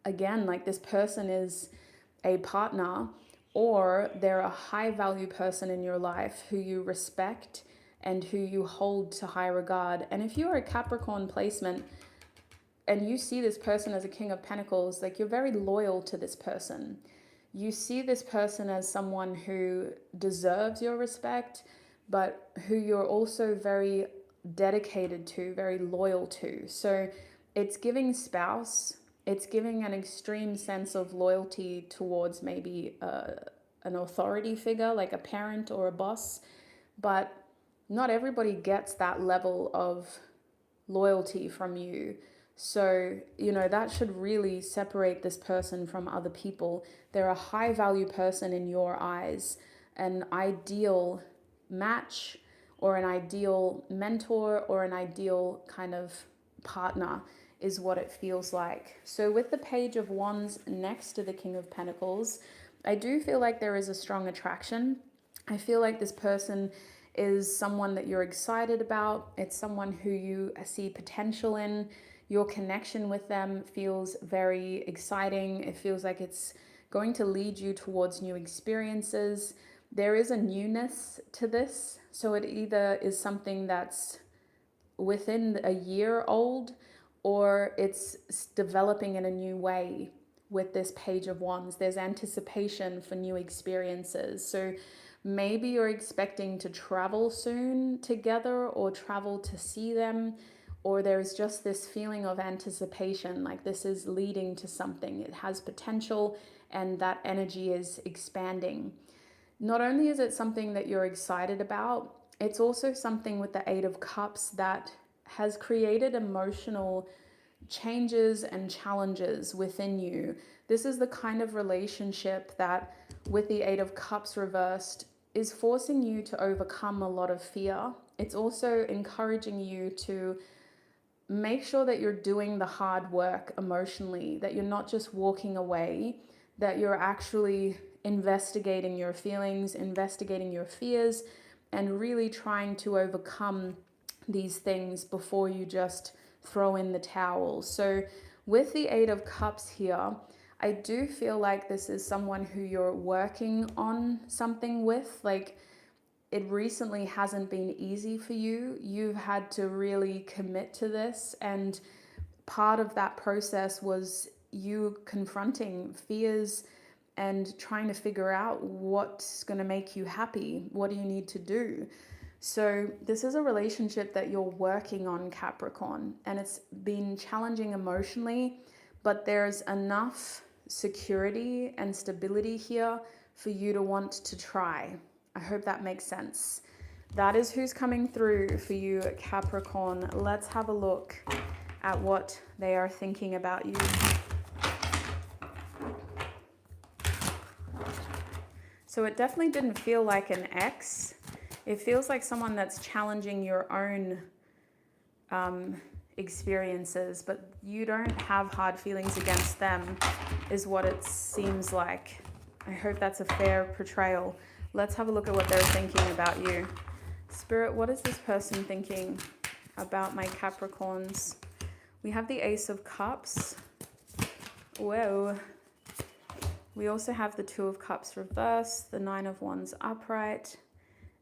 again, this person is a partner, or they're a high value person in your life who you respect and who you hold to high regard. And if you're a Capricorn placement and you see this person as a King of Pentacles, you're very loyal to this person. You see this person as someone who deserves your respect, but who you're also very dedicated to, very loyal to. So it's giving spouse, it's giving an extreme sense of loyalty towards maybe an authority figure, like a parent or a boss. But not everybody gets that level of loyalty from you. So, that should really separate this person from other people. They're a high value person in your eyes, an ideal match or an ideal mentor or an ideal kind of partner is what it feels like. So with the Page of Wands next to the King of Pentacles, I do feel like there is a strong attraction. I feel like this person is someone that you're excited about. It's someone who you see potential in. Your connection with them feels very exciting. It feels like it's going to lead you towards new experiences. There is a newness to this. So it either is something that's within a year old, or it's developing in a new way. With this Page of Wands, there's anticipation for new experiences. So maybe you're expecting to travel soon together or travel to see them, or there's just this feeling of anticipation, like this is leading to something. It has potential and that energy is expanding. Not only is it something that you're excited about, it's also something with the Eight of Cups that has created emotional changes and challenges within you. This is the kind of relationship that, with the Eight of Cups reversed, is forcing you to overcome a lot of fear. It's also encouraging you to make sure that you're doing the hard work emotionally, that you're not just walking away, that you're actually investigating your feelings, investigating your fears, and really trying to overcome these things before you just throw in the towel. So with the Eight of Cups here, I do feel like this is someone who you're working on something with. Like, it recently hasn't been easy for you. You've had to really commit to this, and part of that process was you confronting fears and trying to figure out what's going to make you happy. What do you need to do? So this is a relationship that you're working on, Capricorn, and it's been challenging emotionally, but there's enough security and stability here for you to want to try. I hope that makes sense. That is who's coming through for you, Capricorn. Let's have a look at what they are thinking about you. So it definitely didn't feel like an ex. It feels like someone that's challenging your own experiences, but you don't have hard feelings against them, is what it seems like. I hope that's a fair portrayal. Let's have a look at what they're thinking about you. Spirit, what is this person thinking about my Capricorns? We have the Ace of Cups. Whoa. We also have the Two of Cups reversed, the Nine of Wands upright,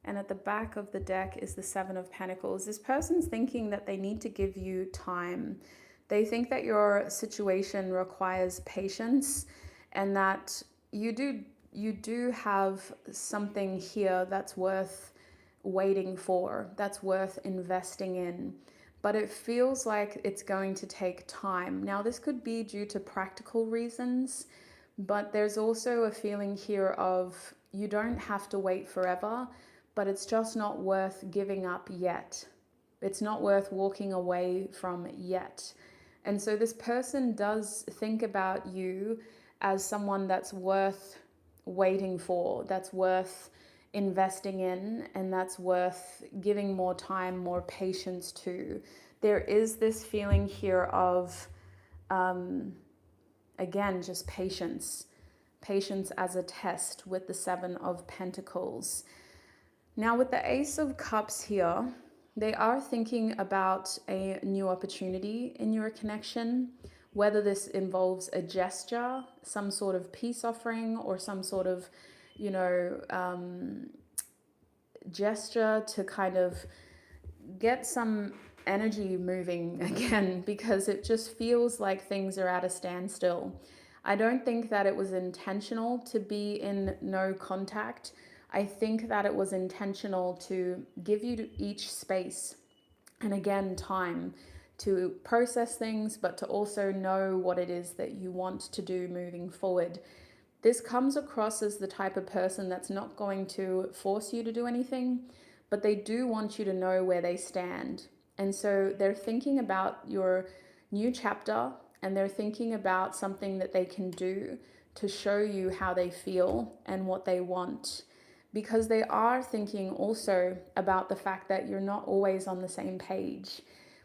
and at the back of the deck is the Seven of Pentacles. This person's thinking that they need to give you time. They think that your situation requires patience, and that you do have something here that's worth waiting for, that's worth investing in. But it feels like it's going to take time. Now, this could be due to practical reasons, but there's also a feeling here of you don't have to wait forever, but it's just not worth giving up yet. It's not worth walking away from yet. And so this person does think about you as someone that's worth waiting for, that's worth investing in, and that's worth giving more time, more patience to. There is this feeling here of, again, just patience as a test with the Seven of Pentacles. Now with the Ace of Cups here, they are thinking about a new opportunity in your connection, whether this involves a gesture, some sort of peace offering, or some sort of, gesture to kind of get some energy moving again, because it just feels like things are at a standstill. I don't think that it was intentional to be in no contact. I think that it was intentional to give you each space and again time to process things, but to also know what it is that you want to do moving forward. This comes across as the type of person that's not going to force you to do anything, but they do want you to know where they stand. And so they're thinking about your new chapter, and they're thinking about something that they can do to show you how they feel and what they want. Because they are thinking also about the fact that you're not always on the same page.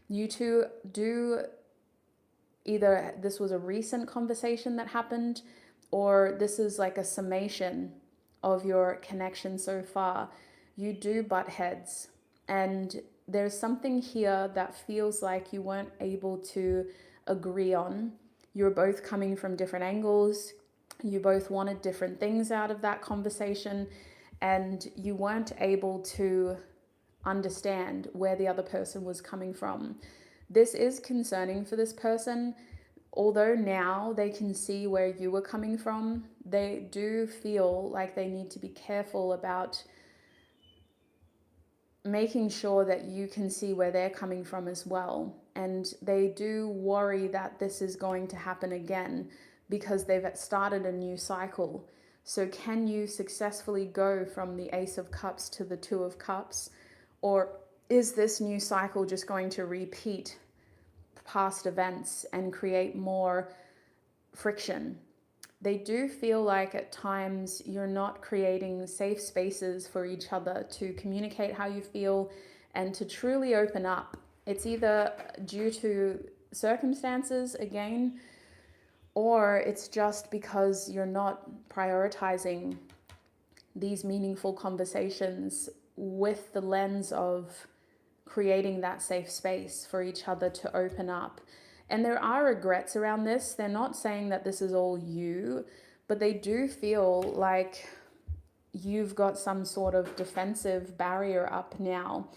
You two do, either this was a recent conversation that happened, or this is like a summation of your connection so far. You do butt heads, and there's something here that feels like you weren't able to agree on. You're both coming from different angles. You both wanted different things out of that conversation, and you weren't able to understand where the other person was coming from. This is concerning for this person. Although now they can see where you were coming from, they do feel like they need to be careful about making sure that you can see where they're coming from as well. And they do worry that this is going to happen again because they've started a new cycle. So can you successfully go from the Ace of Cups to the Two of Cups? Or is this new cycle just going to repeat past events and create more friction? They do feel like at times you're not creating safe spaces for each other to communicate how you feel and to truly open up. It's either due to circumstances again, or it's just because you're not prioritizing these meaningful conversations with the lens of creating that safe space for each other to open up. And there are regrets around this. They're not saying that this is all you, but they do feel like you've got some sort of defensive barrier up now.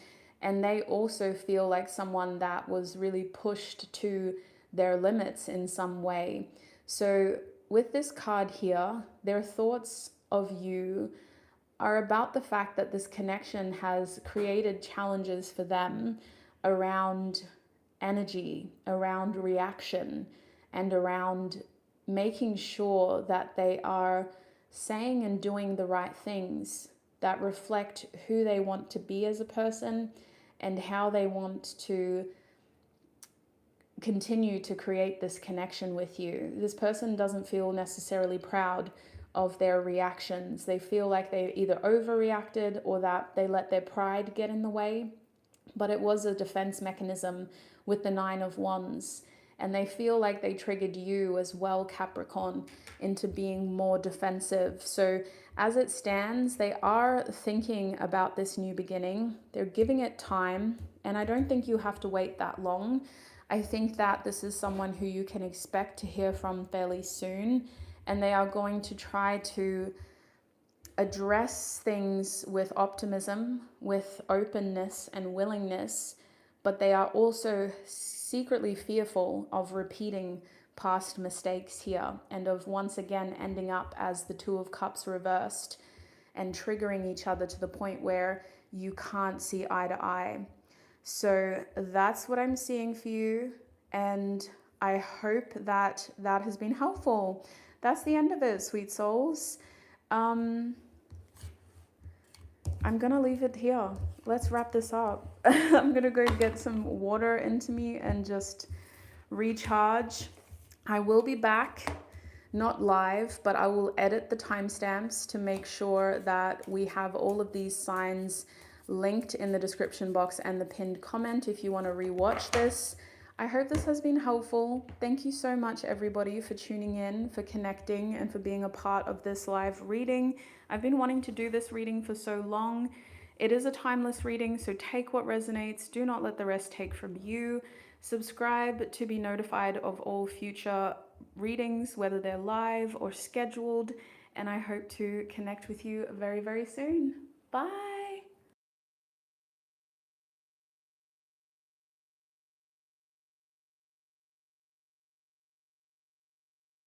And they also feel like someone that was really pushed to their limits in some way. So with this card here, their thoughts of you are about the fact that this connection has created challenges for them around energy, around reaction, and around making sure that they are saying and doing the right things that reflect who they want to be as a person and how they want to continue to create this connection with you. This person doesn't feel necessarily proud of their reactions. They feel like they either overreacted or that they let their pride get in the way. But it was a defense mechanism with the Nine of Wands. And they feel like they triggered you as well, Capricorn, into being more defensive. So as it stands, they are thinking about this new beginning. They're giving it time. And I don't think you have to wait that long. I think that this is someone who you can expect to hear from fairly soon. And they are going to try to address things with optimism, with openness and willingness. But they are also secretly fearful of repeating past mistakes here and of once again ending up as the Two of Cups reversed and triggering each other to the point where you can't see eye to eye. So that's what I'm seeing for you, and I hope that that has been helpful. That's the end of it, sweet souls. I'm gonna leave it here. Let's wrap this up. I'm gonna go get some water into me and just recharge. I will be back, not live, but I will edit the timestamps to make sure that we have all of these signs linked in the description box and the pinned comment if you want to rewatch this. I hope this has been helpful. Thank you so much, everybody, for tuning in, for connecting, and for being a part of this live reading. I've been wanting to do this reading for so long. It is a timeless reading, so take what resonates. Do not let the rest take from you. Subscribe to be notified of all future readings, whether they're live or scheduled. And I hope to connect with you very, very soon. Bye.